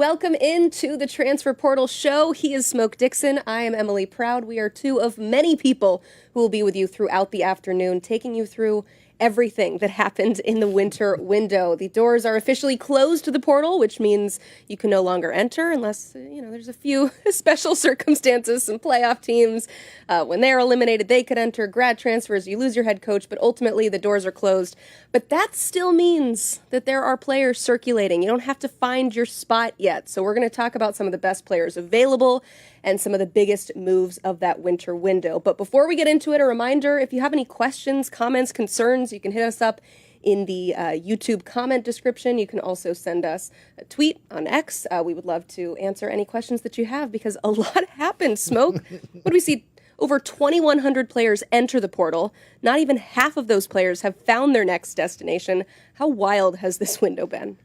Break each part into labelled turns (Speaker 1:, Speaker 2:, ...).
Speaker 1: Welcome into the Transfer Portal Show. He is Smoke Dixon. I am Emily Proud. We are two of many people who will be with you throughout the afternoon, taking you through everything that happened in the winter window. The doors are officially closed to the portal, which means you can no longer enter unless, there's a few special circumstances. Some playoff teams, when they're eliminated, they could enter. Grad transfers, you lose your head coach, but ultimately the doors are closed. But that still means that there are players circulating. You don't have to find your spot yet. So we're going to talk about some of the best players available and some of the biggest moves of that winter window. But before we get into it, a reminder, if you have any questions, comments, concerns, you can hit us up in the YouTube comment description. You can also send us a tweet on X. We would love to answer any questions that you have because a lot happened, Smoke. What do we see? Over 2,100 players enter the portal. Not even half of those players have found their next destination. How wild has this window been?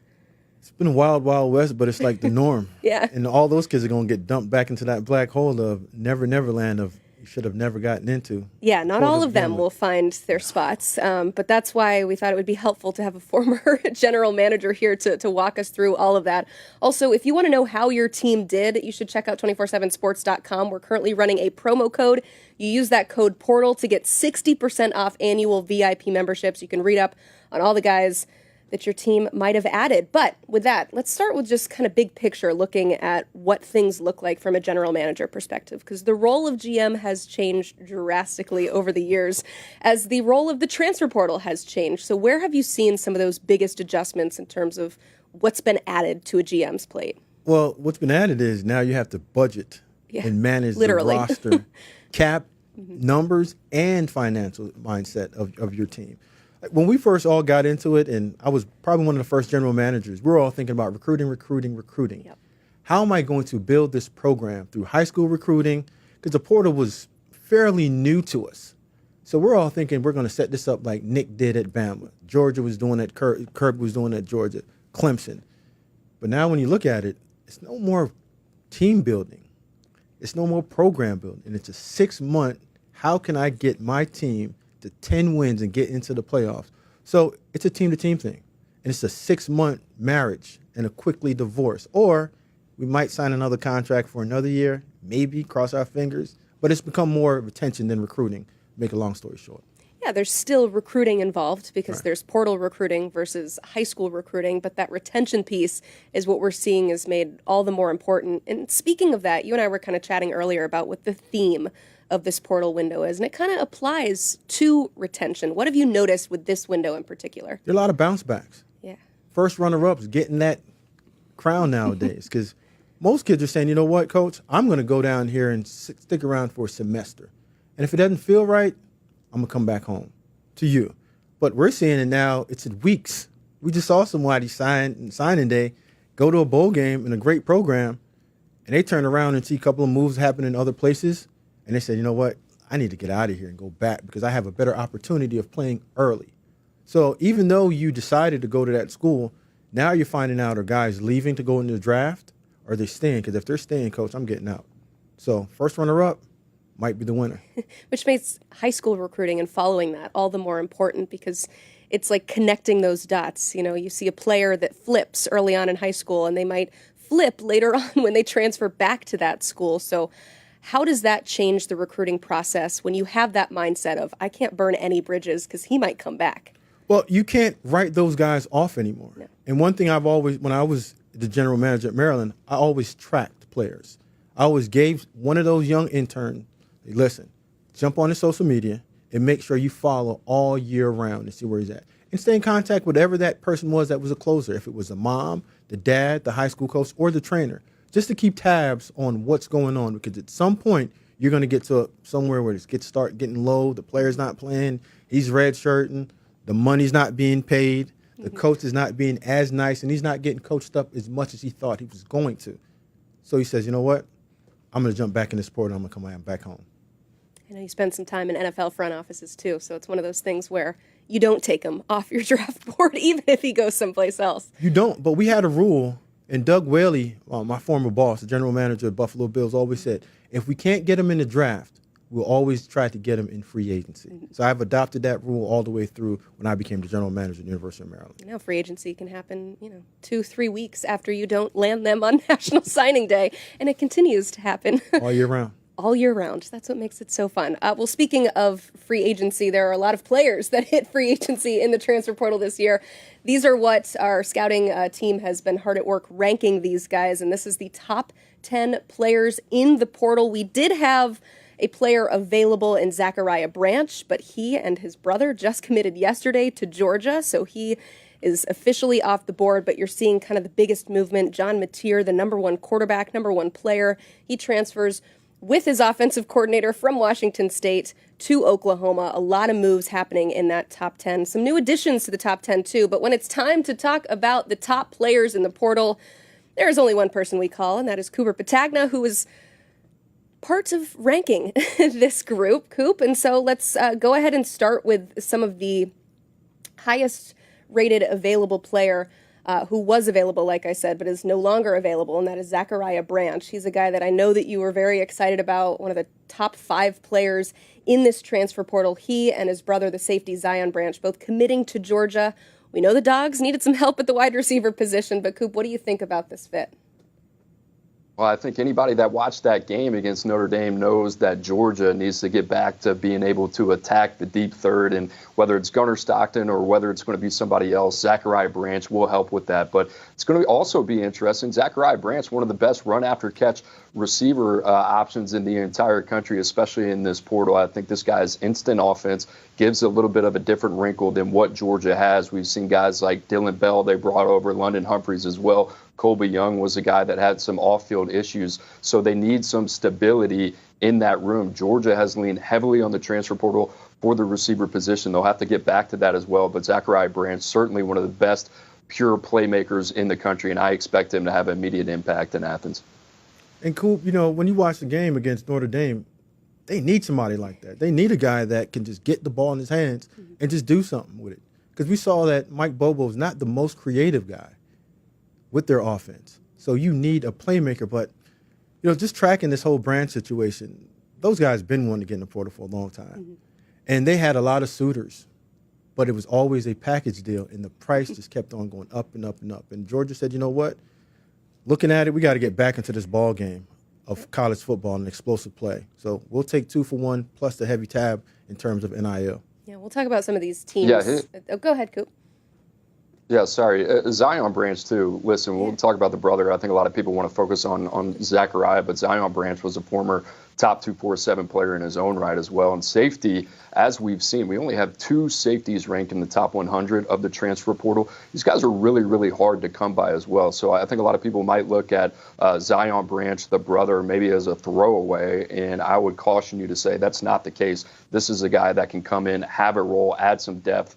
Speaker 2: It's been a wild, wild west, but it's like the norm.
Speaker 1: Yeah.
Speaker 2: And all those kids are going to get dumped back into that black hole of Neverland of you should have never gotten into.
Speaker 1: Yeah, not all of them will find their spots, but that's why we thought it would be helpful to have a former general manager here to walk us through all of that. Also, if you want to know how your team did, you should check out 247sports.com. We're currently running a promo code. You use that code PORTAL to get 60% off annual VIP memberships. You can read up on all the guys that your team might have added. But with that, let's start with just kind of big picture, looking at what things look like from a general manager perspective, because the role of GM has changed drastically over the years as the role of the transfer portal has changed. So where have you seen some of those biggest adjustments in terms of what's been added to a GM's plate?
Speaker 2: Well, what's been added is now you have to budget and manage
Speaker 1: literally.
Speaker 2: the roster, cap, numbers, and financial mindset of your team. When we first all got into it, and I was probably one of the first general managers, we were all thinking about recruiting.
Speaker 1: Yep.
Speaker 2: How am I going to build this program through high school recruiting? Because the portal was fairly new to us. So we're all thinking we're going to set this up like Nick did at Bama. Georgia was doing it, Kirk was doing it at Georgia, Clemson. But now when you look at it, it's no more team building. It's no more program building. And it's a 6-month, how can I get my team to 10 wins and get into the playoffs? So it's a team-to-team thing. And it's a 6-month marriage and a quickly divorce. Or we might sign another contract for another year, maybe, cross our fingers. But it's become more retention than recruiting, make a long story short.
Speaker 1: Yeah, there's still recruiting involved because there's portal recruiting versus high school recruiting, but that retention piece is what we're seeing is made all the more important. And speaking of that, you and I were kind of chatting earlier about what the theme of this portal window is, and it kind of applies to retention. What have you noticed with this window in particular?
Speaker 2: There are a lot of bounce backs.
Speaker 1: Yeah.
Speaker 2: First runner-ups getting that crown nowadays because most kids are saying, you know what, coach, I'm going to go down here and stick around for a semester. And if it doesn't feel right, I'm going to come back home to you. But we're seeing it now, it's in weeks. We just saw somebody signing day, go to a bowl game in a great program, and they turn around and see a couple of moves happen in other places. And they said, you know what, I need to get out of here and go back because I have a better opportunity of playing early. So even though you decided to go to that school, now you're finding out are guys leaving to go into the draft or are they staying? Because if they're staying, coach, I'm getting out. So first runner-up might be the winner.
Speaker 1: Which makes high school recruiting and following that all the more important because it's like connecting those dots. You know, you see a player that flips early on in high school and they might flip later on when they transfer back to that school. So how does that change the recruiting process when you have that mindset of, I can't burn any bridges because he might come back?
Speaker 2: Well, you can't write those guys off anymore. No. And one thing when I was the general manager at Maryland, I always tracked players. I always gave one of those young interns, hey, listen, jump on his social media and make sure you follow all year round and see where he's at. And stay in contact with whatever that person was that was a closer, if it was the mom, the dad, the high school coach, or the trainer. Just to keep tabs on what's going on, because at some point you're going to get to somewhere where it start getting low. The player's not playing. He's redshirting. The money's not being paid. The coach is not being as nice, and he's not getting coached up as much as he thought he was going to. So he says, you know what? I'm going to jump back in the sport, and I'm going to come back home.
Speaker 1: I know you spent some time in NFL front offices, too, so it's one of those things where you don't take him off your draft board, even if he goes someplace else.
Speaker 2: You don't, but we had a rule. And Doug Whaley, my former boss, the general manager of Buffalo Bills, always said, if we can't get him in the draft, we'll always try to get them in free agency. So I've adopted that rule all the way through when I became the general manager at the University of Maryland.
Speaker 1: Now free agency can happen, 2-3 weeks after you don't land them on National Signing Day, and it continues to happen
Speaker 2: All year round.
Speaker 1: all year round. That's what makes it so fun. Well, speaking of free agency, there are a lot of players that hit free agency in the transfer portal this year. These are what our scouting team has been hard at work ranking these guys, and this is the top 10 players in the portal. We did have a player available in Zachariah Branch, but he and his brother just committed yesterday to Georgia, so he is officially off the board, but you're seeing kind of the biggest movement. John Mateer, the number one quarterback, number one player, he transfers with his offensive coordinator from Washington State to Oklahoma. A lot of moves happening in that top 10. Some new additions to the top 10 too, but when it's time to talk about the top players in the portal, there is only one person we call, and that is Cooper Patagna, who is part of ranking this group, Coop. And so let's go ahead and start with some of the highest rated available player who was available, like I said, but is no longer available, and that is Zachariah Branch. He's a guy that I know that you were very excited about, one of the top 5 players in this transfer portal. He and his brother, the safety Zion Branch, both committing to Georgia. We know the Dogs needed some help at the wide receiver position, but Coop, what do you think about this fit?
Speaker 3: Well, I think anybody that watched that game against Notre Dame knows that Georgia needs to get back to being able to attack the deep third. And whether it's Gunnar Stockton or whether it's going to be somebody else, Zachariah Branch will help with that. But it's going to also be interesting. Zachariah Branch, one of the best run-after-catch receiver options in the entire country, especially in this portal. I think this guy's instant offense gives a little bit of a different wrinkle than what Georgia has. We've seen guys like Dylan Bell, they brought over London Humphreys as well. Colby Young was a guy that had some off-field issues, so they need some stability in that room. Georgia has leaned heavily on the transfer portal for the receiver position. They'll have to get back to that as well, but Zachariah Branch, certainly one of the best pure playmakers in the country, and I expect him to have immediate impact in Athens.
Speaker 2: And Coop, when you watch the game against Notre Dame, they need somebody like that. They need a guy that can just get the ball in his hands and just do something with it. Because we saw that Mike Bobo is not the most creative guy with their offense. So you need a playmaker. But, just tracking this whole Branch situation, those guys been wanting to get in the portal for a long time. And they had a lot of suitors, but it was always a package deal, and the price just kept on going up and up and up. And Georgia said, you know what? Looking at it, we got to get back into this ball game of college football and explosive play. So we'll take 2 for 1 plus the heavy tab in terms of NIL.
Speaker 1: Yeah, we'll talk about some of these teams. Go ahead, Coop.
Speaker 3: Yeah, sorry. Zion Branch, too. Listen, we'll talk about the brother. I think a lot of people want to focus on Zachariah, but Zion Branch was a former top 247 player in his own right as well. And safety, as we've seen, we only have 2 safeties ranked in the top 100 of the transfer portal. These guys are really, really hard to come by as well. So I think a lot of people might look at Zion Branch, the brother, maybe as a throwaway, and I would caution you to say that's not the case. This is a guy that can come in, have a role, add some depth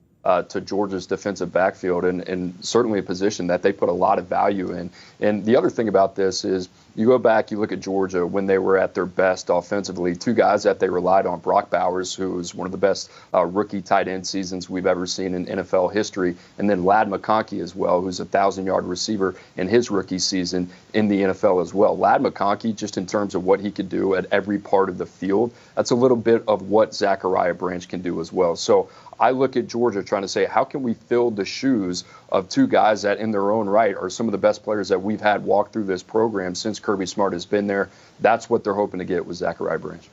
Speaker 3: to Georgia's defensive backfield, and certainly a position that they put a lot of value in. And the other thing about this is you go back, you look at Georgia when they were at their best offensively, 2 guys that they relied on, Brock Bowers, who was one of the best rookie tight end seasons we've ever seen in NFL history, and then Ladd McConkey as well, who's a 1,000-yard receiver in his rookie season in the NFL as well. Ladd McConkey, just in terms of what he could do at every part of the field, that's a little bit of what Zachariah Branch can do as well. So I look at Georgia trying to say, how can we fill the shoes of 2 guys that in their own right are some of the best players that we've had walk through this program since Kirby Smart has been there? That's what they're hoping to get with Zachariah Branch.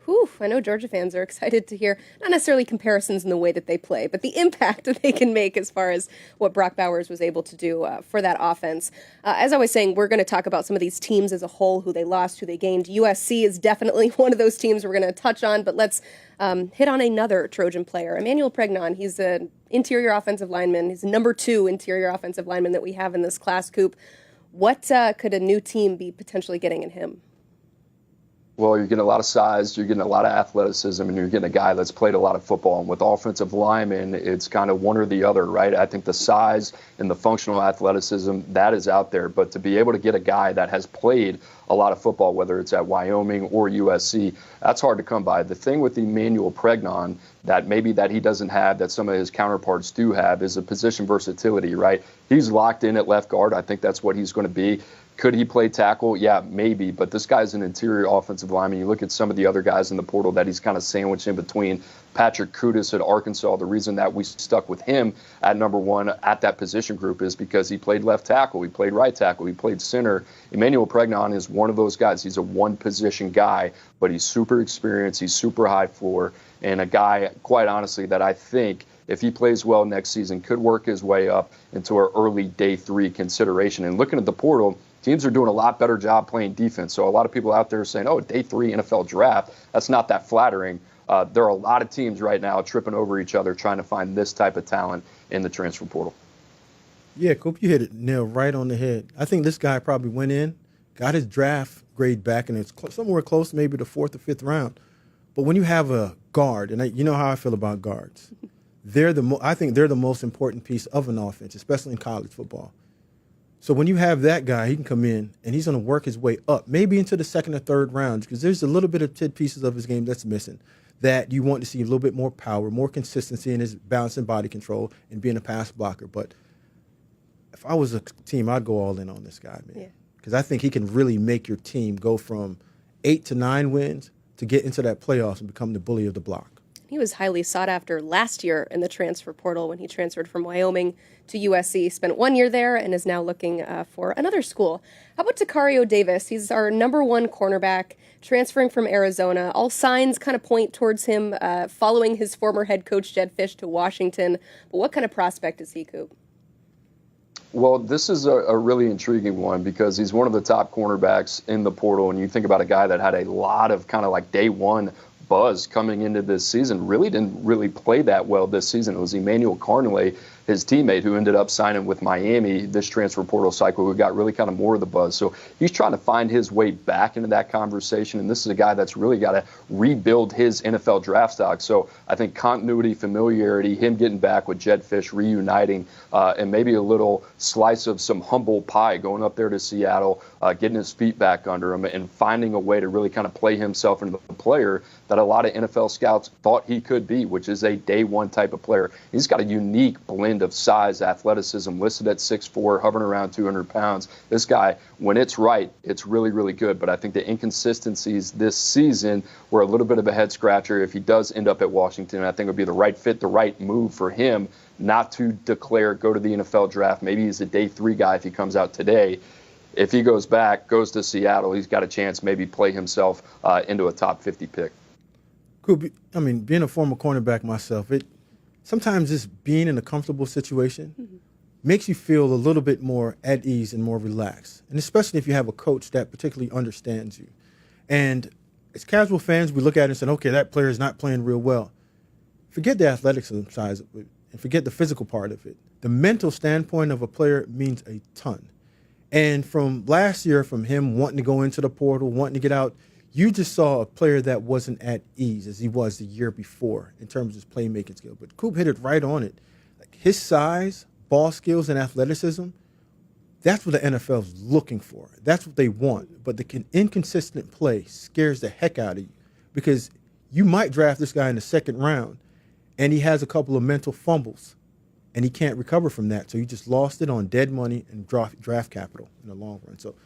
Speaker 1: Whew, I know Georgia fans are excited to hear not necessarily comparisons in the way that they play, but the impact that they can make as far as what Brock Bowers was able to do for that offense. As I was saying, we're going to talk about some of these teams as a whole, who they lost, who they gained. USC is definitely one of those teams we're going to touch on, but let's hit on another Trojan player, Emmanuel Pregnon. He's an interior offensive lineman. He's number 2 interior offensive lineman that we have in this class, Coop. What could a new team be potentially getting in him?
Speaker 3: Well, you're getting a lot of size, you're getting a lot of athleticism, and you're getting a guy that's played a lot of football. And with offensive linemen, it's kind of one or the other, right? I think the size and the functional athleticism, that is out there. But to be able to get a guy that has played a lot of football, whether it's at Wyoming or USC, that's hard to come by. The thing with Emmanuel Pregnon that maybe that he doesn't have, that some of his counterparts do have, is a position versatility, right? He's locked in at left guard. I think that's what he's going to be. Could he play tackle? Yeah, maybe. But this guy's an interior offensive lineman. You look at some of the other guys in the portal that he's kind of sandwiched in between. Patrick Kudus at Arkansas, the reason that we stuck with him at number one at that position group is because he played left tackle, he played right tackle, he played center. Emmanuel Pregnon is one of those guys. He's a one-position guy, but he's super experienced, he's super high floor, and a guy, quite honestly, that I think if he plays well next season could work his way up into our early day 3 consideration. And looking at the portal, teams are doing a lot better job playing defense. So a lot of people out there are saying, oh, day 3 NFL draft, that's not that flattering. There are a lot of teams right now tripping over each other trying to find this type of talent in the transfer portal.
Speaker 2: Yeah, Coop, you hit it nail right on the head. I think this guy probably went in, got his draft grade back, and it's somewhere close, maybe the 4th or 5th round. But when you have a guard, and you know how I feel about guards, I think they're the most important piece of an offense, especially in college football. So when you have that guy, he can come in and he's going to work his way up, maybe into the 2nd or 3rd rounds, because there's a little bit of tid pieces of his game that's missing that you want to see a little bit more power, more consistency in his balance and body control and being a pass blocker. But if I was a team, I'd go all in on this guy, man, because I think he can really make your team go from 8 to 9 wins to get into that playoffs and become the bully of the block.
Speaker 1: He was highly sought after last year in the transfer portal when he transferred from Wyoming to USC. Spent 1 year there and is now looking for another school. How about Tacario Davis? He's our number 1 cornerback, transferring from Arizona. All signs kind of point towards him following his former head coach Jedd Fisch to Washington. But what kind of prospect is he, Coop?
Speaker 3: Well, this is a really intriguing one because he's one of the top cornerbacks in the portal. And you think about a guy that had a lot of kind of like day 1 buzz coming into this season, didn't really play that well this season. It was Emmanuel Carnley, his teammate, who ended up signing with Miami this transfer portal cycle, who got really kind of more of the buzz. So he's trying to find his way back into that conversation, and this is a guy that's really got to rebuild his NFL draft stock. So I think continuity, familiarity, him getting back with Jedd Fisch, reuniting, and maybe a little slice of some humble pie going up there to Seattle, getting his feet back under him, and finding a way to really kind of play himself into the player that a lot of NFL scouts thought he could be, which is a day 1 type of player. He's got a unique blend of size, athleticism, listed at 6'4", hovering around 200 pounds. This guy, when it's right, it's really, really good. But I think the inconsistencies this season were a little bit of a head scratcher. If he does end up at Washington, I think it would be the right fit, the right move for him not to declare, go to the NFL draft. Maybe he's a day 3 guy if he comes out today. If he goes back, goes to Seattle, he's got a chance maybe play himself into a top 50 pick.
Speaker 2: Cool. I mean, being a former cornerback myself, sometimes just being in a comfortable situation makes you feel a little bit more at ease and more relaxed. And especially if you have a coach that particularly understands you. And as casual fans, we look at it and say, okay, that player is not playing real well. Forget the athleticism side of it and forget the physical part of it. The mental standpoint of a player means a ton. And from last year, from him wanting to go into the portal, wanting to get out, you just saw a player that wasn't at ease as he was the year before in terms of his playmaking skill. But Coop hit it right on it. Like his size, ball skills, and athleticism, that's what the NFL is looking for. That's what they want. But the inconsistent play scares the heck out of you because you might draft this guy in the 2nd round and he has a couple of mental fumbles and he can't recover from that. So you just lost it on dead money and draft capital in the long run. So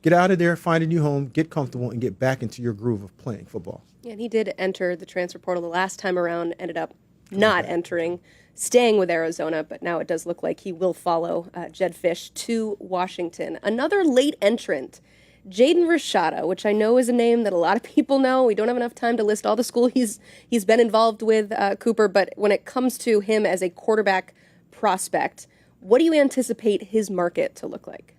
Speaker 2: get out of there, find a new home, get comfortable, and get back into your groove of playing football.
Speaker 1: Yeah, and he did enter the transfer portal the last time around, ended up not entering, staying with Arizona, but now it does look like he will follow Jedd Fisch to Washington. Another late entrant, Jaden Rashada, which I know is a name that a lot of people know. We don't have enough time to list all the school he's been involved with, Cooper, but when it comes to him as a quarterback prospect, what do you anticipate his market to look like?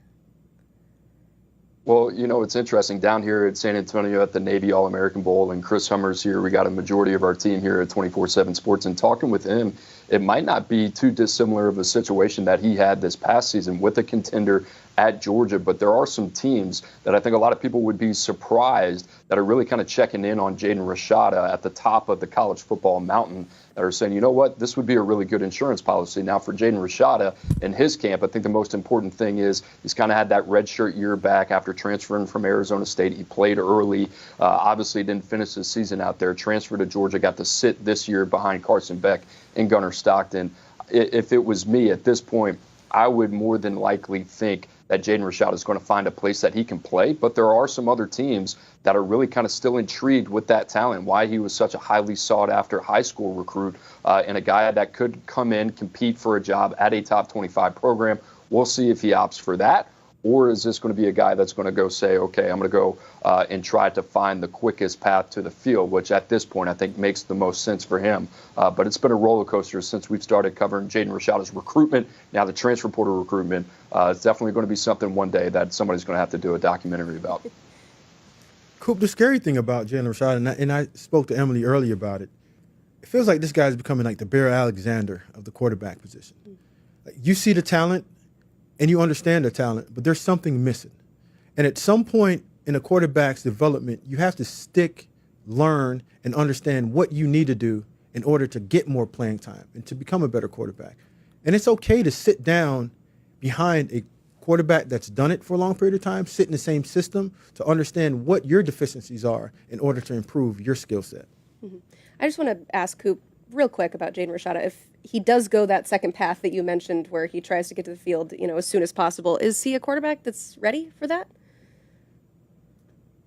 Speaker 3: Well, it's interesting. Down here at San Antonio at the Navy All-American Bowl, and Chris Hummer's here. We got a majority of our team here at 24/7 Sports. And talking with him, it might not be too dissimilar of a situation that he had this past season with a contender at Georgia. But there are some teams that I think a lot of people would be surprised that are really kind of checking in on Jaden Rashada at the top of the college football mountain that are saying, you know what, this would be a really good insurance policy. Now, for Jaden Rashada in his camp, I think the most important thing is he's kind of had that redshirt year back after transferring from Arizona State. He played early, obviously didn't finish his season out there, transferred to Georgia, got to sit this year behind Carson Beck and Gunnar Stockton. If it was me at this point, I would more than likely think that Jaden Rashada is going to find a place that he can play. But there are some other teams that are really kind of still intrigued with that talent, why he was such a highly sought after high school recruit and a guy that could come in, compete for a job at a top 25 program. We'll see if he opts for that. Or is this going to be a guy that's going to go say, okay, I'm going to go and try to find the quickest path to the field, which at this point I think makes the most sense for him. But it's been a roller coaster since we've started covering Jaden Rashada's recruitment, now the transfer portal recruitment. It's definitely going to be something one day that somebody's going to have to do a documentary about.
Speaker 2: Coop, the scary thing about Jalen Rashada, and I spoke to Emily earlier about it, it feels like this guy's becoming like the Bear Alexander of the quarterback position. Like, you see the talent, and you understand the talent, but there's something missing. And at some point in a quarterback's development, you have to stick, learn, and understand what you need to do in order to get more playing time and to become a better quarterback. And it's okay to sit down behind a quarterback that's done it for a long period of time, sit in the same system to understand what your deficiencies are in order to improve your skill set.
Speaker 1: Mm-hmm. I just want to ask Coop real quick about Jaden Rashada. If he does go that second path that you mentioned where he tries to get to the field, as soon as possible, is he a quarterback that's ready for that?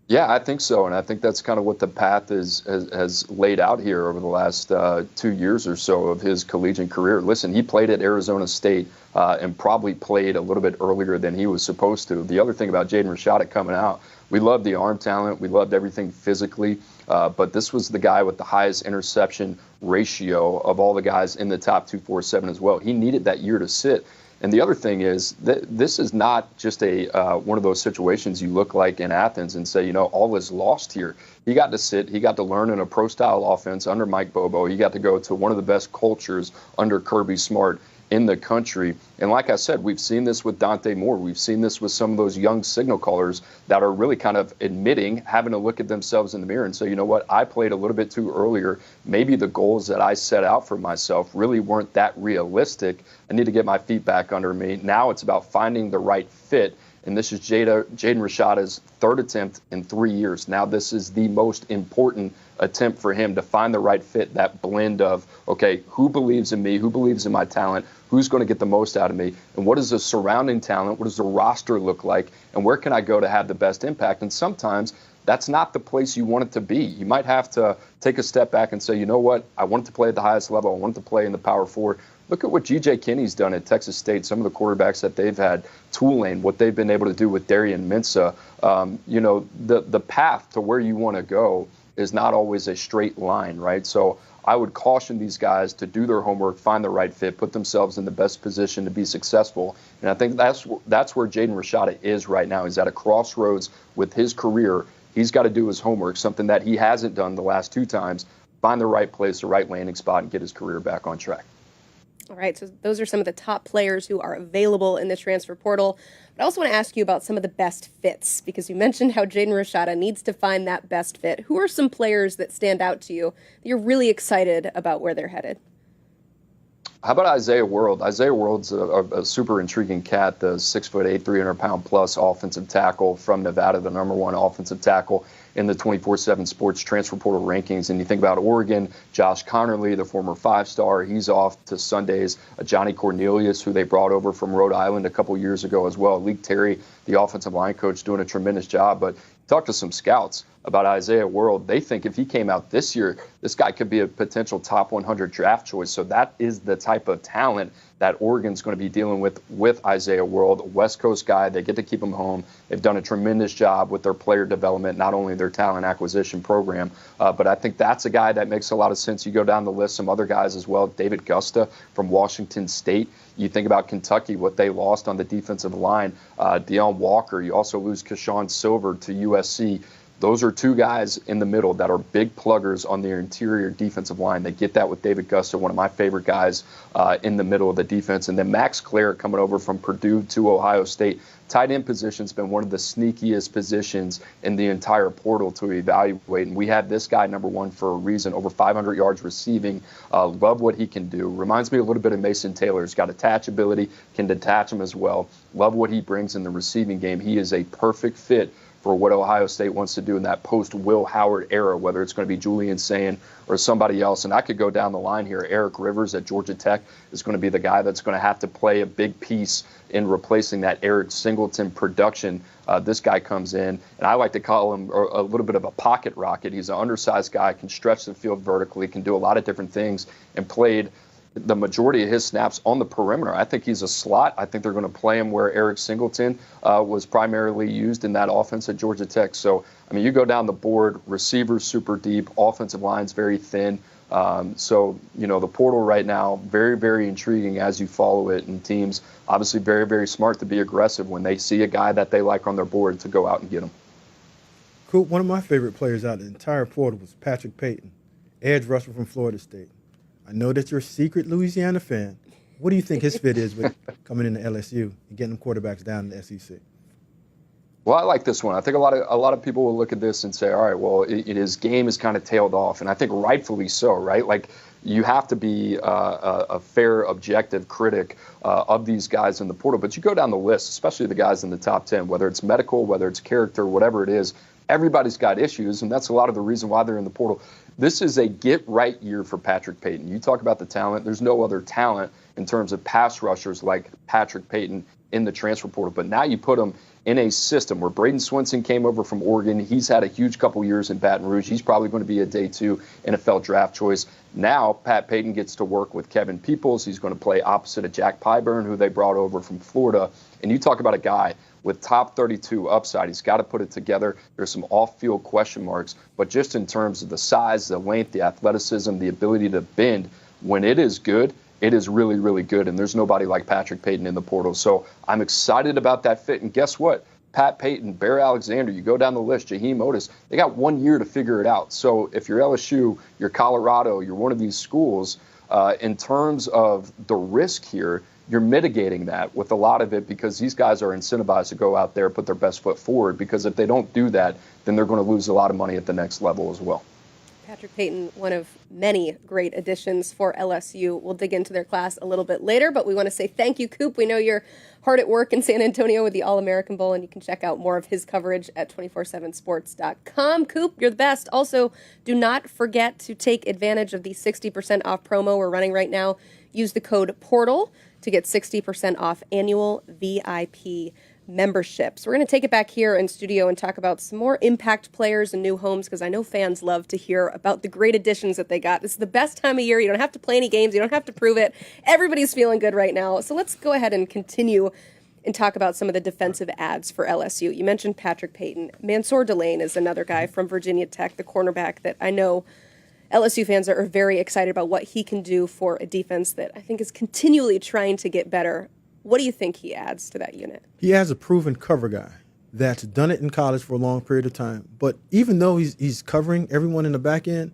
Speaker 3: Yeah, I think so. And I think that's kind of what the path has laid out here over the last 2 years or so of his collegiate career. Listen, he played at Arizona State and probably played a little bit earlier than he was supposed to. The other thing about Jaden Rashada coming out, we loved the arm talent. We loved everything physically. But this was the guy with the highest interception ratio of all the guys in the top 247 as well. He needed that year to sit. And the other thing is that this is not just a one of those situations you look like in Athens and say, all is lost here. He got to sit. He got to learn in a pro-style offense under Mike Bobo. He got to go to one of the best cultures under Kirby Smart in the country. And like I said, we've seen this with Dante Moore. We've seen this with some of those young signal callers that are really kind of admitting, having to look at themselves in the mirror and say, you know what, I played a little bit too earlier. Maybe the goals that I set out for myself really weren't that realistic. I need to get my feet back under me. Now it's about finding the right fit. And this is Jaden Rashada's third attempt in 3 years. Now this is the most important attempt for him to find the right fit, that blend of, okay, who believes in me, who believes in my talent, who's going to get the most out of me, and what is the surrounding talent, what does the roster look like, and where can I go to have the best impact? And sometimes that's not the place you want it to be. You might have to take a step back and say, you know what, I want to play at the highest level, I want to play in the Power Four. Look at what G.J. Kinney's done at Texas State, some of the quarterbacks that they've had, Tulane, what they've been able to do with Darian Mensah. The path to where you want to go is not always a straight line, right? So I would caution these guys to do their homework, find the right fit, put themselves in the best position to be successful. And I think that's where Jaden Rashada is right now. He's at a crossroads with his career. He's got to do his homework, something that he hasn't done the last 2 times, find the right place, the right landing spot, and get his career back on track.
Speaker 1: All right, so those are some of the top players who are available in the transfer portal. But I also want to ask you about some of the best fits, because you mentioned how Jaden Rashada needs to find that best fit. Who are some players that stand out to you that you're really excited about where they're headed?
Speaker 3: How about Isaiah World? Isaiah World's a super intriguing cat, the 6'8", 300-pound plus offensive tackle from Nevada, the #1 offensive tackle in the 24/7 Sports transfer portal rankings. And you think about Oregon, Josh Connerly, the former 5-star, he's off to Sundays. Johnny Cornelius, who they brought over from Rhode Island a couple years ago as well. Leek Terry, the offensive line coach, doing a tremendous job. But talk to some scouts about Isaiah World. They think if he came out this year, this guy could be a potential top 100 draft choice. So that is the type of talent that Oregon's going to be dealing with Isaiah World, a West Coast guy. They get to keep him home. They've done a tremendous job with their player development, not only their talent acquisition program, but I think that's a guy that makes a lot of sense. You go down the list, some other guys as well. David Gusta from Washington State. You think about Kentucky, what they lost on the defensive line. Deion Walker. You also lose Keshawn Silver to USC. Those are 2 guys in the middle that are big pluggers on their interior defensive line. They get that with David Gusta, one of my favorite guys in the middle of the defense. And then Max Clare coming over from Purdue to Ohio State. Tight end position's been one of the sneakiest positions in the entire portal to evaluate. And we had this guy #1 for a reason, over 500 yards receiving. Love what he can do. Reminds me a little bit of Mason Taylor. He's got attachability, can detach him as well. Love what he brings in the receiving game. He is a perfect fit for what Ohio State wants to do in that post-Will Howard era, whether it's going to be Julian Sayin or somebody else. And I could go down the line here. Eric Rivers at Georgia Tech is going to be the guy that's going to have to play a big piece in replacing that Eric Singleton production. This guy comes in, and I like to call him a little bit of a pocket rocket. He's an undersized guy, can stretch the field vertically, can do a lot of different things, and played the majority of his snaps on the perimeter. I think he's a slot. I think they're going to play him where Eric Singleton was primarily used in that offense at Georgia Tech. So, I mean, you go down the board, receivers super deep, offensive line's very thin. So, you know, the portal right now, very, very intriguing as you follow it. And teams, obviously, very, very smart to be aggressive when they see a guy that they like on their board to go out and get him.
Speaker 2: Cool. One of my favorite players out of the entire portal was Patrick Payton, edge rusher from Florida State. I know that you're a secret Louisiana fan. What do you think his fit is with coming into LSU and getting them quarterbacks down in the SEC?
Speaker 3: Well, I like this one. I think a lot of people will look at this and say, all right, well, his game is kind of tailed off, and I think rightfully so, right? Like, you have to be a fair, objective critic of these guys in the portal. But you go down the list, especially the guys in the top 10, whether it's medical, whether it's character, whatever it is, everybody's got issues, and that's a lot of the reason why they're in the portal. This is a get-right year for Patrick Payton. You talk about the talent. There's no other talent in terms of pass rushers like Patrick Payton in the transfer portal. But now you put him in a system where Braden Swinson came over from Oregon. He's had a huge couple years in Baton Rouge. He's probably going to be a day 2 NFL draft choice. Now Pat Payton gets to work with Kevin Peoples. He's going to play opposite of Jack Pyburn, who they brought over from Florida. And you talk about a guy with top 32 upside. He's got to put it together. There's some off-field question marks, but just in terms of the size, the length, the athleticism, the ability to bend, when it is good, it is really, really good, and there's nobody like Patrick Payton in the portal. So I'm excited about that fit, and guess what? Pat Payton, Bear Alexander, you go down the list, Jaheim Otis, they got 1 year to figure it out. So if you're LSU, you're Colorado, you're one of these schools, in terms of the risk here, you're mitigating that with a lot of it because these guys are incentivized to go out there, put their best foot forward, because if they don't do that, then they're going to lose a lot of money at the next level as well.
Speaker 1: Patrick Payton, one of many great additions for LSU. We'll dig into their class a little bit later, but we want to say thank you, Coop. We know you're hard at work in San Antonio with the All-American Bowl, and you can check out more of his coverage at 247sports.com. Coop, you're the best. Also, do not forget to take advantage of the 60% off promo we're running right now. Use the code PORTAL to get 60% off annual VIP memberships. We're going to take it back here in studio and talk about some more impact players and new homes, because I know fans love to hear about the great additions that they got. This is the best time of year. You don't have to play any games. You don't have to prove it. Everybody's feeling good right now. So let's go ahead and continue and talk about some of the defensive adds for LSU. You mentioned Patrick Payton. Mansour Delane is another guy from Virginia Tech, the cornerback that I know LSU fans are very excited about what he can do for a defense that I think is continually trying to get better. What do you think he adds to that unit?
Speaker 2: He has a proven cover guy that's done it in college for a long period of time. But even though he's covering everyone in the back end,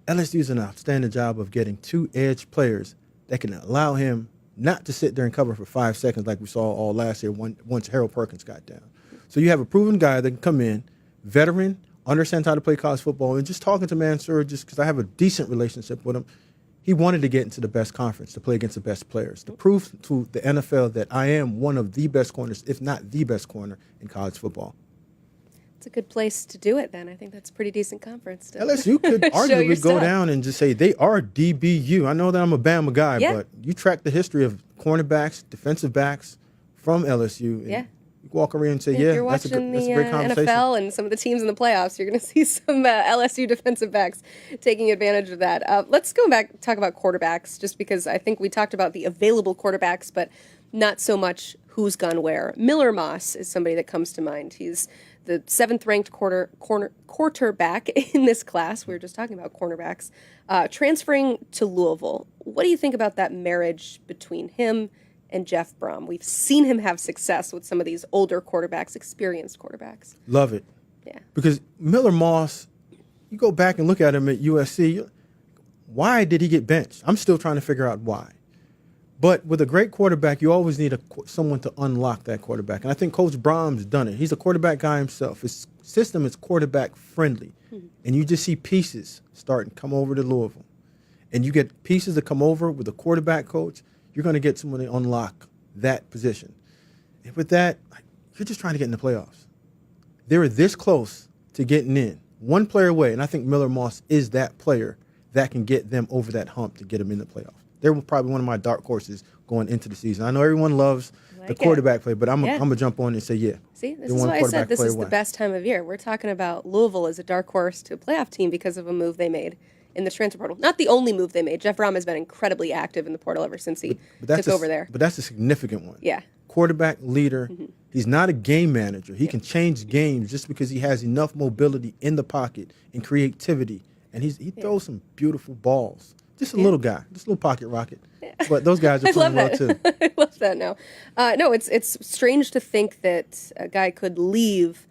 Speaker 2: LSU does an outstanding job of getting 2 edge players that can allow him not to sit there and cover for 5 seconds like we saw all last year once Harold Perkins got down. So you have a proven guy that can come in, veteran, understands how to play college football, and just talking to Mansour, just because I have a decent relationship with him, he wanted to get into the best conference, to play against the best players, to prove to the NFL that I am one of the best corners, if not the best corner in college football.
Speaker 1: It's a good place to do it then. I think that's a pretty decent conference.
Speaker 2: LSU could arguably go down and just say they are DBU. I know that I'm a Bama guy, but you track the history of cornerbacks, defensive backs from LSU. And you walk around and say,
Speaker 1: if you're watching
Speaker 2: that's a great conversation.
Speaker 1: NFL and some of the teams in the playoffs, you're going to see some LSU defensive backs taking advantage of that. Let's go back and talk about quarterbacks, just because I think we talked about the available quarterbacks, but not so much who's gone where. Miller Moss is somebody that comes to mind. He's the 7th-ranked quarterback in this class. We were just talking about cornerbacks. Transferring to Louisville. What do you think about that marriage between him and Jeff Brom? We've seen him have success with some of these older quarterbacks, experienced quarterbacks.
Speaker 2: Love it.
Speaker 1: Yeah.
Speaker 2: Because Miller Moss, you go back and look at him at USC, why did he get benched? I'm still trying to figure out why. But with a great quarterback, you always need someone to unlock that quarterback. And I think Coach Brom's done it. He's a quarterback guy himself. His system is quarterback friendly. Mm-hmm. And you just see pieces starting to come over to Louisville. And you get pieces that come over with a quarterback coach, you're going to get someone to unlock that position. And with that, you're just trying to get in the playoffs. they were this close to getting in. One player away, and I think Miller Moss is that player that can get them over that hump to get them in the playoffs. They're probably one of my dark horses going into the season. I know everyone loves the quarterback play, but I'm going to jump on and say, yeah.
Speaker 1: See, this is why I said this is the best time of year. We're talking about Louisville as a dark horse to a playoff team because of a move they made in the transfer portal. Not the only move they made. Jeff Brom has been incredibly active in the portal ever since he took over there.
Speaker 2: But that's a significant one.
Speaker 1: Yeah.
Speaker 2: Quarterback, leader. Mm-hmm. He's not a game manager. He can change games just because he has enough mobility in the pocket and creativity. And he throws some beautiful balls. Just a little guy, just a little pocket rocket. Yeah. But those guys are playing well, too.
Speaker 1: I love that now. No, it's strange to think that a guy could leave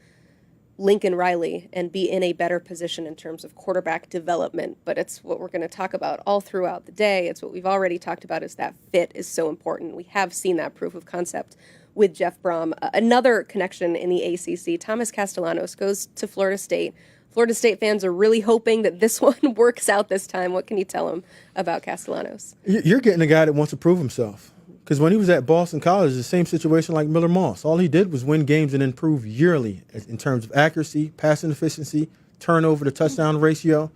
Speaker 1: Lincoln Riley and be in a better position in terms of quarterback development, but it's what we're going to talk about all throughout the day. It's what we've already talked about, is that fit is so important. We have seen that proof of concept with Jeff Brom. Another connection in the ACC, Thomas Castellanos goes to Florida State. Florida State fans are really hoping that this one works out this time. What can you tell them about Castellanos?
Speaker 2: You're getting a guy that wants to prove himself. Because when he was at Boston College, the same situation like Miller Moss. All he did was win games and improve yearly in terms of accuracy, passing efficiency, turnover to touchdown ratio.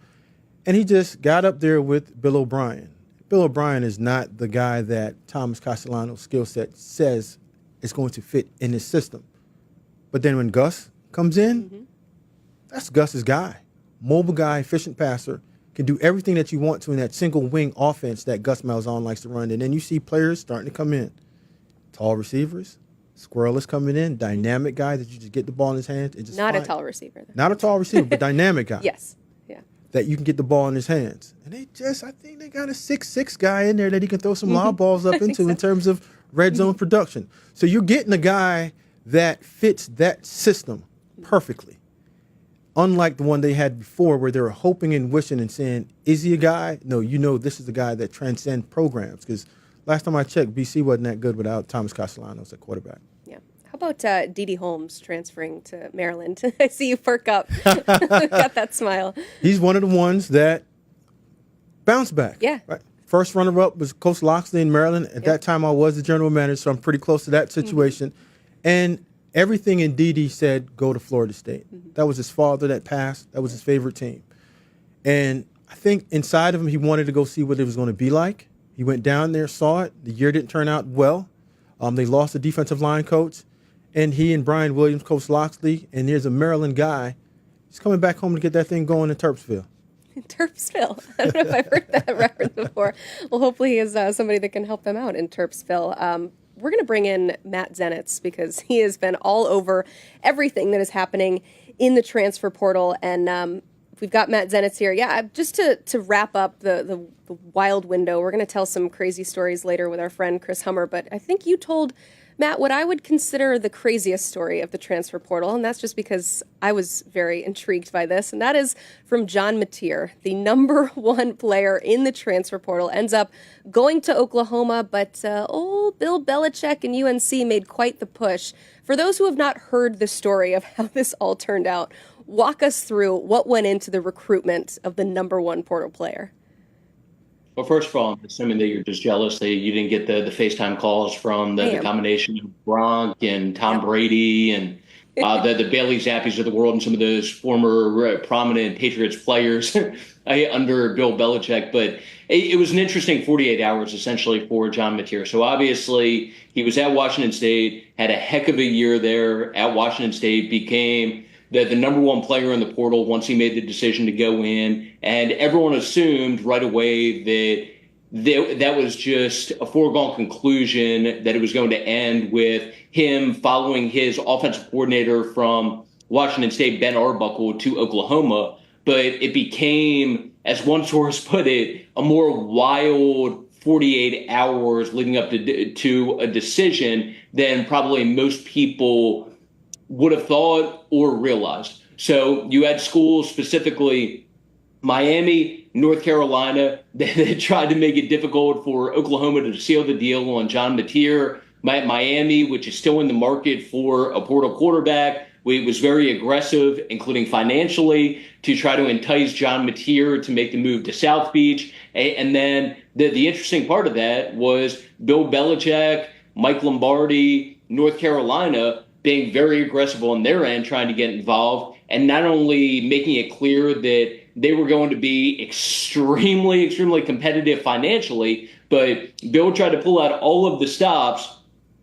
Speaker 2: And he just got up there with Bill O'Brien. Bill O'Brien is not the guy that Thomas Castellanos' skill set says is going to fit in his system. But then when Gus comes in, that's Gus's guy. Mobile guy, efficient passer, can do everything that you want to in that single wing offense that Gus Malzahn likes to run. And then you see players starting to come in. Tall receivers, Squirrel is coming in, dynamic guy that you just get the ball in his hands. And just
Speaker 1: Not a tall receiver.
Speaker 2: Not a tall receiver, but dynamic guy.
Speaker 1: Yes. Yeah.
Speaker 2: That you can get the ball in his hands. And I think they got a 6'6" guy in there that he can throw some lob balls up into in terms of red zone production. So you're getting a guy that fits that system perfectly. Unlike the one they had before where they were hoping and wishing and saying, is he a guy? No, this is the guy that transcends programs. Because last time I checked, BC wasn't that good without Thomas Castellanos at quarterback.
Speaker 1: Yeah. How about Dede Holmes transferring to Maryland? I see you perk up. Got that smile.
Speaker 2: He's one of the ones that bounced back.
Speaker 1: Yeah.
Speaker 2: Right. First runner-up was Coach Loxley in Maryland. At that time, I was the general manager, so I'm pretty close to that situation. And everything in Dede said, go to Florida State. That was his father that passed. That was his favorite team. And I think inside of him, he wanted to go see what it was going to be like. He went down there, saw it. The year didn't turn out well. They lost the defensive line coach. And he and Brian Williams, Coach Loxley, and there's a Maryland guy. He's coming back home to get that thing going in Terpsville.
Speaker 1: Terpsville. I don't know if I've heard that reference before. Well, hopefully he is somebody that can help them out in Terpsville. We're going to bring in Matt Zenitz because he has been all over everything that is happening in the transfer portal. And we've got Matt Zenitz here. Yeah, just to wrap up the wild window, we're going to tell some crazy stories later with our friend Chris Hummer. But I think you told Matt what I would consider the craziest story of the transfer portal, and that's just because I was very intrigued by this, and that is from John Mateer, the #1 player in the transfer portal, ends up going to Oklahoma, but old Bill Belichick and UNC made quite the push. For those who have not heard the story of how this all turned out, walk us through what went into the recruitment of the #1 portal player.
Speaker 4: Well, first of all, I'm assuming that you're just jealous that you didn't get the FaceTime calls from the combination of Gronk and Tom Brady and the Bailey Zappies of the world and some of those former prominent Patriots players under Bill Belichick. But it was an interesting 48 hours, essentially, for John Mateer. So obviously, he was at Washington State, had a heck of a year there at Washington State, became the #1 player in the portal once he made the decision to go in. And everyone assumed right away that was just a foregone conclusion, that it was going to end with him following his offensive coordinator from Washington State, Ben Arbuckle, to Oklahoma. But it became, as one source put it, a more wild 48 hours leading up to a decision than probably most people would have thought or realized. So you had schools, specifically Miami, North Carolina, that tried to make it difficult for Oklahoma to seal the deal on John Mateer. Miami, which is still in the market for a portal quarterback, was very aggressive, including financially, to try to entice John Mateer to make the move to South Beach. And then the interesting part of that was Bill Belichick, Mike Lombardi, North Carolina, being very aggressive on their end, trying to get involved, and not only making it clear that they were going to be extremely, extremely competitive financially, but Bill tried to pull out all of the stops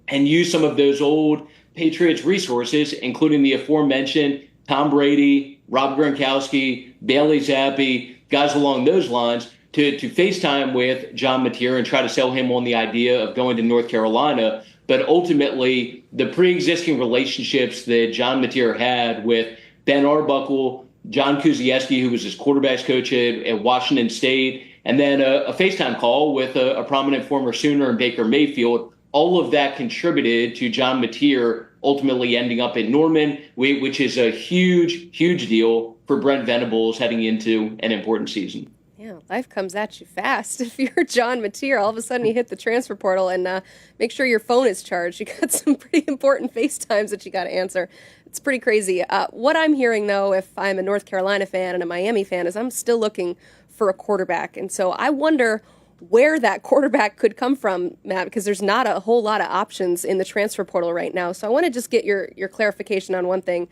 Speaker 4: and use some of those old Patriots resources, including the aforementioned Tom Brady, Rob Gronkowski, Bailey Zappi, guys along those lines, to FaceTime with John Mateer and try to sell him on the idea of going to North Carolina. But ultimately, the pre-existing relationships that John Mateer had with Ben Arbuckle, John Kuzieski, who was his quarterbacks coach at Washington State, and then a FaceTime call with a prominent former Sooner and Baker Mayfield, all of that contributed to John Mateer ultimately ending up at Norman, which is a huge, huge deal for Brent Venables heading into an important season.
Speaker 1: Yeah, life comes at you fast. If you're John Mateer, all of a sudden you hit the transfer portal and make sure your phone is charged. You got some pretty important FaceTimes that you got to answer. It's pretty crazy. What I'm hearing, though, if I'm a North Carolina fan and a Miami fan, is I'm still looking for a quarterback. And so I wonder where that quarterback could come from, Matt, because there's not a whole lot of options in the transfer portal right now. So I want to just get your clarification on one thing.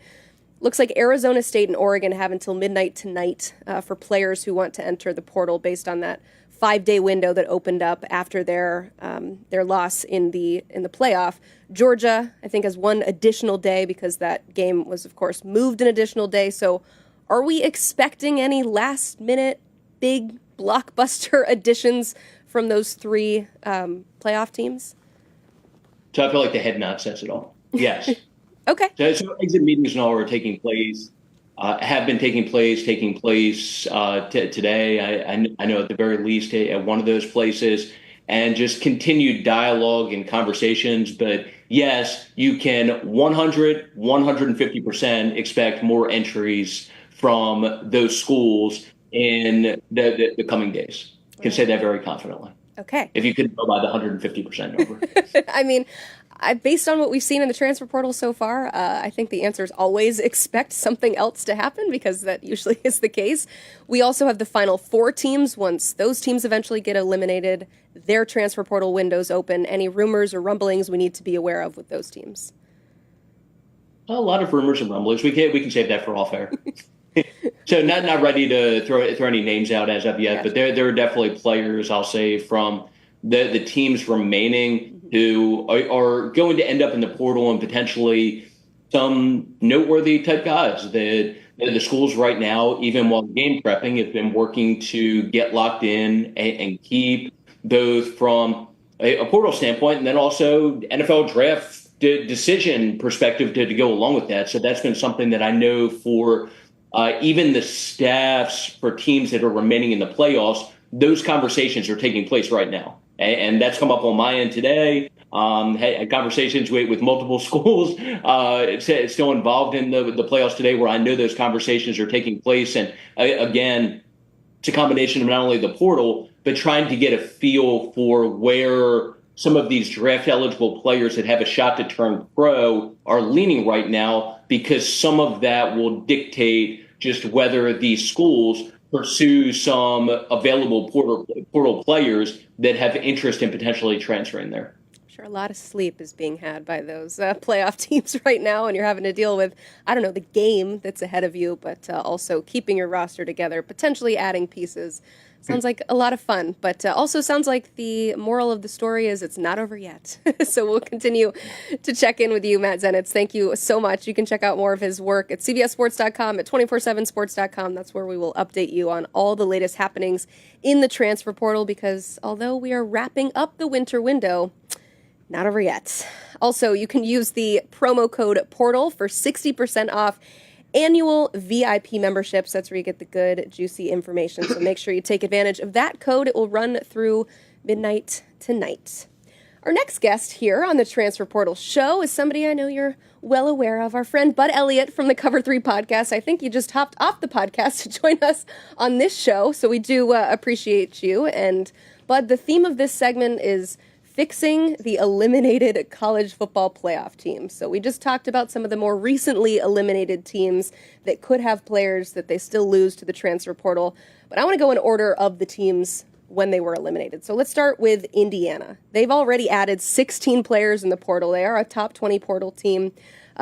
Speaker 1: Looks like Arizona State and Oregon have until midnight tonight for players who want to enter the portal based on that 5-day window that opened up after their loss in the playoff. Georgia, I think, has one additional day because that game was, of course, moved an additional day. So are we expecting any last-minute big blockbuster additions from those three playoff teams?
Speaker 4: So I feel like the head nod says it all. Yes.
Speaker 1: Okay.
Speaker 4: So exit meetings and all are taking place, have been taking place today. I know at the very least at one of those places, and just continued dialogue and conversations. But yes, you can 150% expect more entries from those schools in the coming days. Can say that very confidently.
Speaker 1: Okay.
Speaker 4: If you could go by the 150% number.
Speaker 1: I mean, based on what we've seen in the transfer portal so far, I think the answer is always expect something else to happen because that usually is the case. We also have the final 4 teams. Once those teams eventually get eliminated, their transfer portal windows open. Any rumors or rumblings we need to be aware of with those teams?
Speaker 4: A lot of rumors and rumblings. We can save that for off air. So not ready to throw any names out as of yet, but there are definitely players, I'll say, from the teams remaining who are going to end up in the portal and potentially some noteworthy type guys that the schools right now, even while game prepping, have been working to get locked in and keep both from a portal standpoint and then also NFL draft decision perspective to go along with that. So that's been something that I know for even the staffs for teams that are remaining in the playoffs, those conversations are taking place right now. And that's come up on my end today. Had conversations with multiple schools still involved in the playoffs today where I know those conversations are taking place. And again, it's a combination of not only the portal, but trying to get a feel for where some of these draft eligible players that have a shot to turn pro are leaning right now, because some of that will dictate just whether these schools pursue some available portal players that have interest in potentially transferring there.
Speaker 1: I'm sure a lot of sleep is being had by those playoff teams right now, and you're having to deal with, I don't know, the game that's ahead of you, but also keeping your roster together, potentially adding pieces. Sounds like a lot of fun, but also sounds like the moral of the story is it's not over yet. So we'll continue to check in with you, Matt Zenitz. Thank you so much. You can check out more of his work at CBSSports.com, at 247sports.com. That's where we will update you on all the latest happenings in the transfer portal, because although we are wrapping up the winter window, not over yet. Also, you can use the promo code PORTAL for 60% off annual VIP memberships. That's where you get the good, juicy information. So make sure you take advantage of that code. It will run through midnight tonight. Our next guest here on the Transfer Portal Show is somebody I know you're well aware of, our friend Bud Elliott from the Cover 3 podcast. I think you just hopped off the podcast to join us on this show, so we do appreciate you. And Bud, the theme of this segment is fixing the eliminated college football playoff teams. So we just talked about some of the more recently eliminated teams that could have players that they still lose to the transfer portal. But I want to go in order of the teams when they were eliminated. So let's start with Indiana. They've already added 16 players in the portal. They are a top 20 portal team.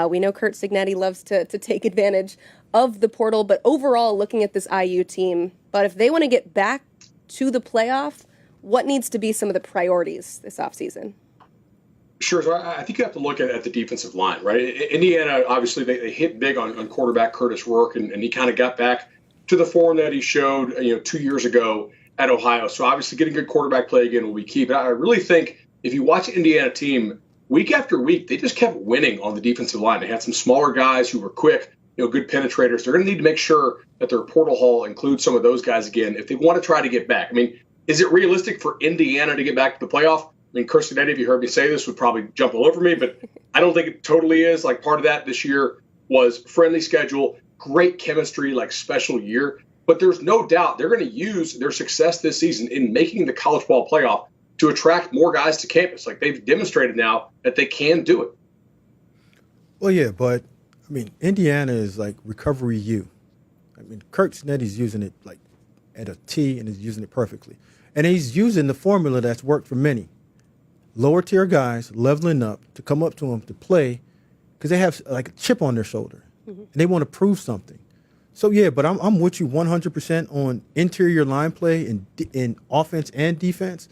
Speaker 1: We know Curt Cignetti loves to take advantage of the portal, but overall, looking at this IU team, but if they want to get back to the playoff, what needs to be some of the priorities this offseason?
Speaker 5: Sure. So I think you have to look at the defensive line, right? Indiana, obviously, they hit big on quarterback Curtis Rourke, and he kind of got back to the form that he showed, 2 years ago at Ohio. So obviously, getting good quarterback play again will be key. But I really think if you watch the Indiana team week after week, they just kept winning on the defensive line. They had some smaller guys who were quick, good penetrators. They're going to need to make sure that their portal haul includes some of those guys again if they want to try to get back. I mean, is it realistic for Indiana to get back to the playoff? I mean, Curt Cignetti, if you heard me say this, would probably jump all over me, but I don't think it totally is. Like, part of that this year was friendly schedule, great chemistry, like special year. But there's no doubt they're going to use their success this season in making the college ball playoff to attract more guys to campus. Like, they've demonstrated now that they can do it.
Speaker 2: Well, yeah, but, I mean, Indiana is like recovery U. I mean, Curt Cignetti's using it like at a T, and he's using it perfectly. And he's using the formula that's worked for many. Lower tier guys leveling up to come up to him to play because they have like a chip on their shoulder and they want to prove something. So, yeah, but I'm with you 100% on interior line play in offense and defense,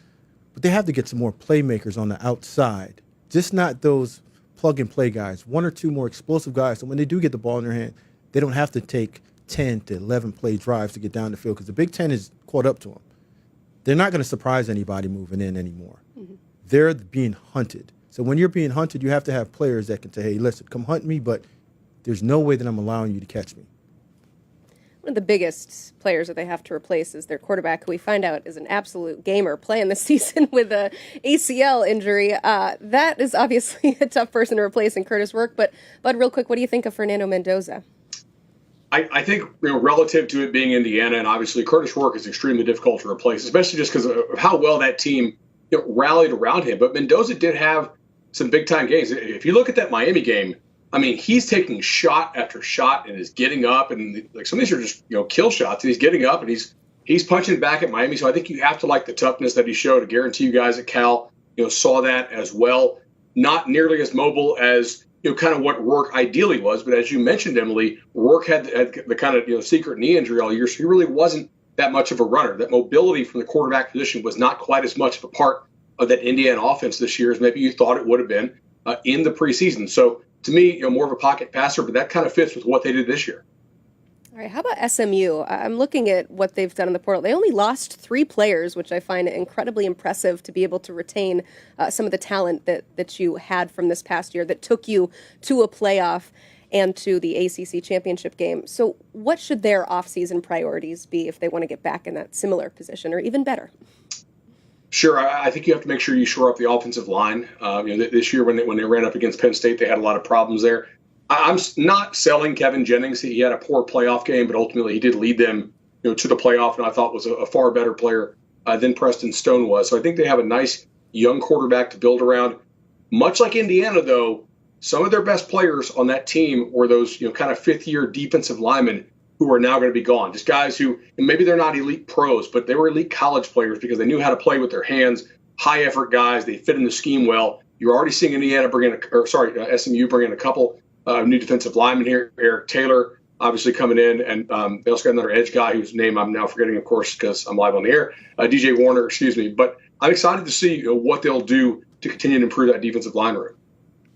Speaker 2: but they have to get some more playmakers on the outside, just not those plug-and-play guys, one or two more explosive guys. So when they do get the ball in their hand, they don't have to take 10 to 11 play drives to get down the field because the Big Ten is caught up to them. They're not going to surprise anybody moving in anymore. They're being hunted. So when you're being hunted, you have to have players that can say, hey, listen, come hunt me, but there's no way that I'm allowing you to catch me.
Speaker 1: One of the biggest players that they have to replace is their quarterback, who we find out is an absolute gamer playing this season with a ACL injury. That is obviously a tough person to replace in Curtis Rourke. But real quick, what do you think of Fernando Mendoza?
Speaker 5: I think, relative to it being Indiana, and obviously Curtis Rourke is extremely difficult to replace, especially just because of how well that team rallied around him. But Mendoza did have some big-time games. If you look at that Miami game, I mean, he's taking shot after shot and is getting up, and like some of these are just kill shots. And he's getting up and he's punching back at Miami. So I think you have to like the toughness that he showed. I guarantee you guys at Cal, saw that as well. Not nearly as mobile as kind of what Rourke ideally was, but as you mentioned, Emily, Rourke had the kind of secret knee injury all year, so he really wasn't that much of a runner. That mobility from the quarterback position was not quite as much of a part of that Indiana offense this year as maybe you thought it would have been in the preseason. So to me, more of a pocket passer, but that kind of fits with what they did this year.
Speaker 1: All right, how about SMU? I'm looking at what they've done in the portal. They only lost 3 players, which I find incredibly impressive to be able to retain some of the talent that you had from this past year that took you to a playoff and to the ACC championship game. So what should their offseason priorities be if they want to get back in that similar position or even better?
Speaker 5: Sure. I think you have to make sure you shore up the offensive line. This year when they ran up against Penn State, they had a lot of problems there. I'm not selling Kevin Jennings. He had a poor playoff game, but ultimately he did lead them to the playoff, and I thought was a far better player than Preston Stone was. So I think they have a nice young quarterback to build around. Much like Indiana, though, some of their best players on that team were those kind of fifth-year defensive linemen who are now going to be gone. Just guys who, and maybe they're not elite pros, but they were elite college players because they knew how to play with their hands, high-effort guys. They fit in the scheme well. You're already seeing SMU bring in a couple new defensive linemen here. Eric Taylor, obviously coming in, and they also got another edge guy whose name I'm now forgetting, of course, because I'm live on the air. DJ Warner, excuse me. But I'm excited to see what they'll do to continue to improve that defensive line room.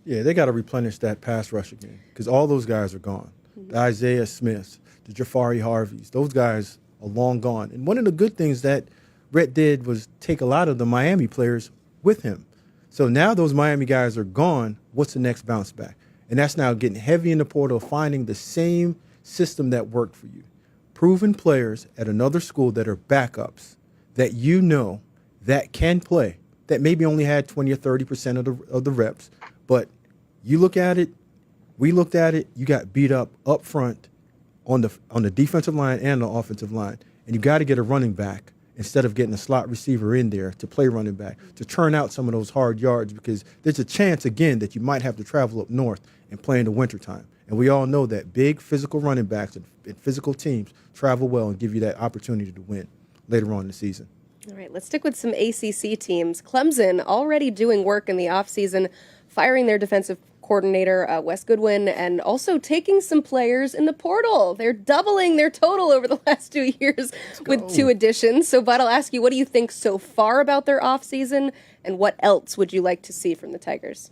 Speaker 2: Yeah, they got to replenish that pass rush again because all those guys are gone. The Isaiah Smiths, the Jafari Harveys, those guys are long gone. And one of the good things that Rhett did was take a lot of the Miami players with him. So now those Miami guys are gone. What's the next bounce back? And that's now getting heavy in the portal, finding the same system that worked for you. Proven players at another school that are backups that that can play, that maybe only had 20 or 30% of the reps. But you look at it, we looked at it, you got beat up front on the defensive line and the offensive line. And you got to get a running back instead of getting a slot receiver in there to play running back, to turn out some of those hard yards, because there's a chance, again, that you might have to travel up north and play in the wintertime. And we all know that big physical running backs and physical teams travel well and give you that opportunity to win later on in the season.
Speaker 1: All right, let's stick with some ACC teams. Clemson already doing work in the offseason, firing their defensive coordinator, Wes Goodwin, and also taking some players in the portal. They're doubling their total over the last 2 years with 2 additions. So, Bud, I'll ask you, what do you think so far about their offseason, and what else would you like to see from the Tigers?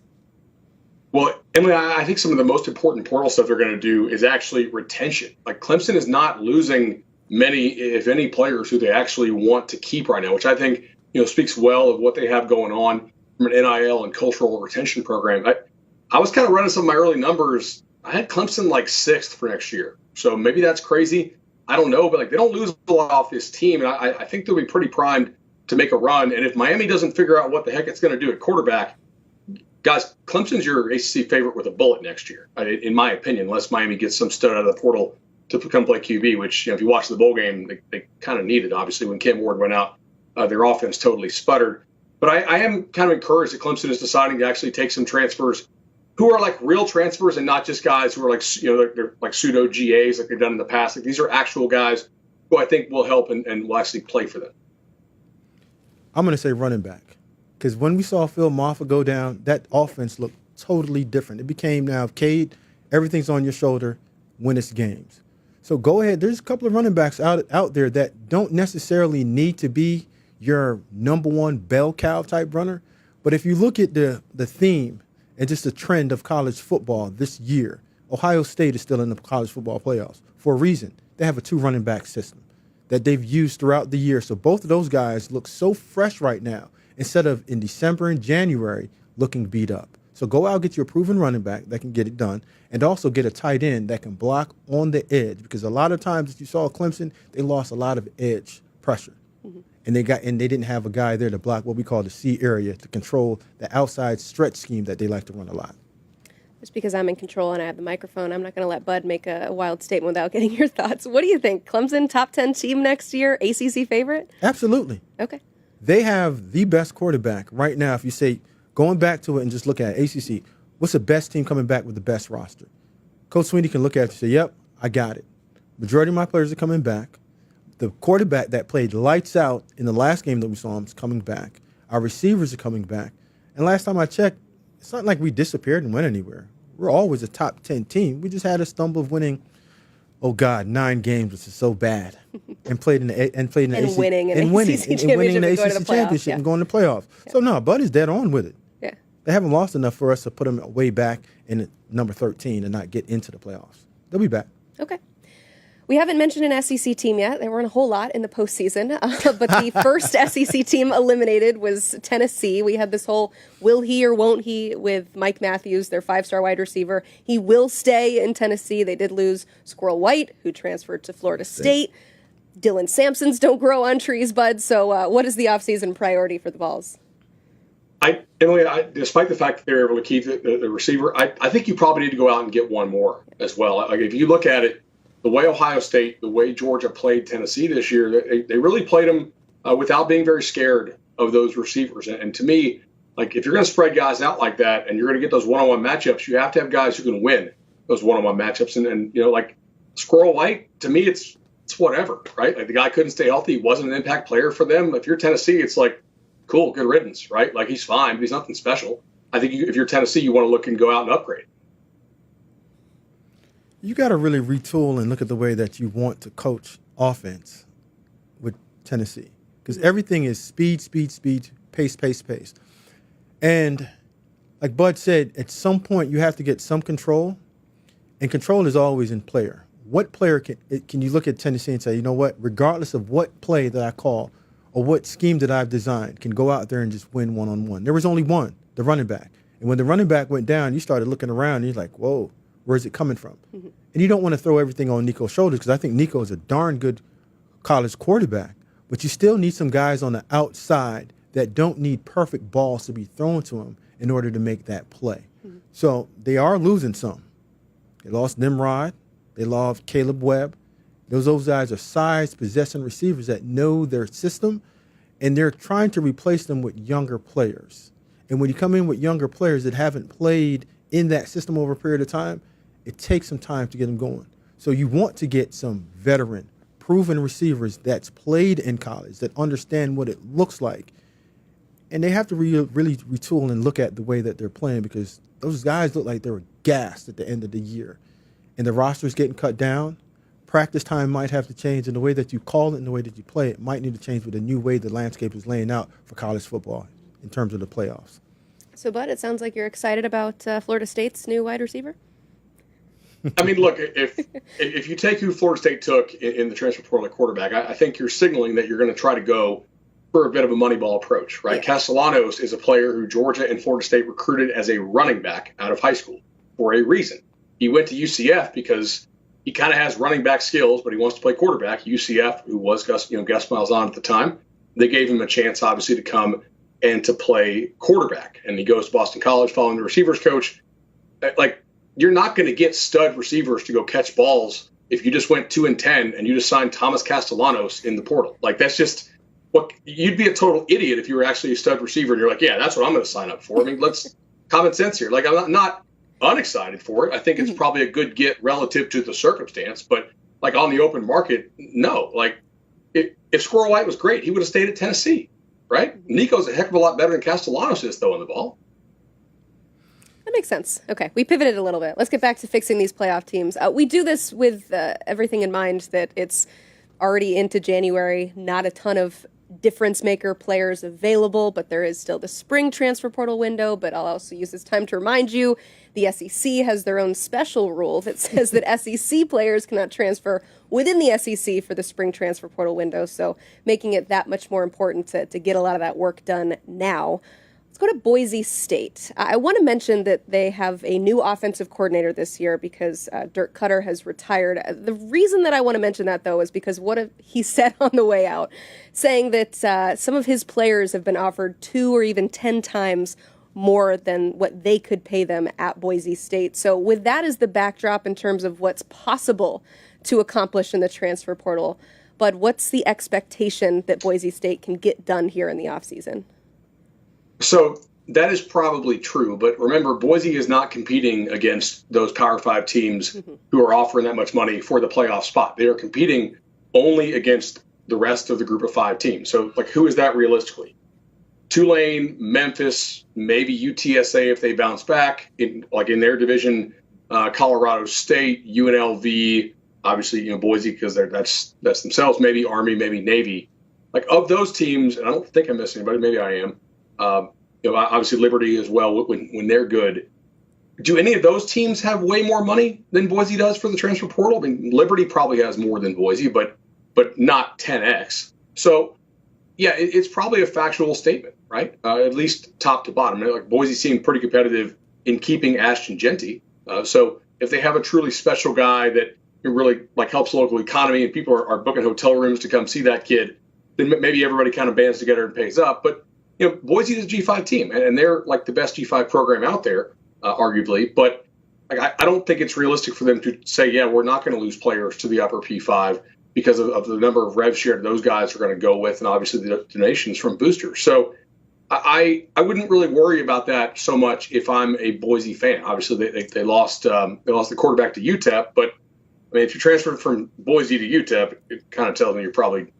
Speaker 5: Well, Emily, I think some of the most important portal stuff they're going to do is actually retention. Like, Clemson is not losing many, if any, players who they actually want to keep right now, which I think, speaks well of what they have going on from an NIL and cultural retention program. I was kind of running some of my early numbers. I had Clemson like 6th for next year. So maybe that's crazy. I don't know, but they don't lose a lot off this team. And I think they'll be pretty primed to make a run. And if Miami doesn't figure out what the heck it's going to do at quarterback, guys, Clemson's your ACC favorite with a bullet next year, in my opinion, unless Miami gets some stud out of the portal to come play QB, which, if you watch the bowl game, they kind of needed, obviously, when Cam Ward went out. Their offense totally sputtered. But I am kind of encouraged that Clemson is deciding to actually take some transfers who are like real transfers and not just guys who are like, they're like pseudo GAs like they've done in the past. Like, these are actual guys who I think will help and will actually play for them.
Speaker 2: I'm going to say running back. Because when we saw Phil Maffa go down, that offense looked totally different. It became now, Cade, everything's on your shoulder, win its games. So go ahead. There's a couple of running backs out there that don't necessarily need to be your number one bell cow type runner. But if you look at the theme and just the trend of college football this year, Ohio State is still in the college football playoffs for a reason. They have a 2 running back system that they've used throughout the year. So both of those guys look so fresh right now, instead of in December and January looking beat up. So go out, get you a proven running back that can get it done, and also get a tight end that can block on the edge. Because a lot of times, as you saw Clemson, they lost a lot of edge pressure. Mm-hmm. And they didn't have a guy there to block what we call the C area to control the outside stretch scheme that they like to run a lot.
Speaker 1: Just because I'm in control and I have the microphone, I'm not going to let Bud make a wild statement without getting your thoughts. What do you think? Clemson, top 10 team next year, ACC favorite?
Speaker 2: Absolutely.
Speaker 1: Okay.
Speaker 2: They have the best quarterback right now. If you say, going back to it and just look at ACC, what's the best team coming back with the best roster? Coach Sweeney can look at it and say, yep, I got it. Majority of my players are coming back. The quarterback that played lights out in the last game that we saw him is coming back. Our receivers are coming back. And last time I checked, it's not like we disappeared and went anywhere. We're always a top 10 team. We just had a stumble of winning, 9 games, which is so bad, and played in the ACC,
Speaker 1: winning the ACC championship
Speaker 2: and going to playoffs. Yeah. So no, Bud is dead on with it.
Speaker 1: Yeah,
Speaker 2: they haven't lost enough for us to put them way back in number 13 and not get into the playoffs. They'll be back.
Speaker 1: Okay. We haven't mentioned an SEC team yet. There weren't a whole lot in the postseason, but the first SEC team eliminated was Tennessee. We had this whole will he or won't he with Mike Matthews, their 5-star wide receiver. He will stay in Tennessee. They did lose Squirrel White, who transferred to Florida State. Dylan Sampsons don't grow on trees, Bud. So what is the offseason priority for the Vols?
Speaker 5: Emily, despite the fact that they're able to keep the receiver, I think you probably need to go out and get one more as well. Like, if you look at it, the way Ohio State, the way Georgia played Tennessee this year, they really played them without being very scared of those receivers. And to me, like, if you're going to spread guys out like that and you're going to get those one-on-one matchups, you have to have guys who can win those one-on-one matchups. And like Squirrel White, to me, it's whatever, right? Like, the guy couldn't stay healthy. He wasn't an impact player for them. If you're Tennessee, it's like, cool, good riddance, right? Like, he's fine, but he's nothing special. I think if you're Tennessee, you want to look and go out and upgrade.
Speaker 2: You got to really retool and look at the way that you want to coach offense with Tennessee, because everything is speed, pace. And like Bud said, at some point you have to get some control, and control is always in player. What player can you look at Tennessee and say, you know what, regardless of what play that I call or what scheme that I've designed, can go out there and just win one-on-one. There was only one, the running back. And when the running back went down, you started looking around and you're like, whoa, where's it coming from? Mm-hmm. And you don't want to throw everything on Nico's shoulders, because I think Nico is a darn good college quarterback. But you still need some guys on the outside that don't need perfect balls to be thrown to them in order to make that play. Mm-hmm. So they are losing some. They lost Nimrod. They lost Caleb Webb. Those guys are size possession receivers that know their system, and they're trying to replace them with younger players. And when you come in with younger players that haven't played in that system over a period of time, it takes some time to get them going. So you want to get some veteran, proven receivers that's played in college, that understand what it looks like, And they have to really retool and look at the way that they're playing, because those guys look like they were gassed at the end of the year. And the roster's getting cut down. Practice time might have to change, and the way that you call it and the way that you play it might need to change with the new way the landscape is laying out for college football in terms of the playoffs.
Speaker 1: So, Bud, it sounds like you're excited about Florida State's new wide receiver.
Speaker 5: I mean, look, if you take who Florida State took in the transfer portal at quarterback, I think you're signaling that you're going to try to go for a bit of a Moneyball approach, right? Yeah. Castellanos is a player who Georgia and Florida State recruited as a running back out of high school for a reason. He went to UCF because he kind of has running back skills, but he wants to play quarterback. UCF, who was Gus Malzahn at the time, they gave him a chance, obviously, to come and to play quarterback. And he goes to Boston College following the receivers coach. Like, you're not going to get stud receivers to go catch balls if you just went 2-10 and you just signed Thomas Castellanos in the portal. Like, that's just what you'd be a total idiot if you were actually a stud receiver and you're like, yeah, that's what I'm going to sign up for. I mean, let's common sense here. Like, I'm not unexcited for it. I think it's probably a good get relative to the circumstance, but like on the open market, no. Like, if Squirrel White was great, he would have stayed at Tennessee, right? Nico's a heck of a lot better than Castellanos is throwing the ball.
Speaker 1: That makes sense. Okay, we pivoted a little bit. Let's get back to fixing these playoff teams. We do this with everything in mind that it's already into January, not a ton of difference maker players available, but there is still the spring transfer portal window. But I'll also use this time to remind you, the SEC has their own special rule that says that SEC players cannot transfer within the SEC for the spring transfer portal window. So making it that much more important to get a lot of that work done now. Let's go to Boise State. I want to mention that they have a new offensive coordinator this year because Dirk Cutter has retired. The reason that I want to mention that, though, is because what he said on the way out, saying that some of his players have been offered 2 or even 10 times more than what they could pay them at Boise State. So with that as the backdrop in terms of what's possible to accomplish in the transfer portal, but what's the expectation that Boise State can get done here in the offseason?
Speaker 5: So that is probably true, but remember, Boise is not competing against those Power 5 teams who are offering that much money for the playoff spot. They are competing only against the rest of the group of 5 teams. So, like, who is that realistically? Tulane, Memphis, maybe UTSA if they bounce back, in their division, Colorado State, UNLV, obviously, Boise because that's themselves, maybe Army, maybe Navy. Like, of those teams, and I don't think I'm missing anybody, maybe I am. Obviously Liberty as well when they're good. Do any of those teams have way more money than Boise does for the transfer portal? I mean, Liberty probably has more than Boise, but not 10x. So, yeah, it's probably a factual statement, right? At least top to bottom. Like, Boise seemed pretty competitive in keeping Ashton Jeanty. So if they have a truly special guy that really helps the local economy and people are booking hotel rooms to come see that kid, then maybe everybody kind of bands together and pays up. But Boise is a G5 team, and they're like the best G5 program out there, arguably. But I don't think it's realistic for them to say, yeah, we're not going to lose players to the upper P5 because of the number of rev share those guys are going to go with, and obviously the donations from boosters. So I wouldn't really worry about that so much if I'm a Boise fan. Obviously, they lost the quarterback to UTEP, but I mean, if you transfer from Boise to UTEP, it kind of tells me you're probably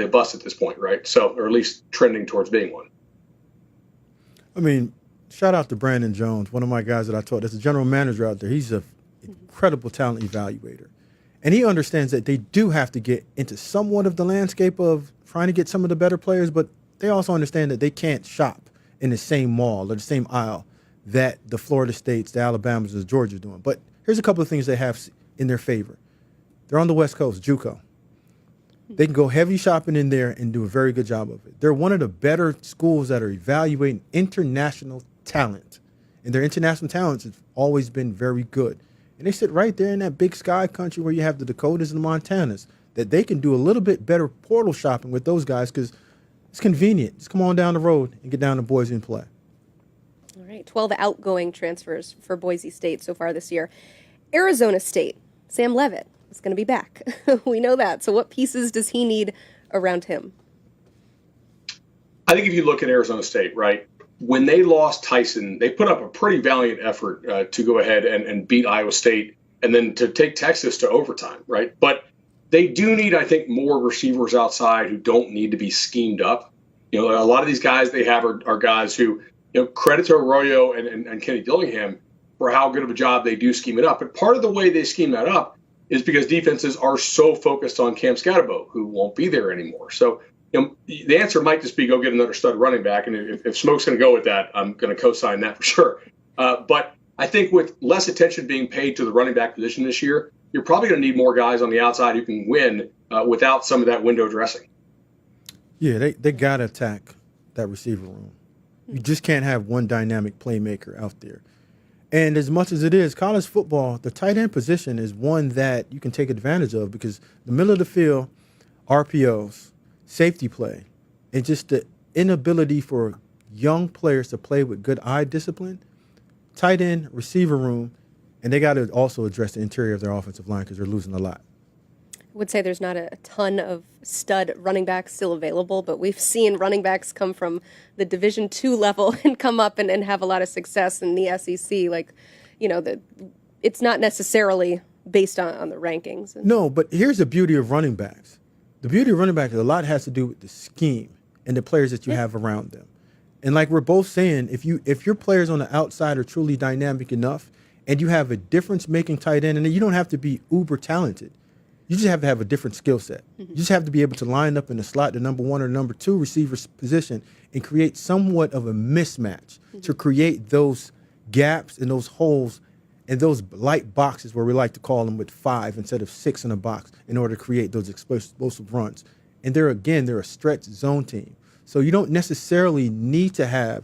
Speaker 5: a bust at this point, right? So, or at least trending towards being one.
Speaker 2: I mean, shout out to Brandon Jones, one of my guys that I taught as a general manager out there. He's an incredible talent evaluator. And he understands that they do have to get into somewhat of the landscape of trying to get some of the better players, but they also understand that they can't shop in the same mall or the same aisle that the Florida States, the Alabamas, the Georgia are doing. But here's a couple of things they have in their favor. They're on the West Coast, JUCO. They can go heavy shopping in there and do a very good job of it. They're one of the better schools that are evaluating international talent. And their international talents have always been very good. And they sit right there in that big sky country where you have the Dakotas and the Montanas, that they can do a little bit better portal shopping with those guys because it's convenient. Just come on down the road and get down to Boise and play.
Speaker 1: All right, 12 outgoing transfers for Boise State so far this year. Arizona State, Sam Leavitt is going to be back. We know that. So what pieces does he need around him?
Speaker 5: I think if you look at Arizona State, right, when they lost Tyson, they put up a pretty valiant effort to go ahead and beat Iowa State and then to take Texas to overtime, right? But they do need, I think, more receivers outside who don't need to be schemed up. You know, a lot of these guys they have are guys who, you know, credit to Arroyo and Kenny Dillingham for how good of a job they do scheme it up. But part of the way they scheme that up is because defenses are so focused on Cam Scatterbo, who won't be there anymore. So, you know, the answer might just be go get another stud running back. And if Smoke's going to go with that, I'm going to co-sign that for sure. But I think with less attention being paid to the running back position this year, you're probably going to need more guys on the outside who can win without some of that window dressing.
Speaker 2: Yeah, they got to attack that receiver room. You just can't have one dynamic playmaker out there. And as much as it is, college football, the tight end position is one that you can take advantage of because the middle of the field, RPOs, safety play, and just the inability for young players to play with good eye discipline, tight end, receiver room, and they got to also address the interior of their offensive line because they're losing a lot.
Speaker 1: I would say there's not a ton of stud running backs still available, but we've seen running backs come from the Division II level and come up and have a lot of success in the SEC. Like, you know, it's not necessarily based on the rankings.
Speaker 2: No, but here's the beauty of running backs. The beauty of running backs, a lot has to do with the scheme and the players that you have around them. And like we're both saying, if your players on the outside are truly dynamic enough and you have a difference-making tight end, and you don't have to be uber talented. You just have to have a different skill set. You just have to be able to line up in the slot, the number one or number two receiver's position, and create somewhat of a mismatch to create those gaps and those holes and those light boxes where we like to call them with 5 instead of 6 in a box in order to create those explosive runs. And they're a stretch zone team. So you don't necessarily need to have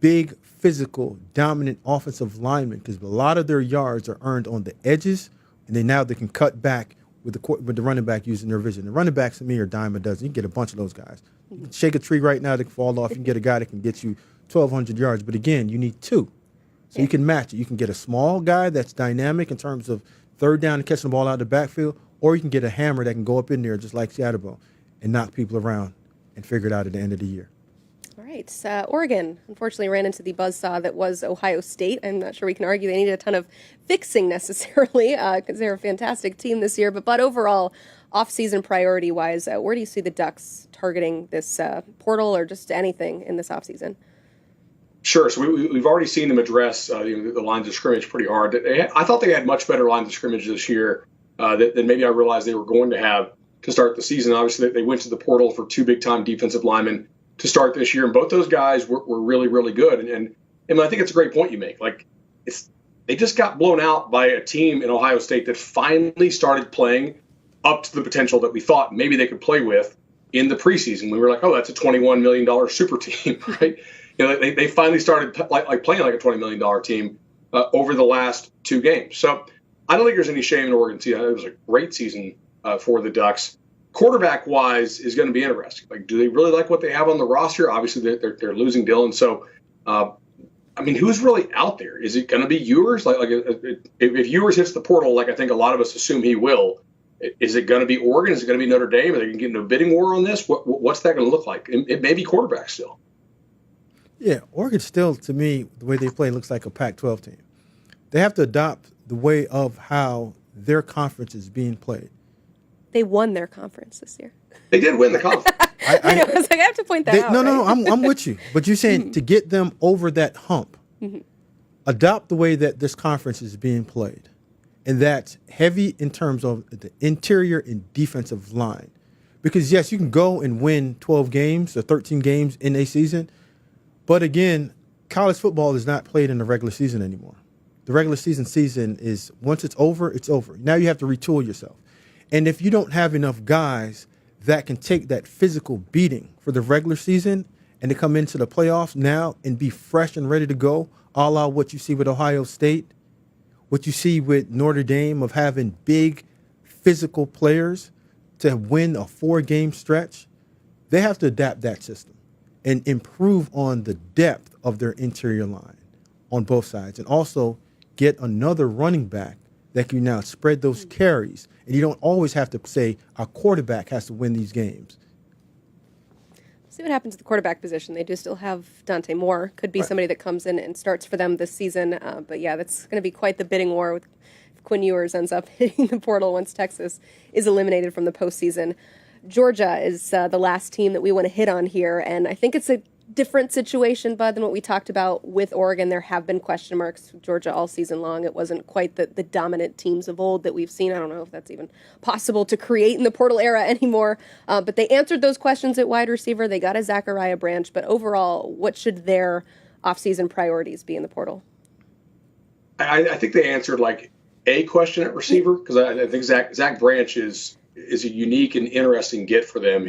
Speaker 2: big, physical, dominant offensive linemen because a lot of their yards are earned on the edges, and they can cut back with the running back using their vision. The running backs to me are dime a dozen. You can get a bunch of those guys. You can shake a tree right now that can fall off. You can get a guy that can get you 1,200 yards. But again, you need 2. So you can match it. You can get a small guy that's dynamic in terms of third down and catching the ball out of the backfield, or you can get a hammer that can go up in there just like Scatterbo and knock people around and figure it out at the end of the year.
Speaker 1: All right. Oregon, unfortunately, ran into the buzzsaw that was Ohio State. I'm not sure we can argue they needed a ton of fixing necessarily because they're a fantastic team this year. But overall, off-season priority-wise, where do you see the Ducks targeting this portal or just anything in this offseason?
Speaker 5: Sure. So we've already seen them address the lines of scrimmage pretty hard. I thought they had much better lines of scrimmage this year than maybe I realized they were going to have to start the season. Obviously, they went to the portal for 2 big-time defensive linemen to start this year, and both those guys were really, really good. And I think it's a great point you make. Like, they just got blown out by a team in Ohio State that finally started playing up to the potential that we thought maybe they could play with in the preseason. We were like, oh, that's a $21 million super team, right? You know, they finally started playing like a $20 million team over the last 2 games. So I don't think there's any shame in Oregon season. It was a great season for the Ducks. Quarterback-wise is going to be interesting. Like, do they really like what they have on the roster? Obviously, they're losing Dillon. So, I mean, who's really out there? Is it going to be Ewers? If Ewers hits the portal, like I think a lot of us assume he will, is it going to be Oregon? Is it going to be Notre Dame? Are they going to get into a bidding war on this? What's that going to look like? It may be quarterback still.
Speaker 2: Yeah, Oregon still, to me, the way they play looks like a Pac-12 team. They have to adopt the way of how their conference is being played.
Speaker 1: They won their conference this year.
Speaker 5: They did win the conference.
Speaker 1: I was like, I have to point that out.
Speaker 2: No, I'm with you. But you're saying to get them over that hump, adopt the way that this conference is being played. And that's heavy in terms of the interior and defensive line. Because, yes, you can go and win 12 games or 13 games in a season. But, again, college football is not played in the regular season anymore. The regular season is, once it's over, it's over. Now you have to retool yourself. And if you don't have enough guys that can take that physical beating for the regular season and to come into the playoffs now and be fresh and ready to go, a la what you see with Ohio State, what you see with Notre Dame of having big physical players to win a 4-game stretch, they have to adapt that system and improve on the depth of their interior line on both sides and also get another running back that can now spread those carries. And you don't always have to say our quarterback has to win these games.
Speaker 1: See what happens at the quarterback position. They do still have Dante Moore. Could be somebody that comes in and starts for them this season. But yeah, that's going to be quite the bidding war with if Quinn Ewers ends up hitting the portal once Texas is eliminated from the postseason. Georgia is the last team that we want to hit on here, and I think it's a different situation, Bud, than what we talked about with Oregon. There have been question marks with Georgia all season long. It wasn't quite the dominant teams of old that we've seen. I don't know if that's even possible to create in the portal era anymore, but they answered those questions at wide receiver. They got a Zachariah Branch, but overall, what should their offseason priorities be in the portal?
Speaker 5: I think they answered like a question at receiver, because I think Zach Branch is a unique and interesting get for them.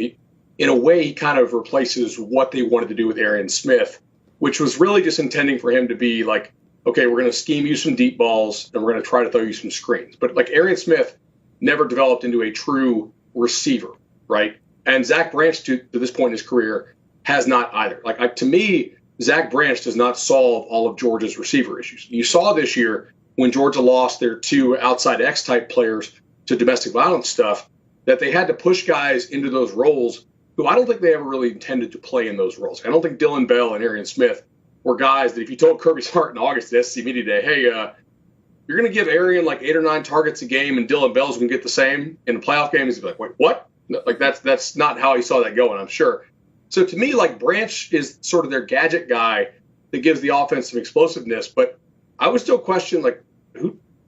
Speaker 5: In a way, he kind of replaces what they wanted to do with Arian Smith, which was really just intending for him to be like, okay, we're going to scheme you some deep balls and we're going to try to throw you some screens. But like Arian Smith never developed into a true receiver, right? And Zach Branch, to this point in his career, has not either. Like to me, Zach Branch does not solve all of Georgia's receiver issues. You saw this year when Georgia lost their two outside X-type players to domestic violence stuff, that they had to push guys into those roles who I don't think they ever really intended to play in those roles. I don't think Dylan Bell and Arian Smith were guys that if you told Kirby Smart in August at SEC Media Day, hey, you're going to give Arian like 8 or 9 targets a game and Dylan Bell's going to get the same in the playoff game, he's like, wait, what? Like that's not how he saw that going, I'm sure. So to me, like Branch is sort of their gadget guy that gives the offense some explosiveness, but I would still question like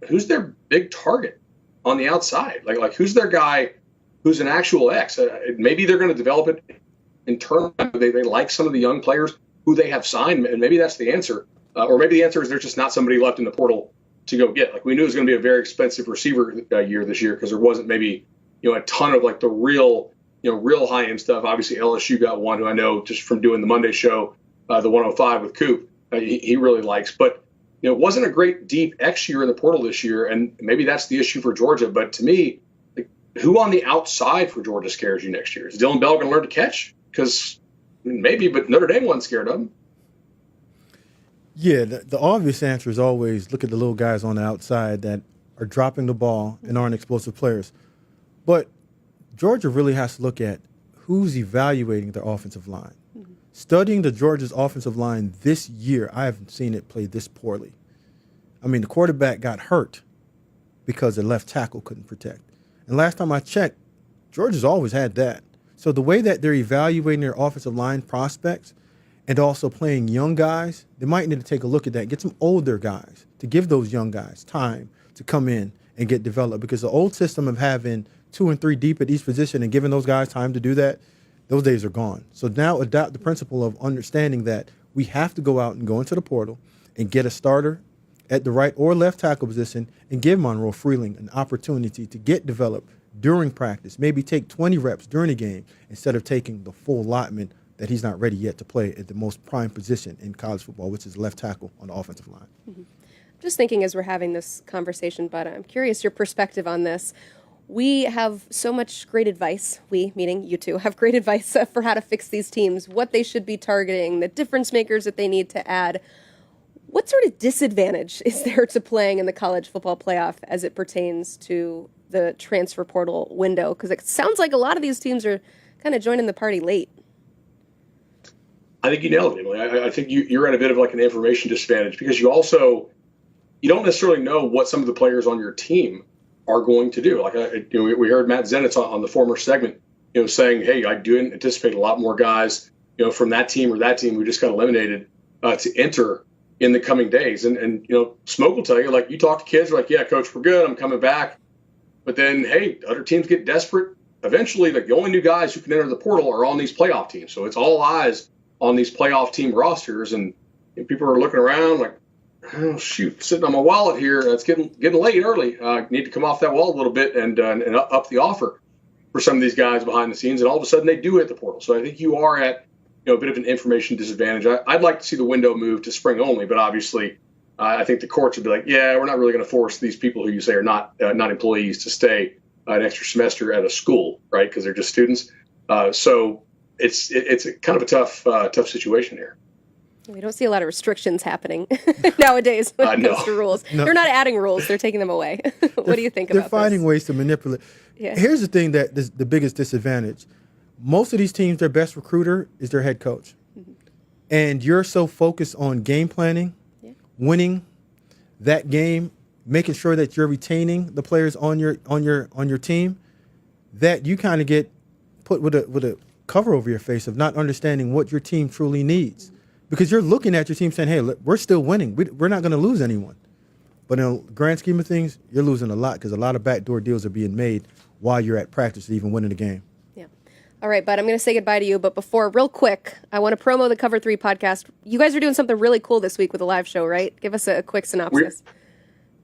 Speaker 5: who's their big target on the outside? Like who's their guy who's an actual X? Maybe they're going to develop it internally. They like some of the young players who they have signed, and maybe that's the answer. Or maybe the answer is there's just not somebody left in the portal to go get. Like we knew it was going to be a very expensive receiver year this year because there wasn't maybe a ton of like the real high end stuff. Obviously LSU got one who I know just from doing the Monday show, the 105 with Coop, he really likes. But it wasn't a great deep X year in the portal this year, and maybe that's the issue for Georgia. But to me, who on the outside for Georgia scares you next year? Is Dylan Bell going to learn to catch? Because maybe, but Notre Dame wasn't scared of him.
Speaker 2: Yeah, the obvious answer is always look at the little guys on the outside that are dropping the ball and aren't explosive players. But Georgia really has to look at who's evaluating their offensive line. Mm-hmm. Studying Georgia's offensive line this year, I haven't seen it play this poorly. I mean, the quarterback got hurt because the left tackle couldn't protect. And last time I checked, Georgia's always had that. So the way that they're evaluating their offensive line prospects and also playing young guys, they might need to take a look at that, get some older guys to give those young guys time to come in and get developed. Because the old system of having 2 and 3 deep at each position and giving those guys time to do that, those days are gone. So now adopt the principle of understanding that we have to go out and go into the portal and get a starter at the right or left tackle position and give Monroe Freeling an opportunity to get developed during practice, maybe take 20 reps during the game instead of taking the full allotment that he's not ready yet to play at the most prime position in college football, which is left tackle on the offensive line.
Speaker 1: Mm-hmm. Just thinking as we're having this conversation, Bud, I'm curious your perspective on this. We have so much great advice, we, meaning you two, have great advice for how to fix these teams, what they should be targeting, the difference makers that they need to add. What sort of disadvantage is there to playing in the college football playoff as it pertains to the transfer portal window? Because it sounds like a lot of these teams are kind of joining the party late.
Speaker 5: I think you nailed it, Emily. I think you're at a bit of like an information disadvantage because you don't necessarily know what some of the players on your team are going to do. Like we heard Matt Zenitz on the former segment, saying, "Hey, I do anticipate a lot more guys, from that team or that team who just got eliminated to enter in the coming days." And Smoke will tell you, like you talk to kids, like, "Yeah, coach, we're good. I'm coming back." But then, hey, other teams get desperate. Eventually, like the only new guys who can enter the portal are on these playoff teams. So it's all eyes on these playoff team rosters, and people are looking around like, "Oh shoot, sitting on my wallet here. It's getting late early. Need to come off that wall a little bit and up the offer for some of these guys behind the scenes." And all of a sudden, they do hit the portal. So I think you are at a bit of an information disadvantage. I'd like to see the window move to spring only, but obviously, I think the courts would be like, "Yeah, we're not really going to force these people who you say are not employees to stay an extra semester at a school, right? Because they're just students." So it's a kind of a tough situation here.
Speaker 1: We don't see a lot of restrictions happening nowadays when it comes to rules. No. They're not adding rules; they're taking them away. What do you think about this?
Speaker 2: They're finding ways to manipulate. Yeah. Here's the thing that is the biggest disadvantage. Most of these teams, their best recruiter is their head coach. Mm-hmm. And you're so focused on game planning, winning that game, making sure that you're retaining the players on your team, that you kind of get put with a cover over your face of not understanding what your team truly needs, because you're looking at your team saying, "Hey, look, we're still winning. We're not going to lose anyone." But in the grand scheme of things, you're losing a lot because a lot of backdoor deals are being made while you're at practice to even winning the game.
Speaker 1: Yeah. All right, bud, I'm going to say goodbye to you. But before, real quick, I want to promo the Cover 3 podcast. You guys are doing something really cool this week with a live show, right? Give us a quick synopsis.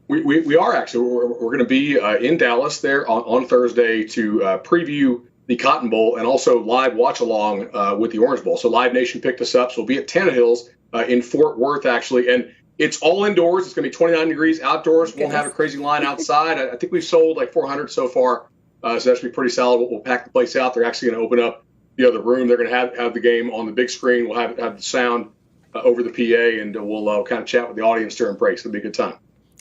Speaker 5: We are actually. We're going to be in Dallas there on Thursday to preview the Cotton Bowl and also live watch along with the Orange Bowl. So Live Nation picked us up. So we'll be at Tannehill's in Fort Worth, actually. And it's all indoors. It's going to be 29 degrees outdoors. Won't have a crazy line outside. I think we've sold like 400 so far. So that should be pretty solid. We'll pack the place out. They're actually going to open up the other room. They're going to have the game on the big screen. We'll have the sound over the PA, and we'll kind of chat with the audience during breaks. It'll be a good time.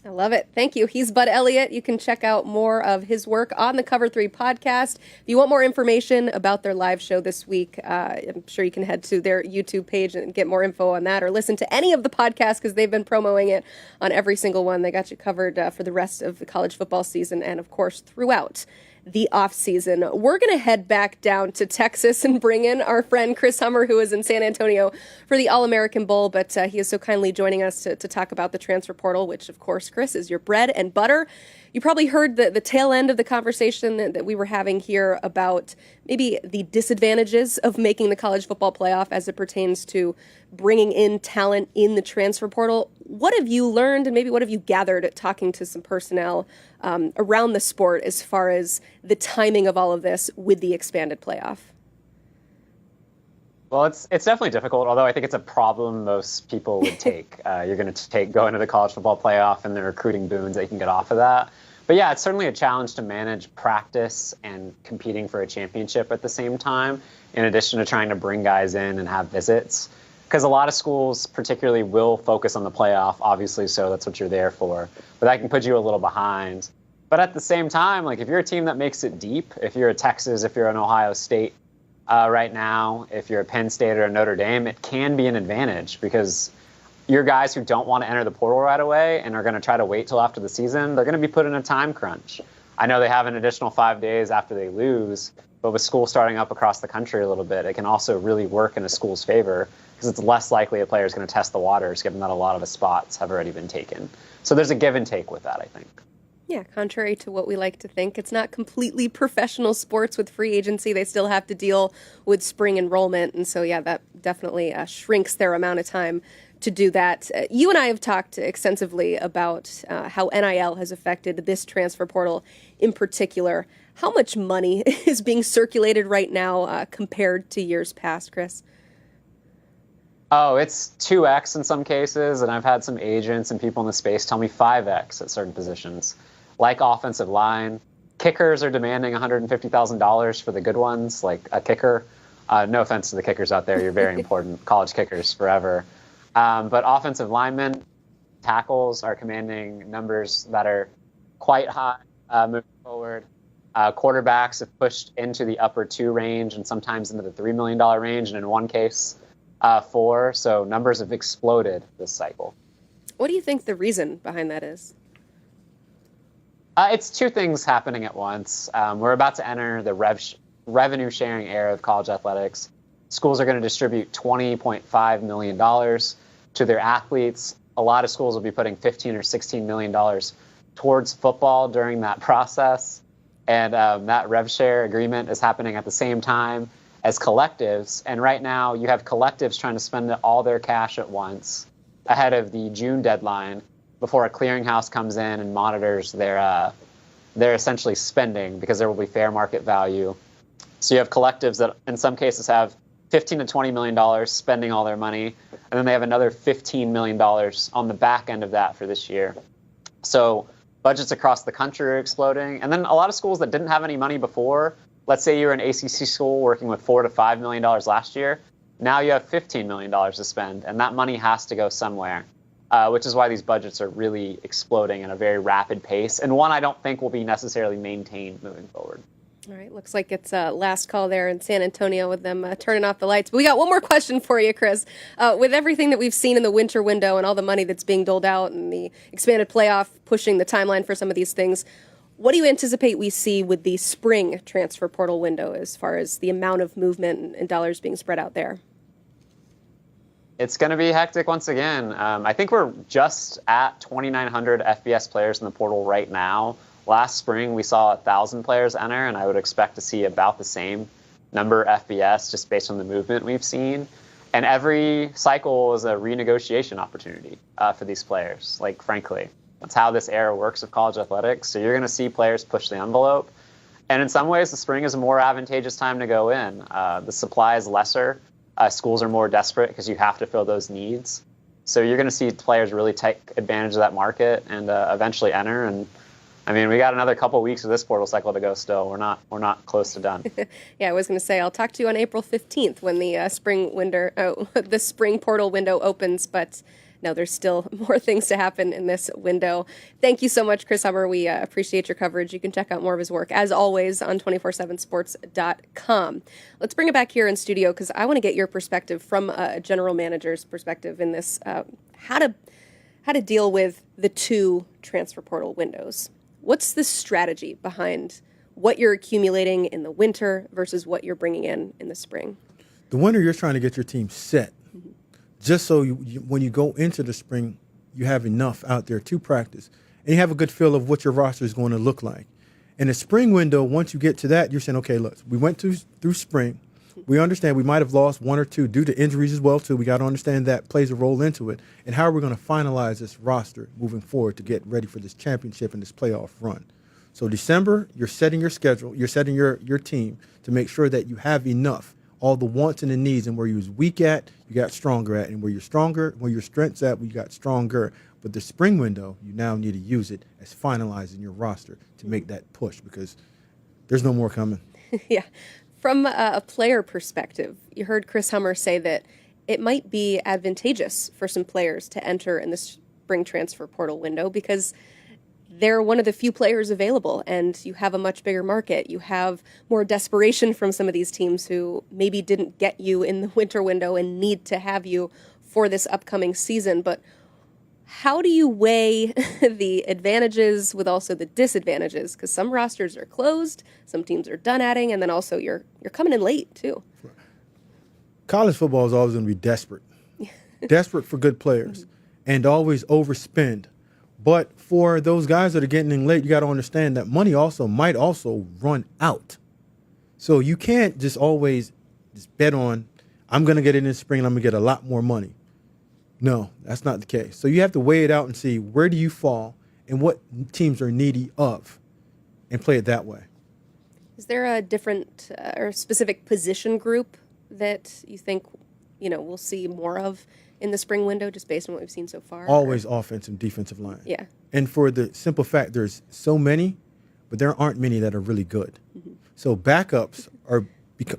Speaker 1: I love it. Thank you. He's Bud Elliott. You can check out more of his work on the Cover 3 podcast. If you want more information about their live show this week, I'm sure you can head to their YouTube page and get more info on that, or listen to any of the podcasts because they've been promoting it on every single one. They got you covered for the rest of the college football season and, of course, throughout the off season. We're going to head back down to Texas and bring in our friend Chris Hummer, who is in San Antonio for the All-American Bowl, but he is so kindly joining us to talk about the transfer portal, which, of course, Chris, is your bread and butter. You probably heard the tail end of the conversation that we were having here about maybe the disadvantages of making the college football playoff as it pertains to bringing in talent in the transfer portal. What have you learned, and maybe what have you gathered at talking to some personnel around the sport as far as the timing of all of this with the expanded playoff?
Speaker 6: Well, it's definitely difficult, although I think it's a problem most people would take. You're going to take going to the college football playoff and the recruiting boons that you can get off of that. But yeah, it's certainly a challenge to manage practice and competing for a championship at the same time, in addition to trying to bring guys in and have visits. Because a lot of schools particularly will focus on the playoff, obviously, so that's what you're there for. But that can put you a little behind. But at the same time, like if you're a team that makes it deep, if you're a Texas, if you're an Ohio State right now, if you're a Penn State or a Notre Dame, it can be an advantage because your guys who don't want to enter the portal right away and are going to try to wait till after the season, they're going to be put in a time crunch. I know they have an additional 5 days after they lose, but with school starting up across the country a little bit, it can also really work in a school's favor because it's less likely a player is going to test the waters, given that a lot of the spots have already been taken. So there's a give and take with that, I think.
Speaker 1: Yeah, contrary to what we like to think, it's not completely professional sports with free agency. They still have to deal with spring enrollment. And so, yeah, that definitely shrinks their amount of time to do that. You and I have talked extensively about how NIL has affected this transfer portal in particular. How much money is being circulated right now compared to years past, Chris?
Speaker 6: Oh, it's 2x in some cases, and I've had some agents and people in the space tell me 5x at certain positions. Like offensive line, kickers are demanding $150,000 for the good ones, like a kicker. No offense to the kickers out there, you're very important, college kickers forever. But offensive linemen, tackles are commanding numbers that are quite high moving forward. Quarterbacks have pushed into the upper 2 range and sometimes into the $3 million range, and in one case, 4. So numbers have exploded this cycle.
Speaker 1: What do you think the reason behind that is?
Speaker 6: It's 2 things happening at once. We're about to enter the revenue sharing era of college athletics. Schools are going to distribute $20.5 million to their athletes. A lot of schools will be putting $15 or $16 million towards football during that process. And that rev share agreement is happening at the same time as collectives. And right now you have collectives trying to spend all their cash at once ahead of the June deadline before a clearinghouse comes in and monitors their essentially spending, because there will be fair market value. So you have collectives that in some cases have $15 to $20 million spending all their money, and then they have another $15 million on the back end of that for this year. So budgets across the country are exploding. And then a lot of schools that didn't have any money before, let's say you're an ACC school working with $4 to $5 million last year, now you have $15 million to spend, and that money has to go somewhere. Which is why these budgets are really exploding at a very rapid pace, and one I don't think will be necessarily maintained moving forward.
Speaker 1: All right, looks like it's last call there in San Antonio with them turning off the lights. But we got one more question for you, Chris. With everything that we've seen in the winter window and all the money that's being doled out and the expanded playoff pushing the timeline for some of these things, What do you anticipate we see with the spring transfer portal window as far as the amount of movement and dollars being spread out there?
Speaker 6: It's going to be hectic once again. I think we're just at 2,900 FBS players in the portal right now. Last spring, we saw 1,000 players enter, and I would expect to see about the same number FBS just based on the movement we've seen. And every cycle is a renegotiation opportunity for these players, like, frankly. That's how this era works of college athletics. So you're going to see players push the envelope. And in some ways, the spring is a more advantageous time to go in. The supply is lesser. Schools are more desperate because you have to fill those needs. So you're going to see players really take advantage of that market and eventually enter. And I mean, we got another couple of weeks of this portal cycle to go still. We're not close to done.
Speaker 1: Yeah, I was going to say, I'll talk to you on April 15th when the the spring portal window opens, but no, there's still more things to happen in this window. Thank you so much, Chris Hummer. We appreciate your coverage. You can check out more of his work, as always, on 247sports.com. Let's bring it back here in studio because I want to get your perspective from a general manager's perspective in this, how to deal with the two transfer portal windows. What's the strategy behind what you're accumulating in the winter versus what you're bringing in the spring?
Speaker 2: The winter, you're trying to get your team set. Just so when you go into the spring, you have enough out there to practice. And you have a good feel of what your roster is going to look like. In the spring window, once you get to that, you're saying, okay, look, we went through spring. We understand we might have lost one or two due to injuries as well, too. We got to understand that plays a role into it. And how are we going to finalize this roster moving forward to get ready for this championship and this playoff run? So December, you're setting your schedule. You're setting your team to make sure that you have enough. All the wants and the needs, and where you was weak at, you got stronger at, and where you're stronger, where your strengths at, you got stronger. But the spring window, you now need to use it as finalizing your roster to make that push because there's no more coming.
Speaker 1: Yeah. From a player perspective, you heard Chris Hummer say that it might be advantageous for some players to enter in the spring transfer portal window because they're one of the few players available, and you have a much bigger market. You have more desperation from some of these teams who maybe didn't get you in the winter window and need to have you for this upcoming season. But how do you weigh the advantages with also the disadvantages? Because some rosters are closed, some teams are done adding, and then also you're coming in late, too.
Speaker 2: College football is always going to be desperate. Desperate for good players and always overspend. But for those guys that are getting in late, you got to understand that money might also run out. So you can't just always just bet on, I'm going to get it in the spring and I'm going to get a lot more money. No, that's not the case. So you have to weigh it out and see where do you fall and what teams are needy of and play it that way.
Speaker 1: Is there a different or specific position group that you think, we'll see more of in the spring window just based on what we've seen so far?
Speaker 2: Always offensive, defensive line.
Speaker 1: Yeah.
Speaker 2: And for the simple fact, there's so many, but there aren't many that are really good. Mm-hmm. So backups are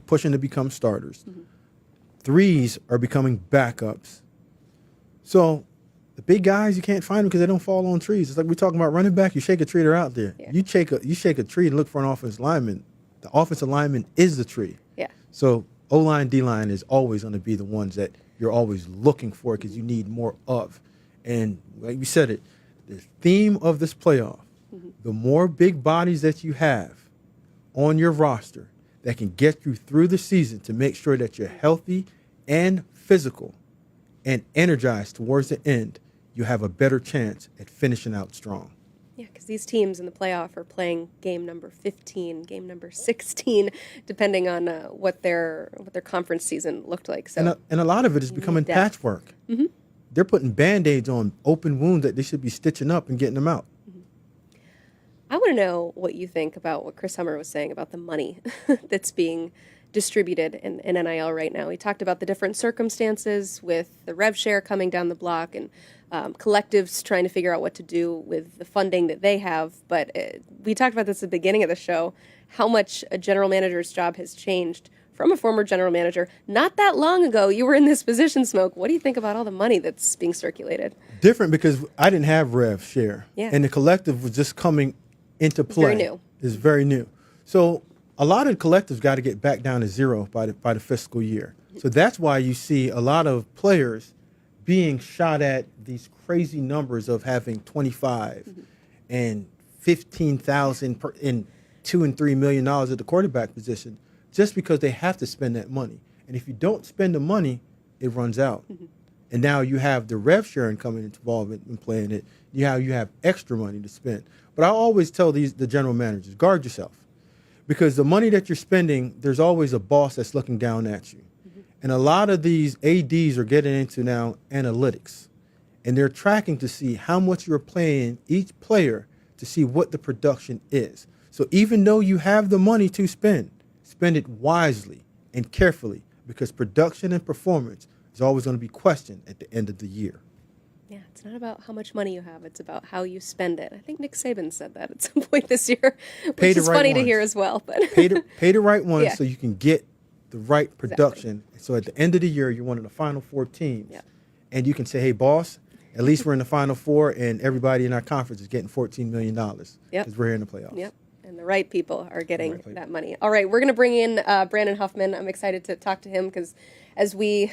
Speaker 2: pushing to become starters. Mm-hmm. Threes are becoming backups. So the big guys, you can't find them because they don't fall on trees. It's like we're talking about running back. You shake a tree, they're out there. Yeah. You shake a tree and look for an offensive lineman. The offensive lineman is the tree.
Speaker 1: Yeah.
Speaker 2: So O-line, D-line is always going to be the ones that you're always looking for because you need more of. And like we said it, the theme of this playoff, the more big bodies that you have on your roster that can get you through the season to make sure that you're healthy and physical and energized towards the end, you have a better chance at finishing out strong.
Speaker 1: Yeah, because these teams in the playoff are playing game number 15, game number 16, depending on what their conference season looked like. So,
Speaker 2: and a lot of it is becoming patchwork. Mm-hmm. They're putting Band-Aids on open wounds that they should be stitching up and getting them out.
Speaker 1: Mm-hmm. I want to know what you think about what Chris Hummer was saying about the money that's being distributed in NIL right now. He talked about the different circumstances with the rev share coming down the block and collectives trying to figure out what to do with the funding that they have. But we talked about this at the beginning of the show, how much a general manager's job has changed from a former general manager. Not that long ago, you were in this position, Smoke. What do you think about all the money that's being circulated?
Speaker 2: Different because I didn't have rev share.
Speaker 1: Yeah.
Speaker 2: And the collective was just coming into play.
Speaker 1: Very new.
Speaker 2: It's very new. So a lot of the collectives got to get back down to zero by the fiscal year. So that's why you see a lot of players being shot at these crazy numbers of having 25 and $15,000 in $2 and $3 million at the quarterback position, just because they have to spend that money. And if you don't spend the money, it runs out. Mm-hmm. And now you have the rev sharing coming involved in playing it. You have extra money to spend. But I always tell the general managers, guard yourself. Because the money that you're spending, there's always a boss that's looking down at you. Mm-hmm. And a lot of these ADs are getting into now analytics. And they're tracking to see how much you're paying each player to see what the production is. So even though you have the money to spend it wisely and carefully, because production and performance is always going to be questioned at the end of the year.
Speaker 1: Yeah, it's not about how much money you have. It's about how you spend it. I think Nick Saban said that at some point this year, which is funny to hear as well. But
Speaker 2: pay the right ones so you can get the right production. Exactly. So at the end of the year, you're one of the Final Four teams. Yep. And you can say, hey, boss, at least we're in the Final Four, and everybody in our conference is getting $14 million because we're here in the playoffs.
Speaker 1: Yep. And the right people are getting that money. All right, we're going to bring in Brandon Huffman. I'm excited to talk to him because as we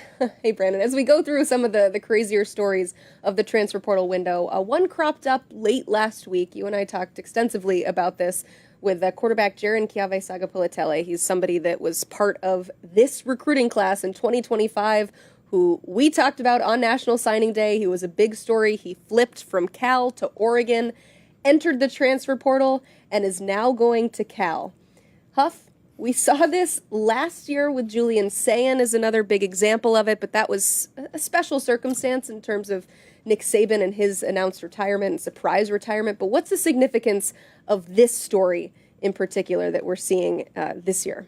Speaker 1: go through some of the crazier stories of the transfer portal window, one cropped up late last week. You and I talked extensively about this with quarterback Jaren Kiave-Sagapolutele. He's somebody that was part of this recruiting class in 2025 who we talked about on National Signing Day. He was a big story. He flipped from Cal to Oregon, entered the transfer portal, and is now going to Cal. Huff, we saw this last year with Julian Sayin is another big example of it, but that was a special circumstance in terms of Nick Saban and his announced retirement and surprise retirement. But what's the significance of this story in particular that we're seeing this year?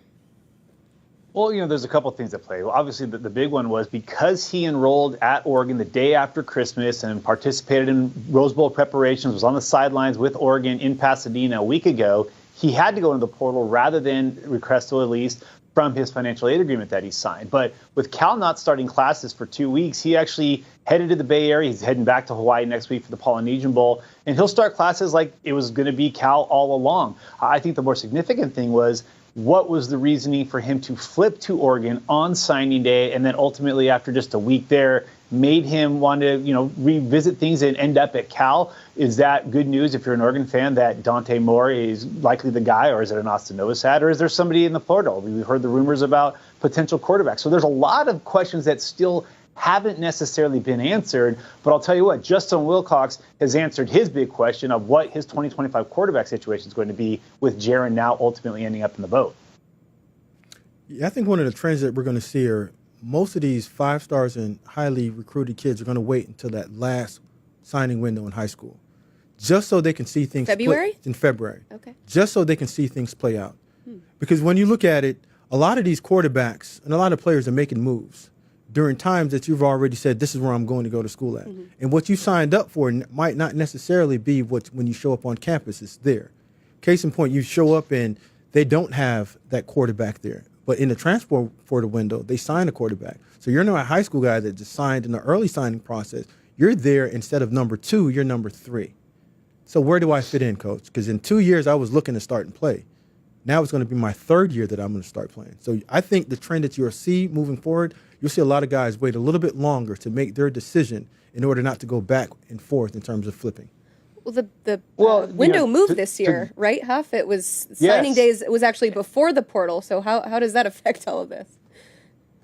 Speaker 7: Well, there's a couple things at play. Well, obviously, the big one was because he enrolled at Oregon the day after Christmas and participated in Rose Bowl preparations, was on the sidelines with Oregon in Pasadena a week ago, he had to go into the portal rather than request a release from his financial aid agreement that he signed. But with Cal not starting classes for 2 weeks, he actually headed to the Bay Area. He's heading back to Hawaii next week for the Polynesian Bowl, and he'll start classes like it was going to be Cal all along. I think the more significant thing was, what was the reasoning for him to flip to Oregon on signing day, and then ultimately after just a week there made him want to, revisit things and end up at Cal? Is that good news if you're an Oregon fan that Dante Moore is likely the guy, or is it an Austin Novosad, or is there somebody in the portal? We heard the rumors about potential quarterbacks. So there's a lot of questions that still haven't necessarily been answered, but I'll tell you what, Justin Wilcox has answered his big question of what his 2025 quarterback situation is going to be, with Jaren now ultimately ending up in the boat.
Speaker 2: Yeah, I think one of the trends that we're going to see are most of these 5 stars and highly recruited kids are going to wait until that last signing window in high school, just so they can see things in February. Okay. Just so they can see things play out. Because when you look at it, a lot of these quarterbacks and a lot of players are making moves during times that you've already said, this is where I'm going to go to school at. Mm-hmm. And what you signed up for might not necessarily be when you show up on campus, it's there. Case in point, you show up and they don't have that quarterback there. But in the transfer portal window, they sign a quarterback. So you're not a high school guy that just signed in the early signing process. You're there instead of number 2, you're number 3. So where do I fit in, Coach? Because in 2 years, I was looking to start and play. Now it's going to be my 3rd year that I'm going to start playing. So I think the trend that you'll see moving forward, you'll see a lot of guys wait a little bit longer to make their decision in order not to go back and forth in terms of flipping.
Speaker 1: Well, the window moved this year, right, Huff? It was signing days. It was actually before the portal. So how does that affect all of this?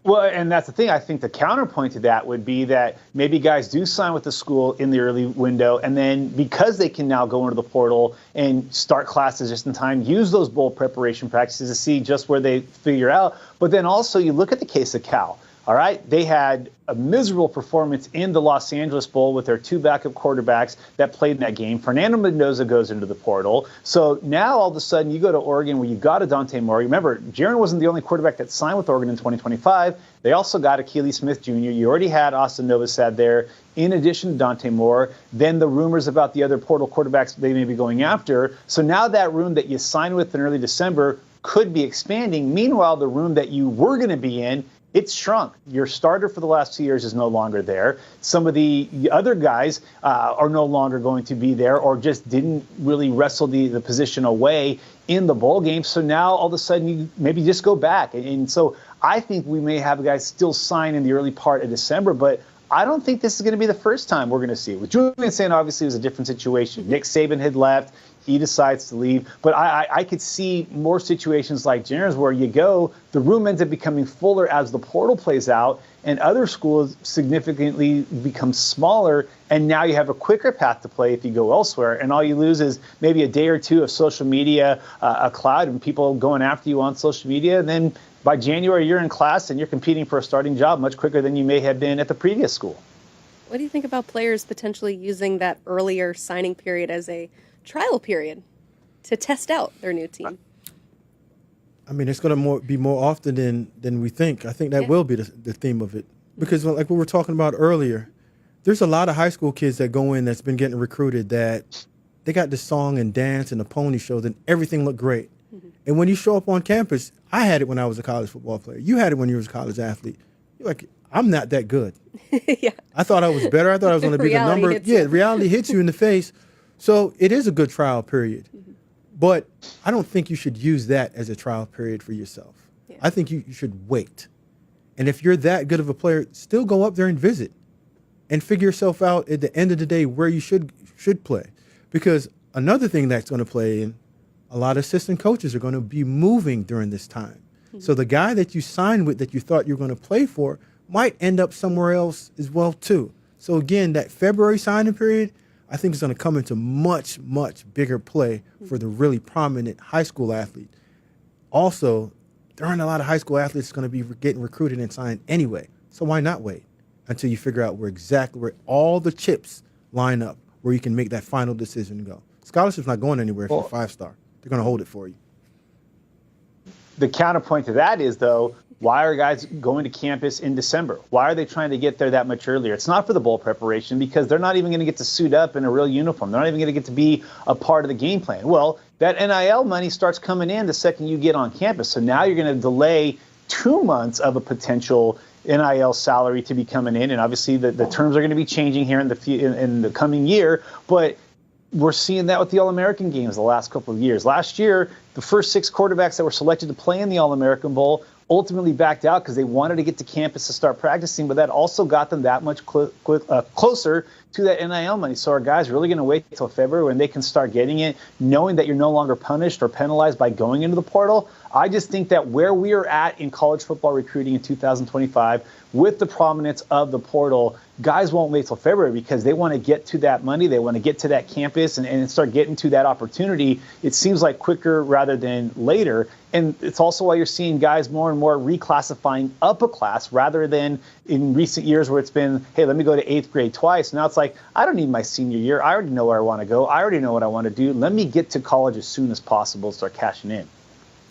Speaker 7: Well, and that's the thing. I think the counterpoint to that would be that maybe guys do sign with the school in the early window, and then because they can now go into the portal and start classes just in time, use those bowl preparation practices to see just where they figure out. But then also you look at the case of Cal. All right, they had a miserable performance in the Los Angeles Bowl with their 2 backup quarterbacks that played in that game. Fernando Mendoza goes into the portal. So now all of a sudden you go to Oregon where you got a Dante Moore. Remember, Jaren wasn't the only quarterback that signed with Oregon in 2025. They also got Akili Smith Jr. You already had Austin Novosad there, in addition to Dante Moore. Then the rumors about the other portal quarterbacks they may be going after. So now that room that you signed with in early December could be expanding. Meanwhile, the room that you were going to be in, it's shrunk. Your starter for the last 2 years is no longer there. Some of the other guys are no longer going to be there, or just didn't really wrestle the position away in the bowl game. So now all of a sudden you maybe just go back. And so I think we may have guys still sign in the early part of December, but I don't think this is going to be the first time we're going to see it. With Julian Sayin, obviously, it was a different situation. Nick Saban had left. He decides to leave. But I could see more situations like Jaren's where you go, the room ends up becoming fuller as the portal plays out, and other schools significantly become smaller, and now you have a quicker path to play if you go elsewhere, and all you lose is maybe a day or two of social media, a cloud, and people going after you on social media, and then by January you're in class and you're competing for a starting job much quicker than you may have been at the previous school.
Speaker 1: What do you think about players potentially using that earlier signing period as a trial period to test out their new team?
Speaker 2: I mean, it's going to be more often than we think. I think that will be the theme of it. Because like we were talking about earlier, there's a lot of high school kids that go in that's been getting recruited that they got the song and dance and the pony shows and everything looked great. Mm-hmm. And when you show up on campus, I had it when I was a college football player. You had it when you were a college athlete. You're like, I'm not that good.
Speaker 1: Yeah.
Speaker 2: I thought I was better. I thought I was going to be the number. Yeah, reality hits you in the face. So it is a good trial period. Mm-hmm. But I don't think you should use that as a trial period for yourself. Yeah. I think you should wait. And if you're that good of a player, still go up there and visit and figure yourself out at the end of the day where you should play. Because another thing that's going to play in, a lot of assistant coaches are going to be moving during this time. Mm-hmm. So the guy that you signed with that you thought you were going to play for might end up somewhere else as well too. So again, that February signing period, I think it's going to come into much, much bigger play for the really prominent high school athlete. Also, there aren't a lot of high school athletes going to be getting recruited and signed anyway. So why not wait until you figure out where all the chips line up, where you can make that final decision and go. Scholarship's not going anywhere if you're a 5-star. They're going to hold it for you.
Speaker 7: The counterpoint to that is, though, why are guys going to campus in December? Why are they trying to get there that much earlier? It's not for the bowl preparation because they're not even going to get to suit up in a real uniform. They're not even going to get to be a part of the game plan. Well, that NIL money starts coming in the second you get on campus. So now you're going to delay 2 months of a potential NIL salary to be coming in. And obviously the terms are going to be changing here in the coming year. But we're seeing that with the All-American games the last couple of years. Last year, the first 6 quarterbacks that were selected to play in the All-American Bowl ultimately backed out because they wanted to get to campus to start practicing, but that also got them that much closer to that NIL money. So are guys really going to wait until February when they can start getting it, knowing that you're no longer punished or penalized by going into the portal? I just think that where we are at in college football recruiting in 2025, with the prominence of the portal, guys won't wait till February because they want to get to that money. They want to get to that campus and start getting to that opportunity. It seems like quicker rather than later. And it's also why you're seeing guys more and more reclassifying up a class rather than in recent years where it's been, hey, let me go to 8th grade twice. Now it's like, I don't need my senior year. I already know where I want to go. I already know what I want to do. Let me get to college as soon as possible and start cashing in.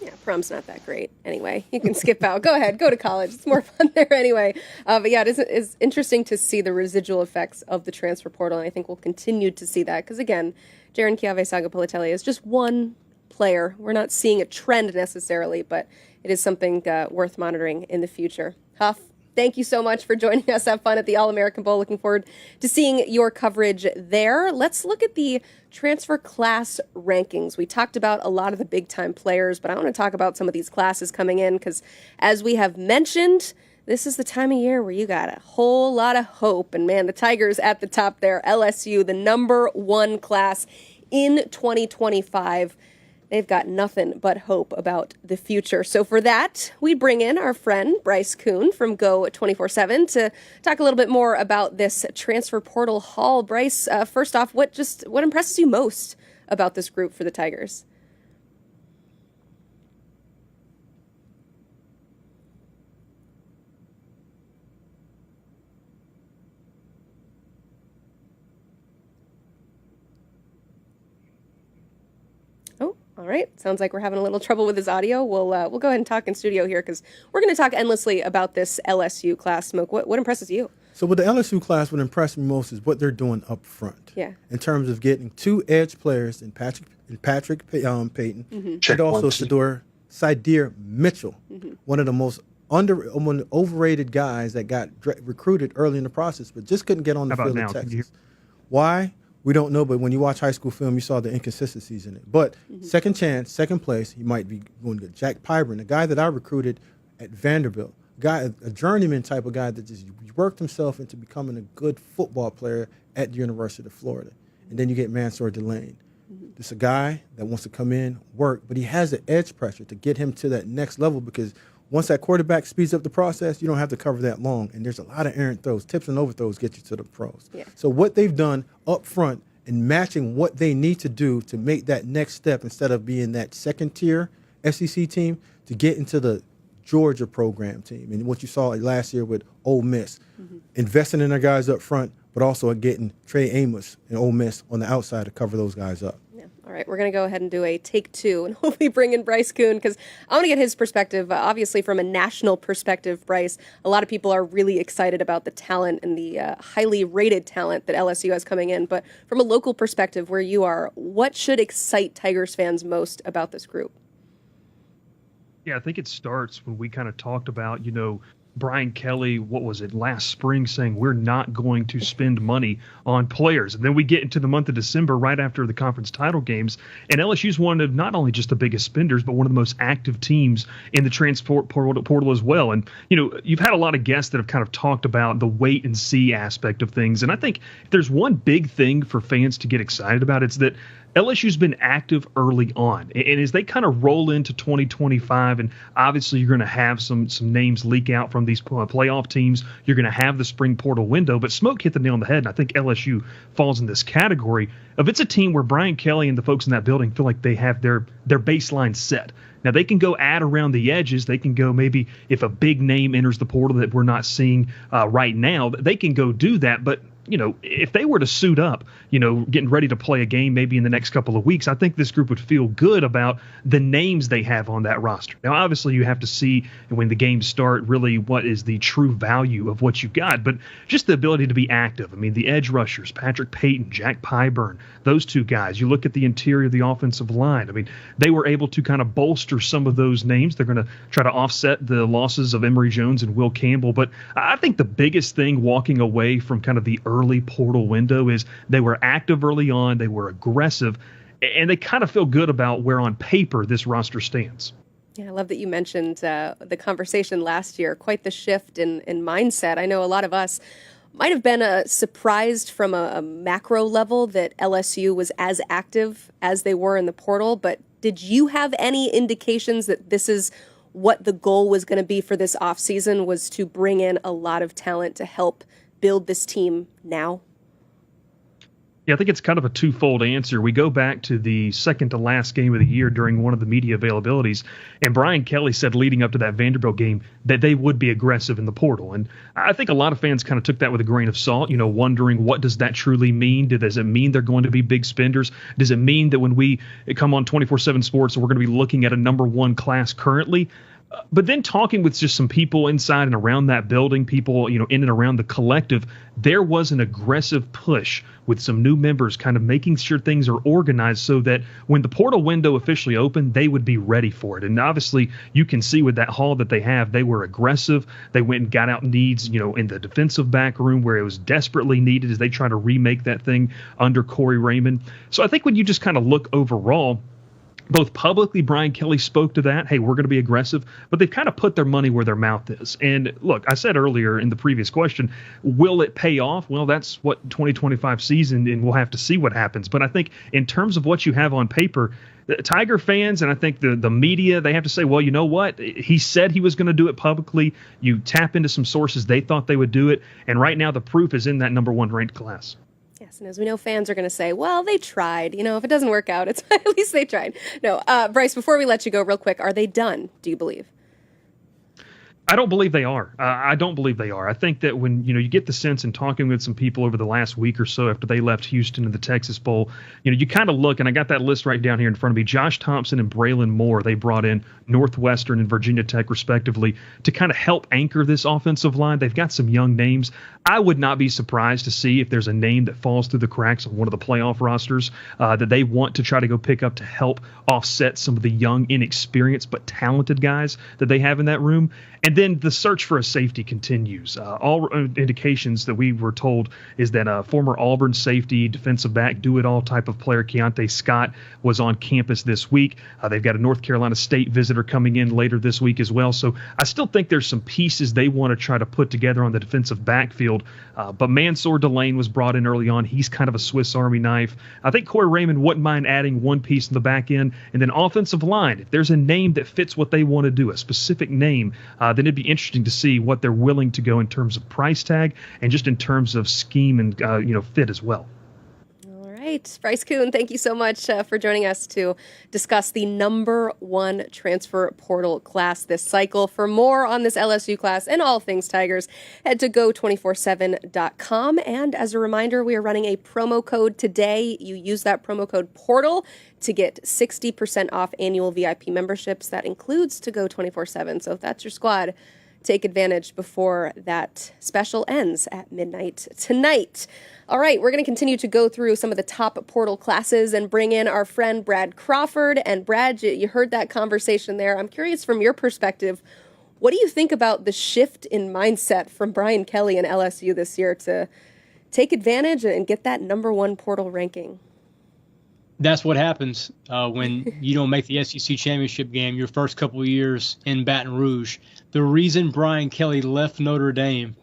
Speaker 1: Yeah, prom's not that great anyway. You can skip out. Go ahead, go to college. It's more fun there anyway. But yeah, it's interesting to see the residual effects of the transfer portal, and I think we'll continue to see that because, again, Jaren Kiave-Sagapolutele is just one player. We're not seeing a trend necessarily, but it is something worth monitoring in the future. Huff, thank you so much for joining us. Have fun at the All-American Bowl. Looking forward to seeing your coverage there. Let's look at the transfer class rankings. We talked about a lot of the big-time players, but I want to talk about some of these classes coming in because, as we have mentioned, this is the time of year where you got a whole lot of hope. And, man, the Tigers at the top there, LSU, the #1 class in 2025. They've got nothing but hope about the future. So for that, we bring in our friend Bryce Kuhn from Go 24/7 to talk a little bit more about this transfer portal haul. Bryce, first off, what impresses you most about this group for the Tigers? All right. Sounds like we're having a little trouble with his audio. We'll go ahead and talk in studio here because we're going to talk endlessly about this LSU class. Smoke, what impresses you?
Speaker 2: So with the LSU class, what impressed me most is what they're doing up front.
Speaker 1: Yeah.
Speaker 2: In terms of getting 2 edge players in Patrick Payton and also Sydir Mitchell, one of the most overrated guys that got recruited early in the process, but just couldn't get on the field in Texas. Why? We don't know, but when you watch high school film, you saw the inconsistencies in it. But second chance, second place, he might be going to Jack Pyburn, a guy that I recruited at Vanderbilt, a journeyman type of guy that just worked himself into becoming a good football player at the University of Florida. And then you get Mansour Delane. It's a guy that wants to come in, work, but he has the edge pressure to get him to that next level, because once that quarterback speeds up the process, you don't have to cover that long. And there's a lot of errant throws. Tips and overthrows get you to the pros.
Speaker 1: Yeah.
Speaker 2: So what they've done up front and matching what they need to do to make that next step, instead of being that second-tier SEC team, to get into the Georgia program team. And what you saw last year with Ole Miss, investing in their guys up front, but also getting Trey Amos and Ole Miss on the outside to cover those guys up.
Speaker 1: Yeah. All right, we're going to go ahead and do a take two and hopefully bring in Bryce Koon, because I want to get his perspective. Obviously, from a national perspective, Bryce, a lot of people are really excited about the talent and the highly rated talent that LSU has coming in. But from a local perspective, where you are, what should excite Tigers fans most about this group?
Speaker 8: Yeah, I think it starts when we kind of talked about, Brian Kelly, what was it, last spring, saying we're not going to spend money on players. And then we get into the month of December right after the conference title games, and LSU's one of not only just the biggest spenders, but one of the most active teams in the transport portal as well. And, you've had a lot of guests that have kind of talked about the wait and see aspect of things. And I think if there's one big thing for fans to get excited about, it's that LSU's been active early on. And as they kind of roll into 2025, and obviously you're going to have some names leak out from these playoff teams, you're going to have the spring portal window. But Smoke hit the nail on the head, and I think LSU falls in this category of it's a team where Brian Kelly and the folks in that building feel like they have their baseline set. Now, they can go add around the edges. They can go maybe if a big name enters the portal that we're not seeing right now, they can go do that. But if they were to suit up, getting ready to play a game maybe in the next couple of weeks, I think this group would feel good about the names they have on that roster. Now, obviously, you have to see when the games start really what is the true value of what you've got, but just the ability to be active. I mean, the edge rushers, Patrick Payton, Jack Pyburn, those two guys. You look at the interior of the offensive line. I mean, they were able to kind of bolster some of those names. They're going to try to offset the losses of Emory Jones and Will Campbell, but I think the biggest thing walking away from kind of the early portal window is they were active early on, they were aggressive, and they kind of feel good about where on paper this roster stands.
Speaker 1: Yeah, I love that you mentioned the conversation last year, quite the shift in mindset. I know a lot of us might have been surprised from a macro level that LSU was as active as they were in the portal, but did you have any indications that this is what the goal was going to be for this offseason, was to bring in a lot of talent to help build this team now?
Speaker 8: Yeah, I think it's kind of a twofold answer. We go back to the second to last game of the year during one of the media availabilities, and Brian Kelly said leading up to that Vanderbilt game that they would be aggressive in the portal. And I think a lot of fans kind of took that with a grain of salt, wondering what does that truly mean? Does it mean they're going to be big spenders? Does it mean that when we come on 24/7 Sports, we're going to be looking at a number one class currently? But then talking with just some people inside and around that building, people, in and around the collective, there was an aggressive push with some new members kind of making sure things are organized so that when the portal window officially opened, they would be ready for it. And obviously, you can see with that haul that they have, they were aggressive. They went and got out needs, in the defensive back room where it was desperately needed as they try to remake that thing under Corey Raymond. So I think when you just kind of look overall, both publicly, Brian Kelly spoke to that. Hey, we're going to be aggressive, but they've kind of put their money where their mouth is. And look, I said earlier in the previous question, will it pay off? Well, that's what 2025 season, and we'll have to see what happens. But I think in terms of what you have on paper, the Tiger fans and I think the media, they have to say, well, you know what? He said he was going to do it publicly. You tap into some sources, they thought they would do it. And right now the proof is in that number one ranked class.
Speaker 1: Yes, and as we know, fans are going to say, well, they tried. If it doesn't work out, it's at least they tried. No, Bryce, before we let you go real quick, are they done, do you believe?
Speaker 8: I don't believe they are. I don't believe they are. I think that when you get the sense in talking with some people over the last week or so after they left Houston in the Texas Bowl, you kind of look, and I got that list right down here in front of me. Josh Thompson and Braylon Moore, they brought in Northwestern and Virginia Tech respectively to kind of help anchor this offensive line. They've got some young names. I would not be surprised to see if there's a name that falls through the cracks on one of the playoff rosters that they want to try to go pick up to help offset some of the young, inexperienced but talented guys that they have in that room. And then the search for a safety continues. All indications that we were told is that former Auburn safety, defensive back, do-it-all type of player Keontae Scott was on campus this week. They've got a North Carolina State visitor coming in later this week as well. So I still think there's some pieces they want to try to put together on the defensive backfield. But Mansour Delane was brought in early on. He's kind of a Swiss Army knife. I think Corey Raymond wouldn't mind adding one piece in the back end. And then offensive line, if there's a name that fits what they want to do, a specific name, then it'd be interesting to see what they're willing to go in terms of price tag and just in terms of scheme and fit as well.
Speaker 1: All right, Bryce Koon, thank you so much for joining us to discuss the number one transfer portal class this cycle. For more on this LSU class and all things Tigers, head to go247.com. And as a reminder, we are running a promo code today. You use that promo code PORTAL to get 60% off annual VIP memberships. That includes to go 24/7. So if that's your squad, take advantage before that special ends at midnight tonight. All right, we're going to continue to go through some of the top portal classes and bring in our friend Brad Crawford. And Brad, you heard that conversation there. I'm curious from your perspective, what do you think about the shift in mindset from Brian Kelly and LSU this year to take advantage and get that number one portal ranking?
Speaker 9: That's what happens when you don't make the SEC championship game your first couple of years in Baton Rouge. The reason Brian Kelly left Notre Dame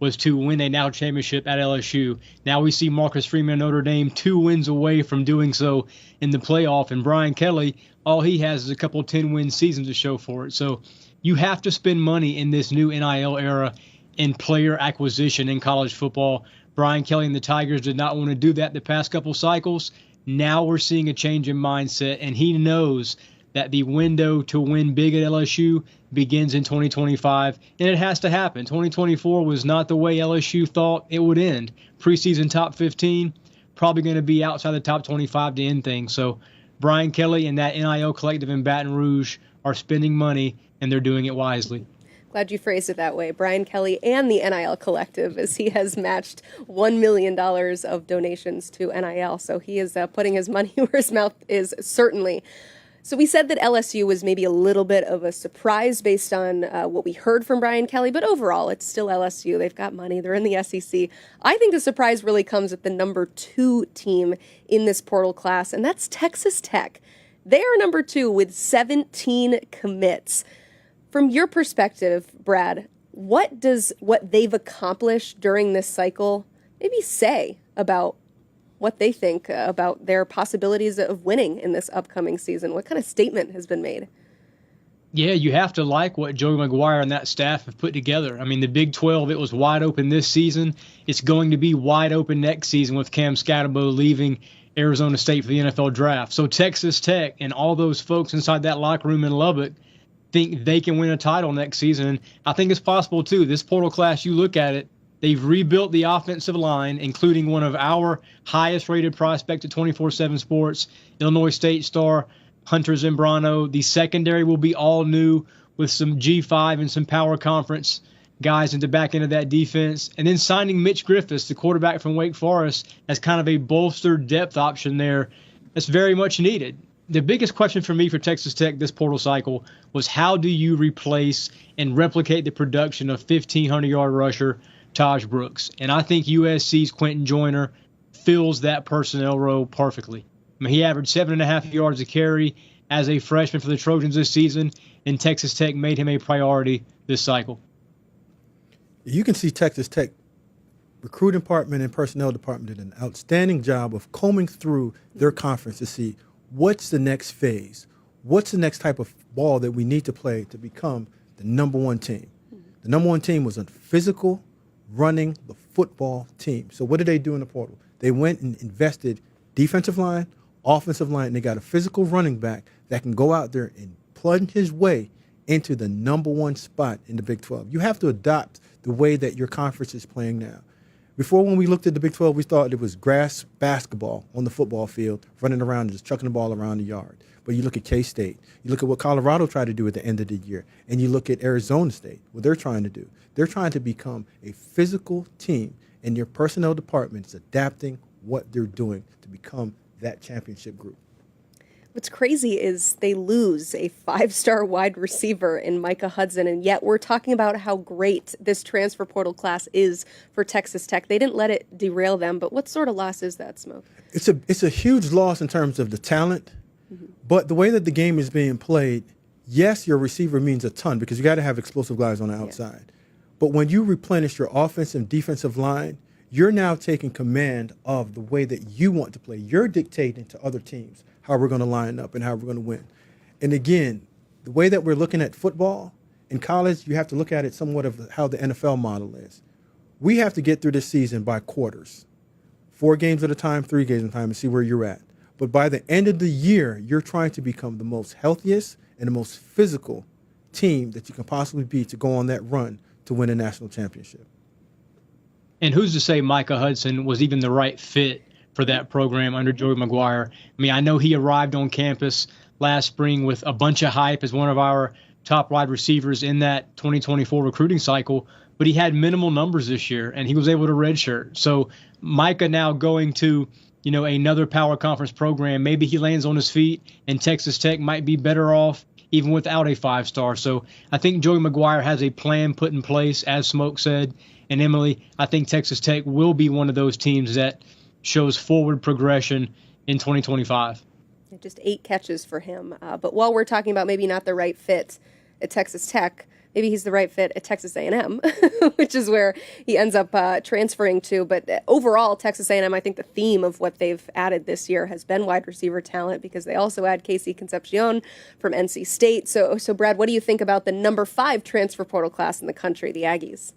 Speaker 9: was to win a national championship at LSU. Now we see Marcus Freeman at Notre Dame 2 wins away from doing so in the playoff. And Brian Kelly, all he has is a couple 10-win seasons to show for it. So you have to spend money in this new NIL era in player acquisition in college football. Brian Kelly and the Tigers did not want to do that the past couple cycles. Now we're seeing a change in mindset, and he knows that the window to win big at LSU begins in 2025, and it has to happen. 2024 was not the way LSU thought it would end. Preseason top 15, probably going to be outside the top 25 to end things. So Brian Kelly and that NIL collective in Baton Rouge are spending money, and they're doing it wisely.
Speaker 1: Glad you phrased it that way. Brian Kelly and the NIL Collective, as he has matched $1 million of donations to NIL. So he is putting his money where his mouth is, certainly. So we said that LSU was maybe a little bit of a surprise based on what we heard from Brian Kelly, but overall, it's still LSU. They've got money. They're in the SEC. I think the surprise really comes at the number 2 team in this portal class, and that's Texas Tech. They are number 2 with 17 commits. From your perspective, Brad, what does what they've accomplished during this cycle maybe say about what they think about their possibilities of winning in this upcoming season? What kind of statement has been made?
Speaker 9: Yeah, you have to like what Joey McGuire and that staff have put together. I mean, the Big 12, it was wide open this season. It's going to be wide open next season with Cam Scatterbo leaving Arizona State for the NFL draft. So Texas Tech and all those folks inside that locker room in Lubbock think they can win a title next season. And I think it's possible, too. This portal class, you look at it, they've rebuilt the offensive line, including one of our highest-rated prospects at 24/7 Sports, Illinois State star Hunter Zambrano. The secondary will be all new with some G5 and some power conference guys in the back end of that defense. And then signing Mitch Griffiths, the quarterback from Wake Forest, as kind of a bolstered depth option there that's very much needed. The biggest question for me for Texas Tech this portal cycle was how do you replace and replicate the production of 1,500-yard rusher Taj Brooks? And I think USC's Quentin Joyner fills that personnel role perfectly. I mean, he averaged 7.5 yards a carry as a freshman for the Trojans this season, and Texas Tech made him a priority this cycle.
Speaker 2: You can see Texas Tech recruiting department and personnel department did an outstanding job of combing through their conference to see what's the next phase, what's the next type of ball that we need to play to become the number one team. The number one team was a physical, running the football team. So what did they do in the portal? They went and invested defensive line, offensive line, and they got a physical running back that can go out there and plunge his way into the number one spot in the Big 12. You have to adopt the way that your conference is playing now. Before, when we looked at the Big 12, we thought it was grass basketball on the football field, running around and just chucking the ball around the yard. But you look at K-State, you look at what Colorado tried to do at the end of the year, and you look at Arizona State, what they're trying to do. They're trying to become a physical team, and your personnel department is adapting what they're doing to become that championship group.
Speaker 1: What's crazy is they lose a 5-star wide receiver in Micah Hudson, and yet we're talking about how great this transfer portal class is for Texas Tech. They didn't let it derail them, but what sort of loss is that, Smoke?
Speaker 2: It's a huge loss in terms of the talent, but the way that the game is being played, yes, your receiver means a ton because you got to have explosive guys on the outside. Yeah. But when you replenish your offensive and defensive line, you're now taking command of the way that you want to play. You're dictating to other teams how we're going to line up and how we're going to win. And again, the way that we're looking at football in college, you have to look at it somewhat of how the NFL model is. We have to get through this season by quarters, 4 games at a time, 3 games at a time, and see where you're at. But by the end of the year, you're trying to become the most healthiest and the most physical team that you can possibly be to go on that run to win a national championship.
Speaker 9: And who's to say Micah Hudson was even the right fit for that program under Joey McGuire? I mean, I know he arrived on campus last spring with a bunch of hype as one of our top wide receivers in that 2024 recruiting cycle, but he had minimal numbers this year, and he was able to redshirt. So Micah now going to, another power conference program, maybe he lands on his feet, and Texas Tech might be better off even without a 5-star. So I think Joey McGuire has a plan put in place, as Smoke said. And Emily, I think Texas Tech will be one of those teams that shows forward progression in 2025.
Speaker 1: Just 8 catches for him. But while we're talking about maybe not the right fit at Texas Tech, maybe he's the right fit at Texas A&M, which is where he ends up transferring to. But overall, Texas A&M, I think the theme of what they've added this year has been wide receiver talent, because they also add Casey Concepcion from NC State. So Brad, what do you think about the number 5 transfer portal class in the country, the Aggies?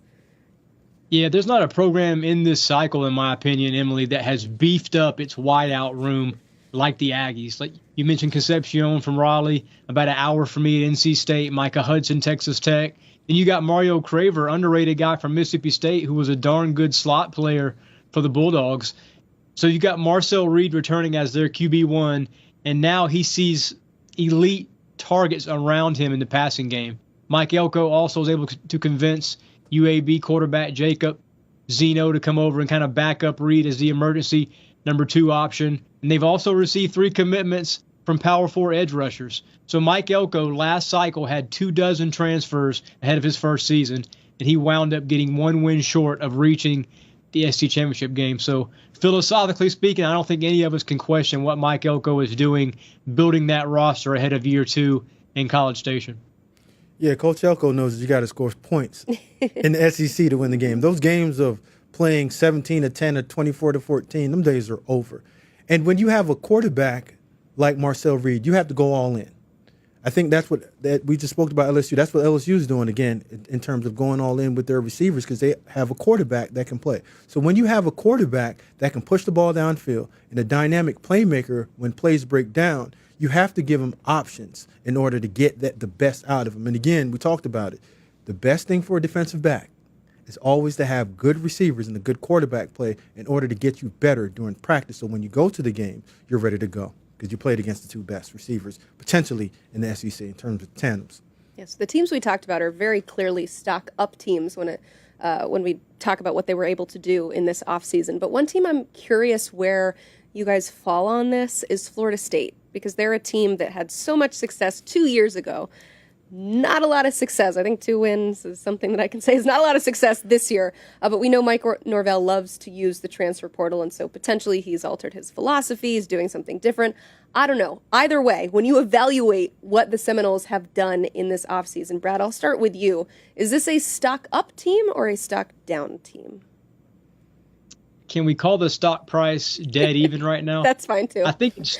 Speaker 9: Yeah, there's not a program in this cycle, in my opinion, Emily, that has beefed up its wideout room like the Aggies. Like you mentioned, Concepcion from Raleigh, about an hour from me at NC State, Micah Hudson, Texas Tech. Then you got Mario Craver, underrated guy from Mississippi State, who was a darn good slot player for the Bulldogs. So you got Marcel Reed returning as their QB1, and now he sees elite targets around him in the passing game. Mike Elko also was able to convince UAB quarterback Jacob Zeno to come over and kind of back up Reed as the emergency number 2 option. And they've also received 3 commitments from Power 4 edge rushers. So Mike Elko last cycle had 24 transfers ahead of his first season, and he wound up getting 1 win short of reaching the SEC championship game. So philosophically speaking, I don't think any of us can question what Mike Elko is doing, building that roster ahead of year 2 in College Station.
Speaker 2: Yeah, Coach Elko knows that you got to score points in the SEC to win the game. Those games of playing 17-10 or 24-14, them days are over. And when you have a quarterback like Marcel Reed, you have to go all in. I think that's what we just spoke about LSU. That's what LSU is doing again in terms of going all in with their receivers, because they have a quarterback that can play. So when you have a quarterback that can push the ball downfield and a dynamic playmaker when plays break down, you have to give them options in order to get the best out of them. And again, we talked about it. The best thing for a defensive back is always to have good receivers and a good quarterback play in order to get you better during practice. So when you go to the game, you're ready to go because you played against the 2 best receivers potentially in the SEC in terms of tandems.
Speaker 1: Yes, the teams we talked about are very clearly stock-up teams when we talk about what they were able to do in this offseason. But one team I'm curious where you guys fall on this is Florida State, because they're a team that had so much success 2 years ago. Not a lot of success. I think 2 wins is something that I can say is not a lot of success this year. But we know Mike Norvell loves to use the transfer portal, and so potentially he's altered his philosophy. He's doing something different. I don't know. Either way, when you evaluate what the Seminoles have done in this offseason, Brad, I'll start with you. Is this a stock-up team or a stock-down team?
Speaker 9: Can we call the stock price dead even right now?
Speaker 1: That's fine too.
Speaker 9: I think it's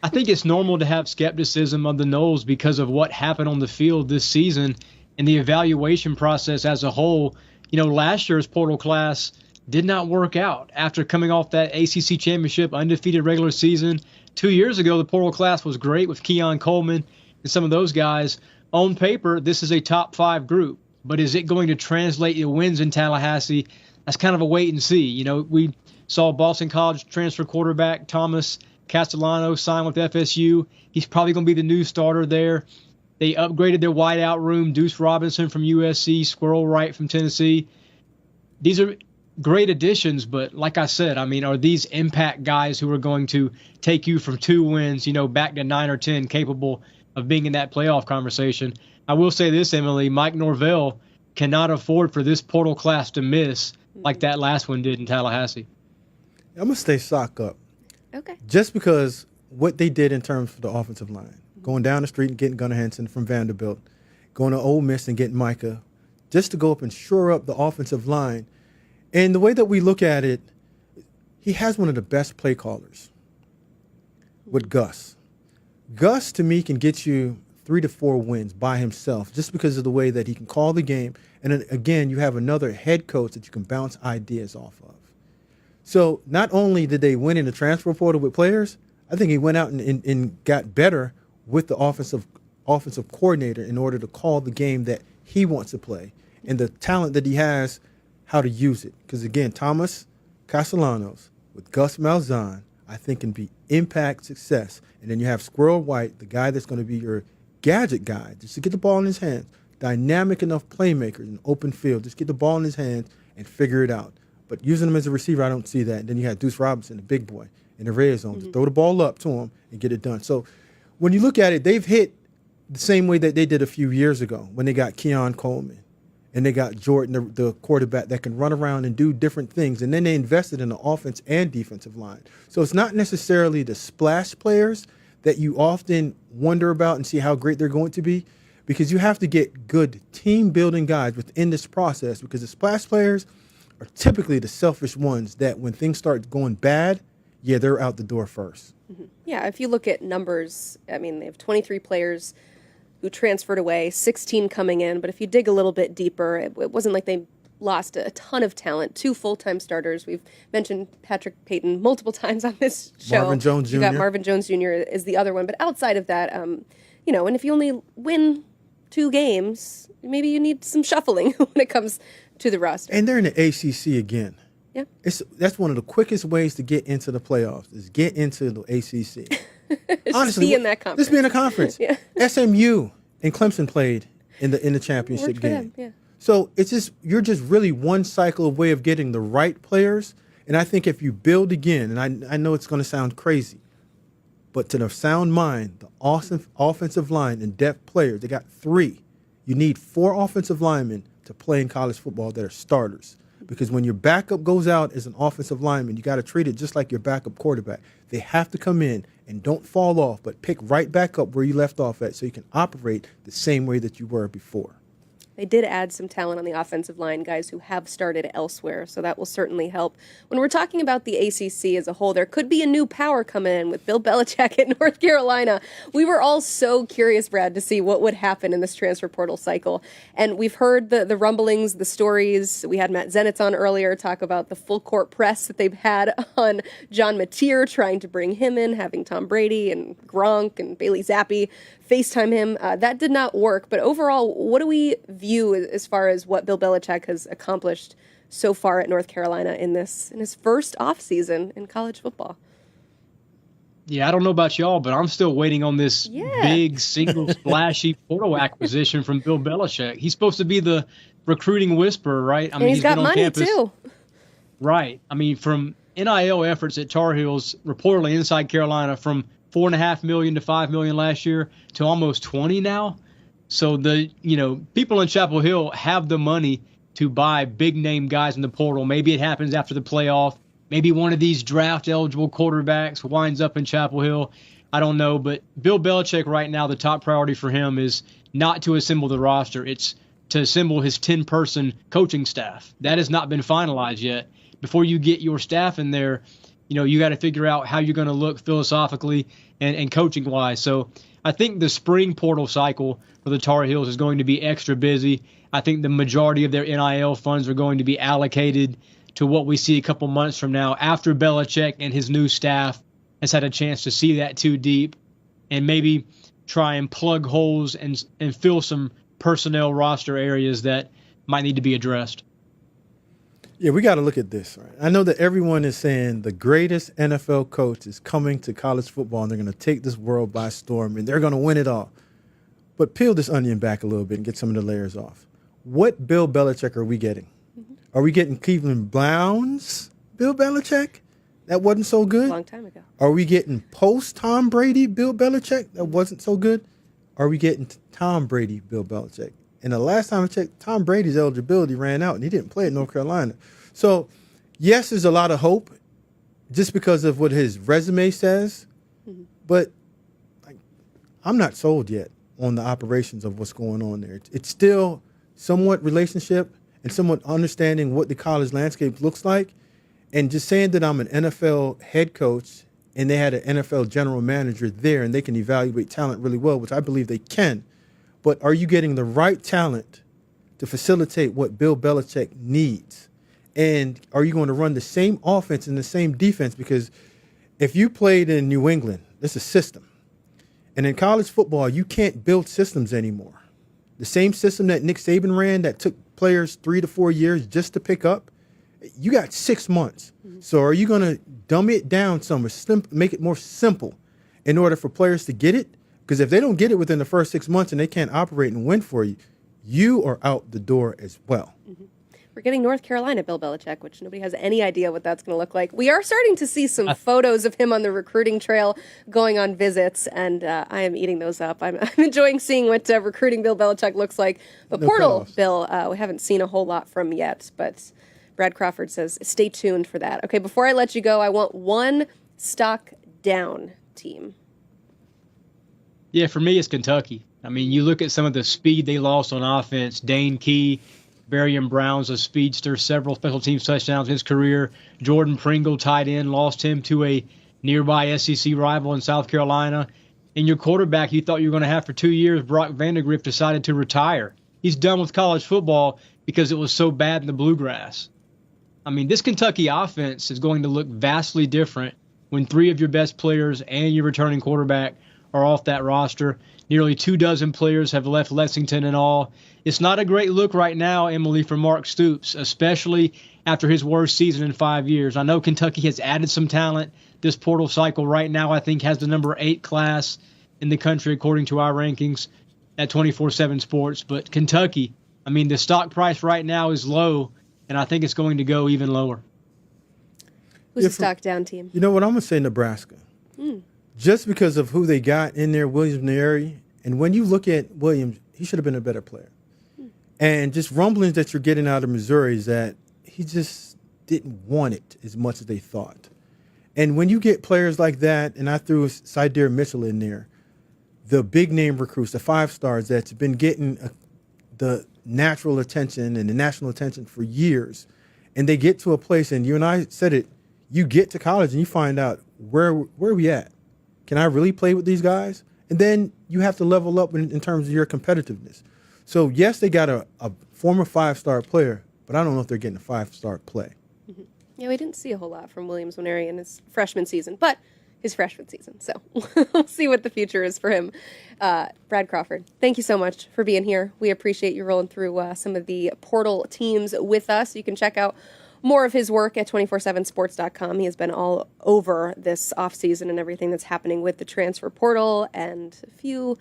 Speaker 9: I think it's normal to have skepticism of the Noles because of what happened on the field this season and the evaluation process as a whole. Last year's portal class did not work out after coming off that ACC championship undefeated regular season. 2 years ago, the portal class was great with Keon Coleman and some of those guys. On paper, this is a top 5 group, but is it going to translate to wins in Tallahassee? That's kind of a wait and see. We saw Boston College transfer quarterback Thomas Castellano sign with FSU. He's probably going to be the new starter there. They upgraded their wideout room. Deuce Robinson from USC, Squirrel Wright from Tennessee. These are great additions, but like I said, I mean, are these impact guys who are going to take you from 2 wins, back to 9 or 10, capable of being in that playoff conversation? I will say this, Emily, Mike Norvell cannot afford for this portal class to miss like that last one did in Tallahassee.
Speaker 2: I'm going to stay sock up.
Speaker 1: Okay.
Speaker 2: Just because what they did in terms of the offensive line, going down the street and getting Gunnar Hansen from Vanderbilt, going to Ole Miss and getting Micah, just to go up and shore up the offensive line. And the way that we look at it, he has one of the best play callers with Gus. Gus, to me, can get you 3 to 4 wins by himself just because of the way that he can call the game. And then, again, you have another head coach that you can bounce ideas off of. So not only did they win in the transfer portal with players, I think he went out and got better with the offensive coordinator in order to call the game that he wants to play and the talent that he has, how to use it. Because, again, Thomas Castellanos with Gus Malzahn, I think, can be impact success. And then you have Squirrel White, the guy that's going to be your gadget guy, just to get the ball in his hands. Dynamic enough playmaker in open field. Just get the ball in his hands and figure it out. But using him as a receiver, I don't see that. And then you have Deuce Robinson, the big boy, in the red zone. Just throw the ball up to him and get it done. So when you look at it, they've hit the same way that they did a few years ago when they got Keon Coleman and they got Jordan, the quarterback that can run around and do different things. And then they invested in the offense and defensive line. So it's not necessarily the splash players that you often wonder about and see how great they're going to be, because you have to get good team-building guys within this process, because the splash players are typically the selfish ones that when things start going bad, yeah, they're out the door first.
Speaker 1: Mm-hmm. Yeah, if you look at numbers, I mean, they have 23 players who transferred away, 16 coming in. But if you dig a little bit deeper, it wasn't like they lost a ton of talent. 2 full-time starters. We've mentioned Patrick Payton multiple times on this show.
Speaker 2: Marvin Jones Jr.
Speaker 1: You got Marvin Jones Jr. is the other one. But outside of that, and if you only win 2 games, maybe you need some shuffling when it comes to the roster.
Speaker 2: And they're in the ACC again.
Speaker 1: Yeah.
Speaker 2: That's one of the quickest ways to get into the playoffs, is get into the ACC.
Speaker 1: Honestly, be in that conference.
Speaker 2: Just be in a conference.
Speaker 1: Yeah.
Speaker 2: SMU and Clemson played in the championship game.
Speaker 1: Them, yeah.
Speaker 2: So you're just really one cycle away of getting the right players. And I think if you build again, and I know it's going to sound crazy, but to the sound mind, the awesome offensive line and depth players, they got 3. You need 4 offensive linemen to play in college football that are starters. Because when your backup goes out as an offensive lineman, you got to treat it just like your backup quarterback. They have to come in and don't fall off, but pick right back up where you left off at so you can operate the same way that you were before.
Speaker 1: They did add some talent on the offensive line, guys who have started elsewhere, so that will certainly help. When we're talking about the ACC as a whole, there could be a new power coming in with Bill Belichick at North Carolina. We were all so curious, Brad, to see what would happen in this transfer portal cycle. And we've heard the rumblings, the stories. We had Matt Zenitz on earlier talk about the full court press that they've had on John Mateer, trying to bring him in, having Tom Brady and Gronk and Bailey Zappi FaceTime him. That did not work. But overall, what do we view as far as what Bill Belichick has accomplished so far at North Carolina in his first offseason in college football?
Speaker 9: Yeah, I don't know about y'all, but I'm still waiting on this big, single, splashy portal acquisition from Bill Belichick. He's supposed to be the recruiting whisperer, right? I
Speaker 1: mean, he's got
Speaker 9: been on
Speaker 1: money,
Speaker 9: campus,
Speaker 1: too.
Speaker 9: Right. I mean, from NIL efforts at Tar Heels, reportedly inside Carolina, from $4.5 million to $5 million last year to almost 20 now. So the people in Chapel Hill have the money to buy big name guys in the portal. Maybe it happens after the playoff. Maybe one of these draft eligible quarterbacks winds up in Chapel Hill. I don't know, but Bill Belichick right now, the top priority for him is not to assemble the roster. It's to assemble his 10-person coaching staff. That has not been finalized yet. Before you get your staff in there, you got to figure out how you're going to look philosophically and coaching-wise. So I think the spring portal cycle for the Tar Heels is going to be extra busy. I think the majority of their NIL funds are going to be allocated to what we see a couple months from now after Belichick and his new staff has had a chance to see that too deep and maybe try and plug holes and fill some personnel roster areas that might need to be addressed.
Speaker 2: Yeah, we got to look at this. Right? I know that everyone is saying the greatest NFL coach is coming to college football and they're going to take this world by storm and they're going to win it all. But peel this onion back a little bit and get some of the layers off. What Bill Belichick are we getting? Are we getting Cleveland Browns Bill Belichick? That wasn't so good.
Speaker 1: A long time ago.
Speaker 2: Are we getting post Tom Brady Bill Belichick? That wasn't so good. Are we getting Tom Brady Bill Belichick? And the last time I checked, Tom Brady's eligibility ran out and he didn't play at North Carolina. So, yes, there's a lot of hope just because of what his resume says. Mm-hmm. But I'm not sold yet on the operations of what's going on there. It's still somewhat relationship and somewhat understanding what the college landscape looks like. And just saying that I'm an NFL head coach and they had an NFL general manager there and they can evaluate talent really well, which I believe they can. But are you getting the right talent to facilitate what Bill Belichick needs? And are you going to run the same offense and the same defense? Because if you played in New England, it's a system. And in college football, you can't build systems anymore. The same system that Nick Saban ran that took players 3 to 4 years just to pick up, you got 6 months. Mm-hmm. So are you going to dumb it down some or make it more simple in order for players to get it? Because if they don't get it within the first 6 months and they can't operate and win for you, you are out the door as well.
Speaker 1: Mm-hmm. We're getting North Carolina Bill Belichick, which nobody has any idea what that's going to look like. We are starting to see some photos of him on the recruiting trail going on visits, and I am eating those up. I'm enjoying seeing what recruiting Bill Belichick looks like. But no Portal playoffs. Bill, we haven't seen a whole lot from yet, but Brad Crawford says stay tuned for that. Okay, before I let you go, I want one stock down team.
Speaker 9: Yeah, for me, it's Kentucky. I mean, you look at some of the speed they lost on offense. Dane Key, Barian Brown's a speedster, several special teams touchdowns in his career. Jordan Pringle, tight end, lost him to a nearby SEC rival in South Carolina. And your quarterback you thought you were going to have for 2 years, Brock Vandagriff, decided to retire. He's done with college football because it was so bad in the bluegrass. I mean, this Kentucky offense is going to look vastly different when 3 of your best players and your returning quarterback are off that roster. Nearly 24 players have left Lexington in all. It's not a great look right now, Emily, for Mark Stoops, especially after his worst season in 5 years. I know Kentucky has added some talent. This portal cycle right now, I think, has the number 8 class in the country, according to our rankings at 24/7 Sports. But Kentucky, I mean, the stock price right now is low, and I think it's going to go even lower.
Speaker 1: Who's the stock down team?
Speaker 2: You know what? I'm going to say Nebraska. Just because of who they got in there, Williams Neri. And when you look at Williams, he should have been a better player. And just rumblings that you're getting out of Missouri is that he just didn't want it as much as they thought. And when you get players like that, and I threw Sydir Mitchell in there, the big-name recruits, the 5-stars that's been getting the natural attention and the national attention for years, and they get to a place, and you and I said it, you get to college and you find out, where are we at? Can I really play with these guys? And then you have to level up in terms of your competitiveness. So, yes, they got a former 5-star player, but I don't know if they're getting a 5-star play.
Speaker 1: Mm-hmm. Yeah, we didn't see a whole lot from Williams Neri in his freshman season, but his freshman season. So we'll see what the future is for him. Brad Crawford, thank you so much for being here. We appreciate you rolling through some of the portal teams with us. You can check out more of his work at 247sports.com. He has been all over this offseason and everything that's happening with the transfer portal, and a few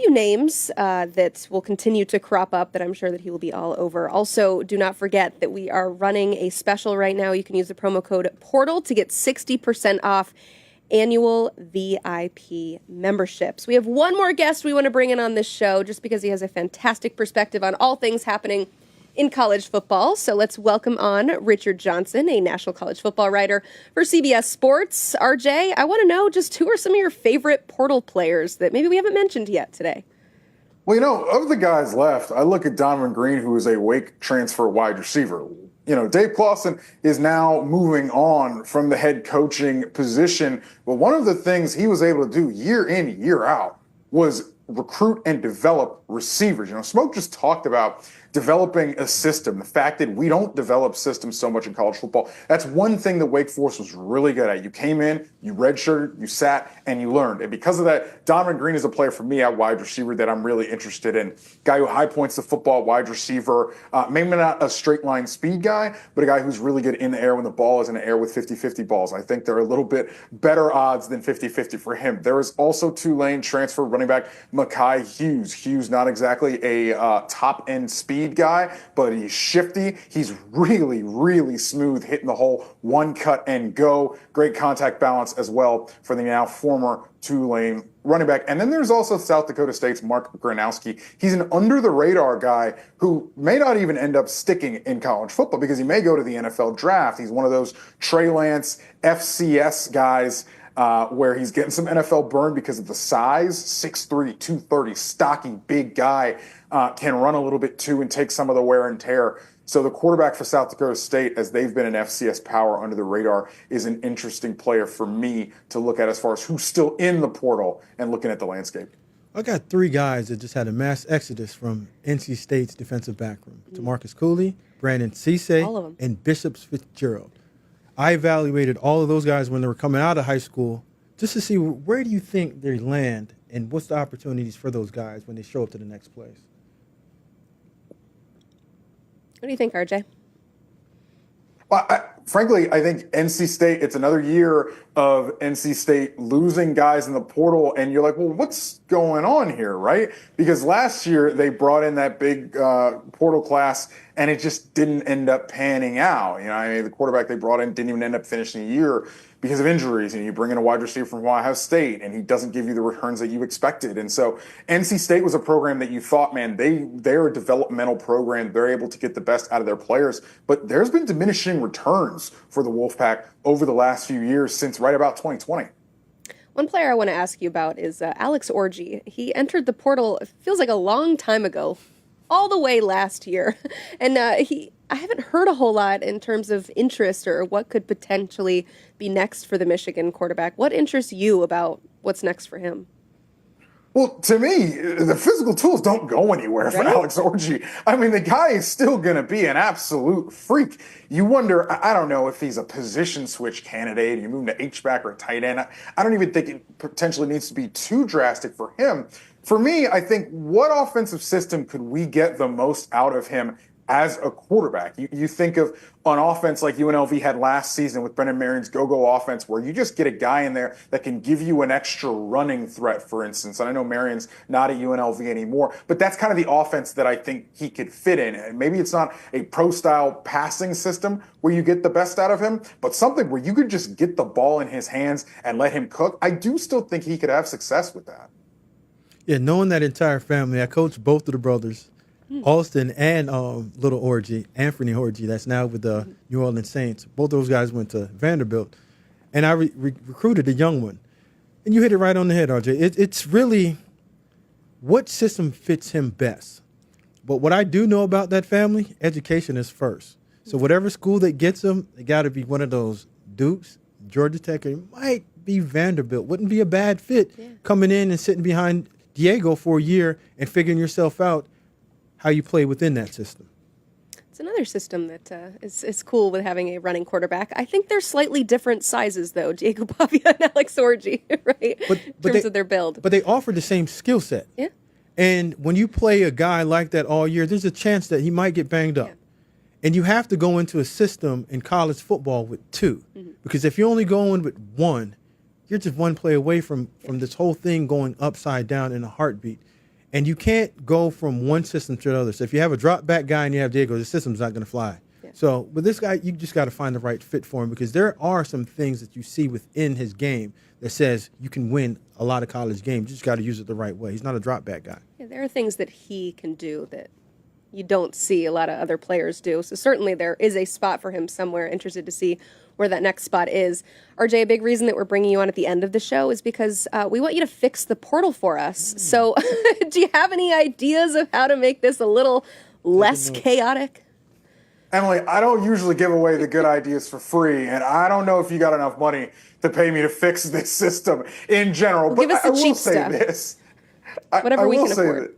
Speaker 1: names that will continue to crop up that I'm sure that he will be all over. Also, do not forget that we are running a special right now. You can use the promo code PORTAL to get 60% off annual VIP memberships. We have one more guest we want to bring in on this show just because he has a fantastic perspective on all things happening in college football. So let's welcome on Richard Johnson, a national college football writer for CBS Sports. RJ, I want to know just who are some of your favorite portal players that maybe we haven't mentioned yet today?
Speaker 10: Well, you know, of the guys left, I look at Donovan Green, who is a Wake transfer wide receiver. You know, Dave Clawson is now moving on from the head coaching position. But one of the things he was able to do year in, year out was recruit and develop receivers. You know, Smoke just talked about developing a system, the fact that we don't develop systems so much in college football. That's one thing that Wake Forest was really good at. You came in, you redshirted, you sat, and you learned. And because of that, Donovan Green is a player for me at wide receiver that I'm really interested in. Guy who high points the football, wide receiver, maybe not a straight line speed guy, but a guy who's really good in the air when the ball is in the air with 50-50 balls. I think there are a little bit better odds than 50-50 for him. There is also Tulane transfer running back Makai Hughes. Hughes, not exactly a top-end speed speed guy, but he's shifty. He's really, really smooth hitting the hole, one cut and go. Great contact balance as well for the now former Tulane running back. And then there's also South Dakota State's Mark Gronowski. He's an under-the-radar guy who may not even end up sticking in college football because he may go to the NFL draft. He's one of those Trey Lance FCS guys where he's getting some NFL burn because of the size. 6'3", 230, stocky, big guy, can run a little bit too and take some of the wear and tear. So the quarterback for South Dakota State, as they've been an FCS power under the radar, is an interesting player for me to look at as far as who's still in the portal and looking at the landscape.
Speaker 2: I got three guys that just had a mass exodus from NC State's defensive back room. DeMarcus Cooley, Brandon Cisse, and Bishop Fitzgerald. I evaluated all of those guys when they were coming out of high school just to see where do you think they land and what's the opportunities for those guys when they show up to the next place.
Speaker 1: What do you think, RJ?
Speaker 10: Well, frankly, I think NC State, it's another year of NC State losing guys in the portal, and you're like, well, what's going on here, right? Because last year they brought in that big portal class, and it just didn't end up panning out. You know, I mean, the quarterback they brought in didn't even end up finishing the year because of injuries, and you bring in a wide receiver from Ohio State, and he doesn't give you the returns that you expected. And so NC State was a program that you thought, man, they're a developmental program. They're able to get the best out of their players. But there's been diminishing returns for the Wolfpack over the last few years since right about 2020.
Speaker 1: One player I want to ask you about is Alex Orji. He entered the portal, it feels like a long time ago, all the way last year. And I haven't heard a whole lot in terms of interest or what could potentially be next for the Michigan quarterback. What interests you about what's next for him?
Speaker 10: Well, to me, the physical tools don't go anywhere for Alex Orji. I mean, the guy is still going to be an absolute freak. You wonder, I don't know if he's a position switch candidate. You move to H-back or tight end. I don't even think it potentially needs to be too drastic for him. For me, I think what offensive system could we get the most out of him as a quarterback? You think of an offense like UNLV had last season with Brendan Marion's go-go offense, where you just get a guy in there that can give you an extra running threat, for instance. And I know Marion's not at UNLV anymore, but that's kind of the offense that I think he could fit in. And maybe it's not a pro-style passing system where you get the best out of him, but something where you could just get the ball in his hands and let him cook. I do still think he could have success with that.
Speaker 2: Yeah, knowing that entire family, I coached both of the brothers, Alston and little Orji, Anthony Orji, that's now with the New Orleans Saints. Both those guys went to Vanderbilt, and I recruited a young one. And you hit it right on the head, RJ. It's really what system fits him best. But what I do know about that family, education is first. So whatever school that gets him, it got to be one of those Dukes, Georgia Tech, or it might be Vanderbilt. Wouldn't be a bad fit coming in and sitting behind Diego for a year and figuring yourself out how you play within that system.
Speaker 1: It's another system that is cool with having a running quarterback. I think they're slightly different sizes, though, Diego Pavia and Alex Orji, right? In terms of their build.
Speaker 2: But they offer the same skill set.
Speaker 1: Yeah.
Speaker 2: And when you play a guy like that all year, there's a chance that he might get banged up. Yeah. And you have to go into a system in college football with two. Mm-hmm. Because if you're only going with one, you're just one play away from this whole thing going upside down in a heartbeat. And you can't go from one system to the other. So if you have a drop back guy and you have Diego, the system's not going to fly. Yeah. So with this guy, you just got to find the right fit for him, because there are some things that you see within his game that says you can win a lot of college games. You just got to use it the right way. He's not a drop back guy.
Speaker 1: Yeah, there are things that he can do that you don't see a lot of other players do. So certainly there is a spot for him somewhere. Interested to see where that next spot is. RJ, a big reason that we're bringing you on at the end of the show is because we want you to fix the portal for us. So do you have any ideas of how to make this a little less chaotic?
Speaker 10: Emily, I don't usually give away the good ideas for free, and I don't know if you got enough money to pay me to fix this system in general.
Speaker 1: Well,
Speaker 10: but
Speaker 1: give us the cheap
Speaker 10: say
Speaker 1: stuff.
Speaker 10: This.
Speaker 1: Whatever we can afford.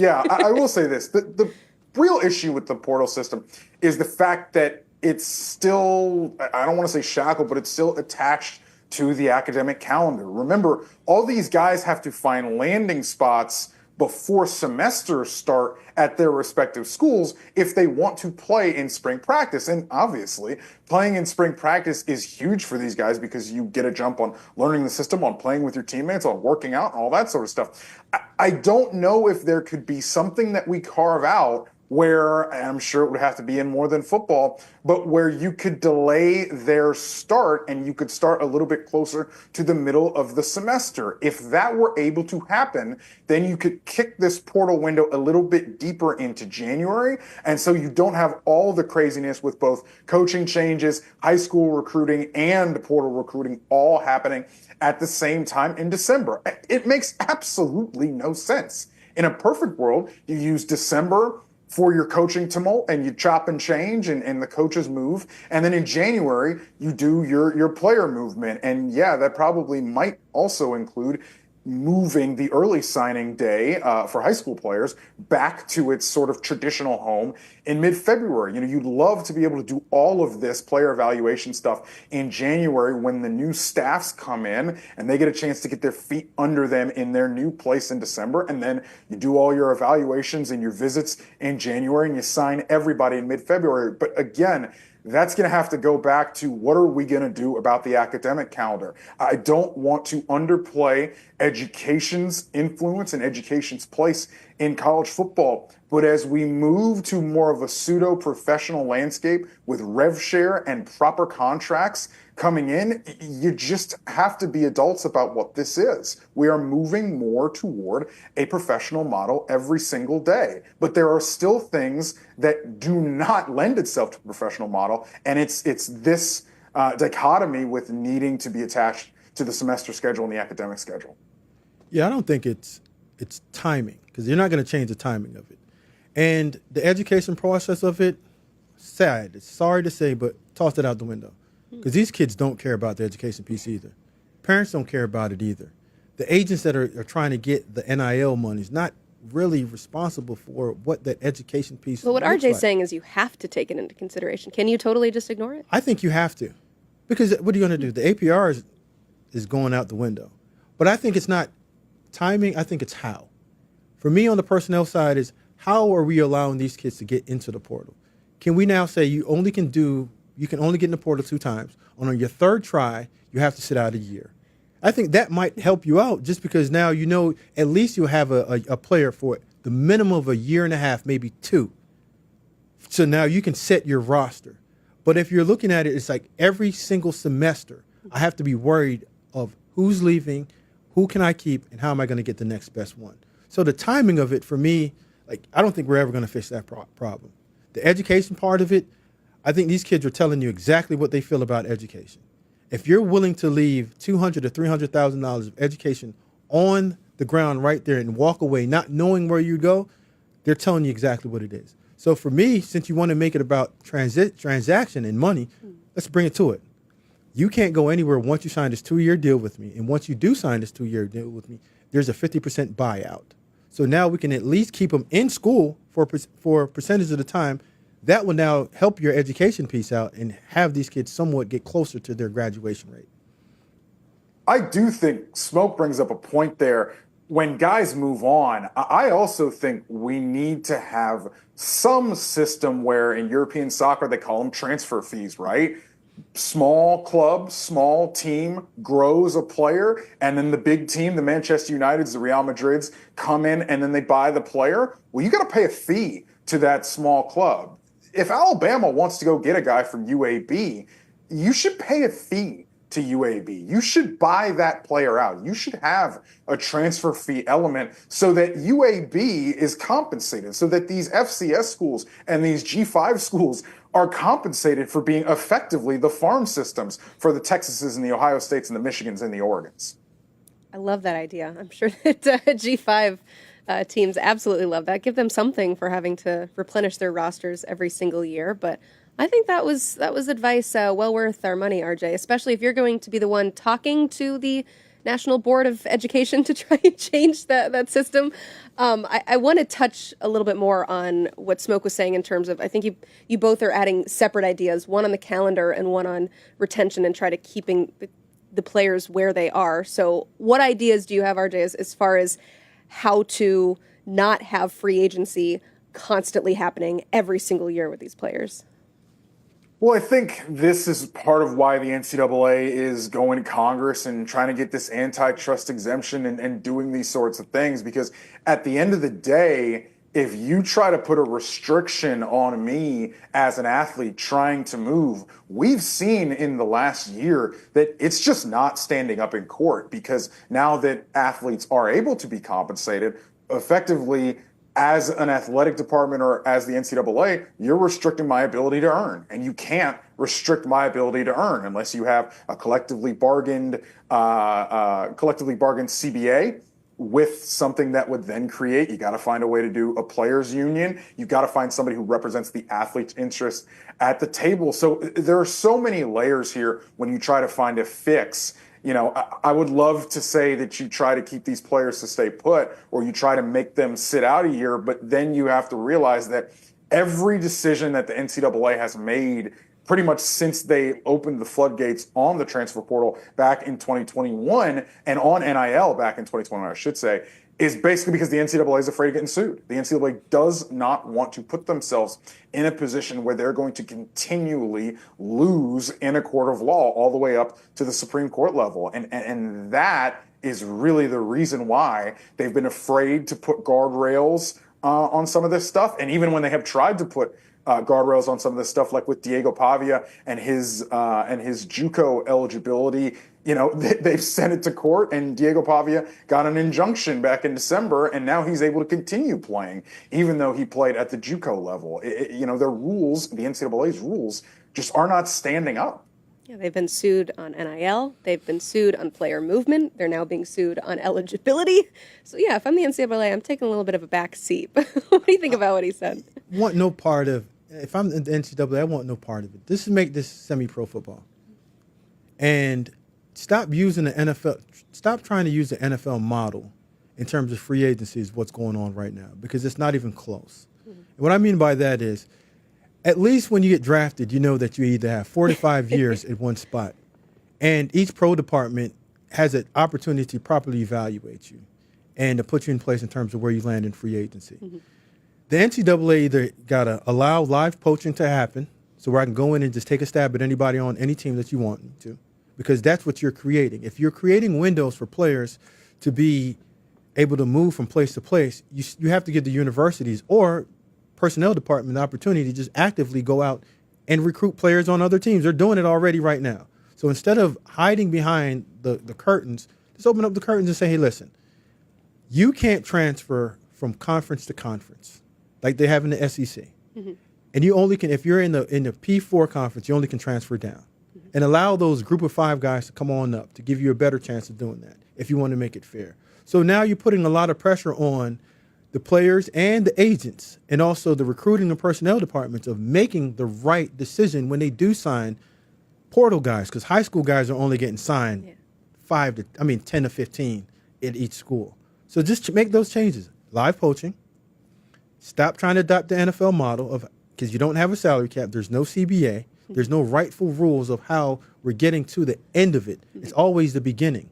Speaker 10: I will say this. The real issue with the portal system is the fact that it's still, I don't want to say shackled, but it's still attached to the academic calendar. Remember, all these guys have to find landing spots before semesters start at their respective schools if they want to play in spring practice. And obviously, playing in spring practice is huge for these guys because you get a jump on learning the system, on playing with your teammates, on working out, and all that sort of stuff. I don't know if there could be something that we carve out where, and I'm sure it would have to be in more than football, but where you could delay their start and you could start a little bit closer to the middle of the semester. If that were able to happen, then you could kick this portal window a little bit deeper into January. And so you don't have all the craziness with both coaching changes, high school recruiting, and portal recruiting all happening at the same time in December. It makes absolutely no sense. In a perfect world, you use December for your coaching tumult and you chop and change and the coaches move. And then in January, you do your player movement. And yeah, that probably might also include moving the early signing day for high school players back to its sort of traditional home in mid-February. You know, you'd love to be able to do all of this player evaluation stuff in January when the new staffs come in and they get a chance to get their feet under them in their new place in December. And then you do all your evaluations and your visits in January and you sign everybody in mid-February. But again, that's going to have to go back to what are we going to do about the academic calendar? I don't want to underplay education's influence and education's place in college football. But as we move to more of a pseudo-professional landscape with rev share and proper contracts coming in, you just have to be adults about what this is. We are moving more toward a professional model every single day. But there are still things that do not lend itself to a professional model. And it's this dichotomy with needing to be attached to the semester schedule and the academic schedule.
Speaker 2: Yeah, I don't think it's timing, because you're not going to change the timing of it. And the education process of it, sad. It's sorry to say, but toss it out the window. Because these kids don't care about the education piece either. Parents don't care about it either. The agents that are trying to get the NIL money is not really responsible for what that education piece
Speaker 1: But what
Speaker 2: looks
Speaker 1: RJ's
Speaker 2: like.
Speaker 1: saying is you have to take it into consideration. Can you totally just ignore it?
Speaker 2: I think you have to. Because what are you going to do? The APR is going out the window. But I think it's not timing. I think it's how. For me on the personnel side is how are we allowing these kids to get into the portal? Can we now say you can only get in the portal 2 times. On your 3rd try, you have to sit out a year. I think that might help you out just because now you know at least you'll have a player for the minimum of a year and a half, maybe 2. So now you can set your roster. But if you're looking at it, it's like every single semester, I have to be worried of who's leaving, who can I keep, and how am I going to get the next best one. So the timing of it for me, like I don't think we're ever going to fix that problem. The education part of it, I think these kids are telling you exactly what they feel about education. If you're willing to leave $200,000 to $300,000 of education on the ground right there and walk away not knowing where you go, they're telling you exactly what it is. So for me, since you want to make it about transaction and money, let's bring it to it. You can't go anywhere once you sign this 2-year deal with me. And once you do sign this 2-year deal with me, there's a 50% buyout. So now we can at least keep them in school for a percentage of the time. That will now help your education piece out and have these kids somewhat get closer to their graduation rate.
Speaker 10: I do think Smoke brings up a point there. When guys move on, I also think we need to have some system where in European soccer, they call them transfer fees, right? Small club, small team grows a player, and then the big team, the Manchester Uniteds, the Real Madrids, come in and then they buy the player. Well, you got to pay a fee to that small club. If Alabama wants to go get a guy from UAB, you should pay a fee to UAB. You should buy that player out. You should have a transfer fee element so that UAB is compensated, so that these FCS schools and these G5 schools are compensated for being effectively the farm systems for the Texases and the Ohio States and the Michigans and the Oregons.
Speaker 1: I love that idea. I'm sure that G5 teams absolutely love that. Give them something for having to replenish their rosters every single year. But I think that was advice well worth our money, RJ, especially if you're going to be the one talking to the National Board of Education to try and change that system. I want to touch a little bit more on what Smoke was saying in terms of, I think you both are adding separate ideas, one on the calendar and one on retention and try to keeping the players where they are. So what ideas do you have, RJ, as far as how to not have free agency constantly happening every single year with these players?
Speaker 10: Well, I think this is part of why the NCAA is going to Congress and trying to get this antitrust exemption and doing these sorts of things, because at the end of the day, if you try to put a restriction on me as an athlete trying to move, we've seen in the last year that it's just not standing up in court, because now that athletes are able to be compensated effectively, as an athletic department or as the NCAA, you're restricting my ability to earn, and you can't restrict my ability to earn unless you have a collectively bargained CBA with something that would then create. You got to find a way to do a players union. You got to find somebody who represents the athlete's interest at the table. So there are so many layers here when you try to find a fix. You know, I would love to say that you try to keep these players to stay put, or you try to make them sit out a year, but then you have to realize that every decision that the NCAA has made pretty much since they opened the floodgates on the transfer portal back in 2021 and on NIL back in 2021, I should say, is basically because the NCAA is afraid of getting sued. The NCAA does not want to put themselves in a position where they're going to continually lose in a court of law all the way up to the Supreme Court level. And that is really the reason why they've been afraid to put guardrails on some of this stuff. And even when they have tried to put guardrails on some of this stuff, like with Diego Pavia and his JUCO eligibility, you know, they've sent it to court, and Diego Pavia got an injunction back in December, and now he's able to continue playing, even though he played at the JUCO level. You know, their rules, the NCAA's rules, just are not standing up.
Speaker 1: Yeah, they've been sued on NIL. They've been sued on player movement. They're now being sued on eligibility. So, yeah, if I'm the NCAA, I'm taking a little bit of a back seat. What do you think about what he said?
Speaker 2: Want no part of. If I'm the NCAA, I want no part of it. This is make this semi-pro football, and stop using the NFL. Stop trying to use the NFL model in terms of free agency is what's going on right now, because it's not even close. Mm-hmm. And what I mean by that is, at least when you get drafted, you know that you either have 4 to 5 years at one spot, and each pro department has an opportunity to properly evaluate you and to put you in place in terms of where you land in free agency. Mm-hmm. The NCAA either got to allow live poaching to happen, so where I can go in and just take a stab at anybody on any team that you want me to, because that's what you're creating. If you're creating windows for players to be able to move from place to place, you have to give the universities or personnel department the opportunity to just actively go out and recruit players on other teams. They're doing it already right now. So instead of hiding behind the curtains, just open up the curtains and say, hey, listen, you can't transfer from conference to conference like they have in the SEC. Mm-hmm. And you only can, if you're in the P4 conference, you only can transfer down. Mm-hmm. And allow those group of 5 guys to come on up to give you a better chance of doing that if you want to make it fair. So now you're putting a lot of pressure on the players and the agents, and also the recruiting and personnel departments, of making the right decision when they do sign portal guys, because high school guys are only getting signed 10 to 15 at each school. So just make those changes. Live poaching. Stop trying to adopt the NFL model of, because you don't have a salary cap, there's no CBA, there's no rightful rules of how we're getting to the end of it. It's always the beginning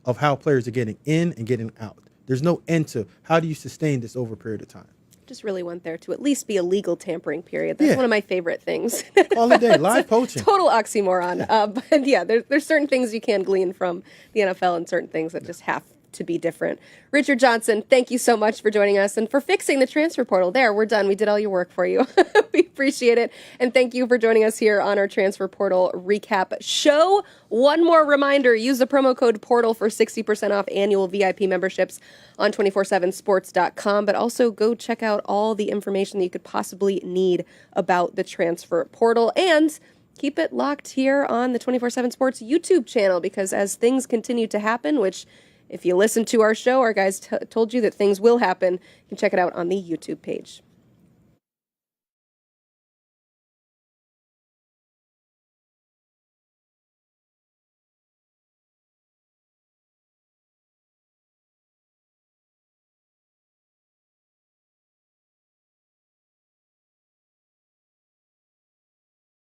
Speaker 2: of how players are getting in and getting out. There's no end to how do you sustain this over a period of time.
Speaker 1: Just really want there to at least be a legal tampering period. That's one of my favorite things.
Speaker 2: All day, live poaching.
Speaker 1: Total oxymoron. But yeah, there's certain things you can glean from the NFL and certain things that just have to be different. Richard Johnson, thank you so much for joining us and for fixing the transfer portal. There, we're done. We did all your work for you. We appreciate it. And thank you for joining us here on our transfer portal recap show. One more reminder, use the promo code PORTAL for 60% off annual VIP memberships on 247sports.com, but also go check out all the information that you could possibly need about the transfer portal, and keep it locked here on the 247 Sports YouTube channel, because as things continue to happen, which if you listen to our show, our guys told you that things will happen, you can check it out on the YouTube page.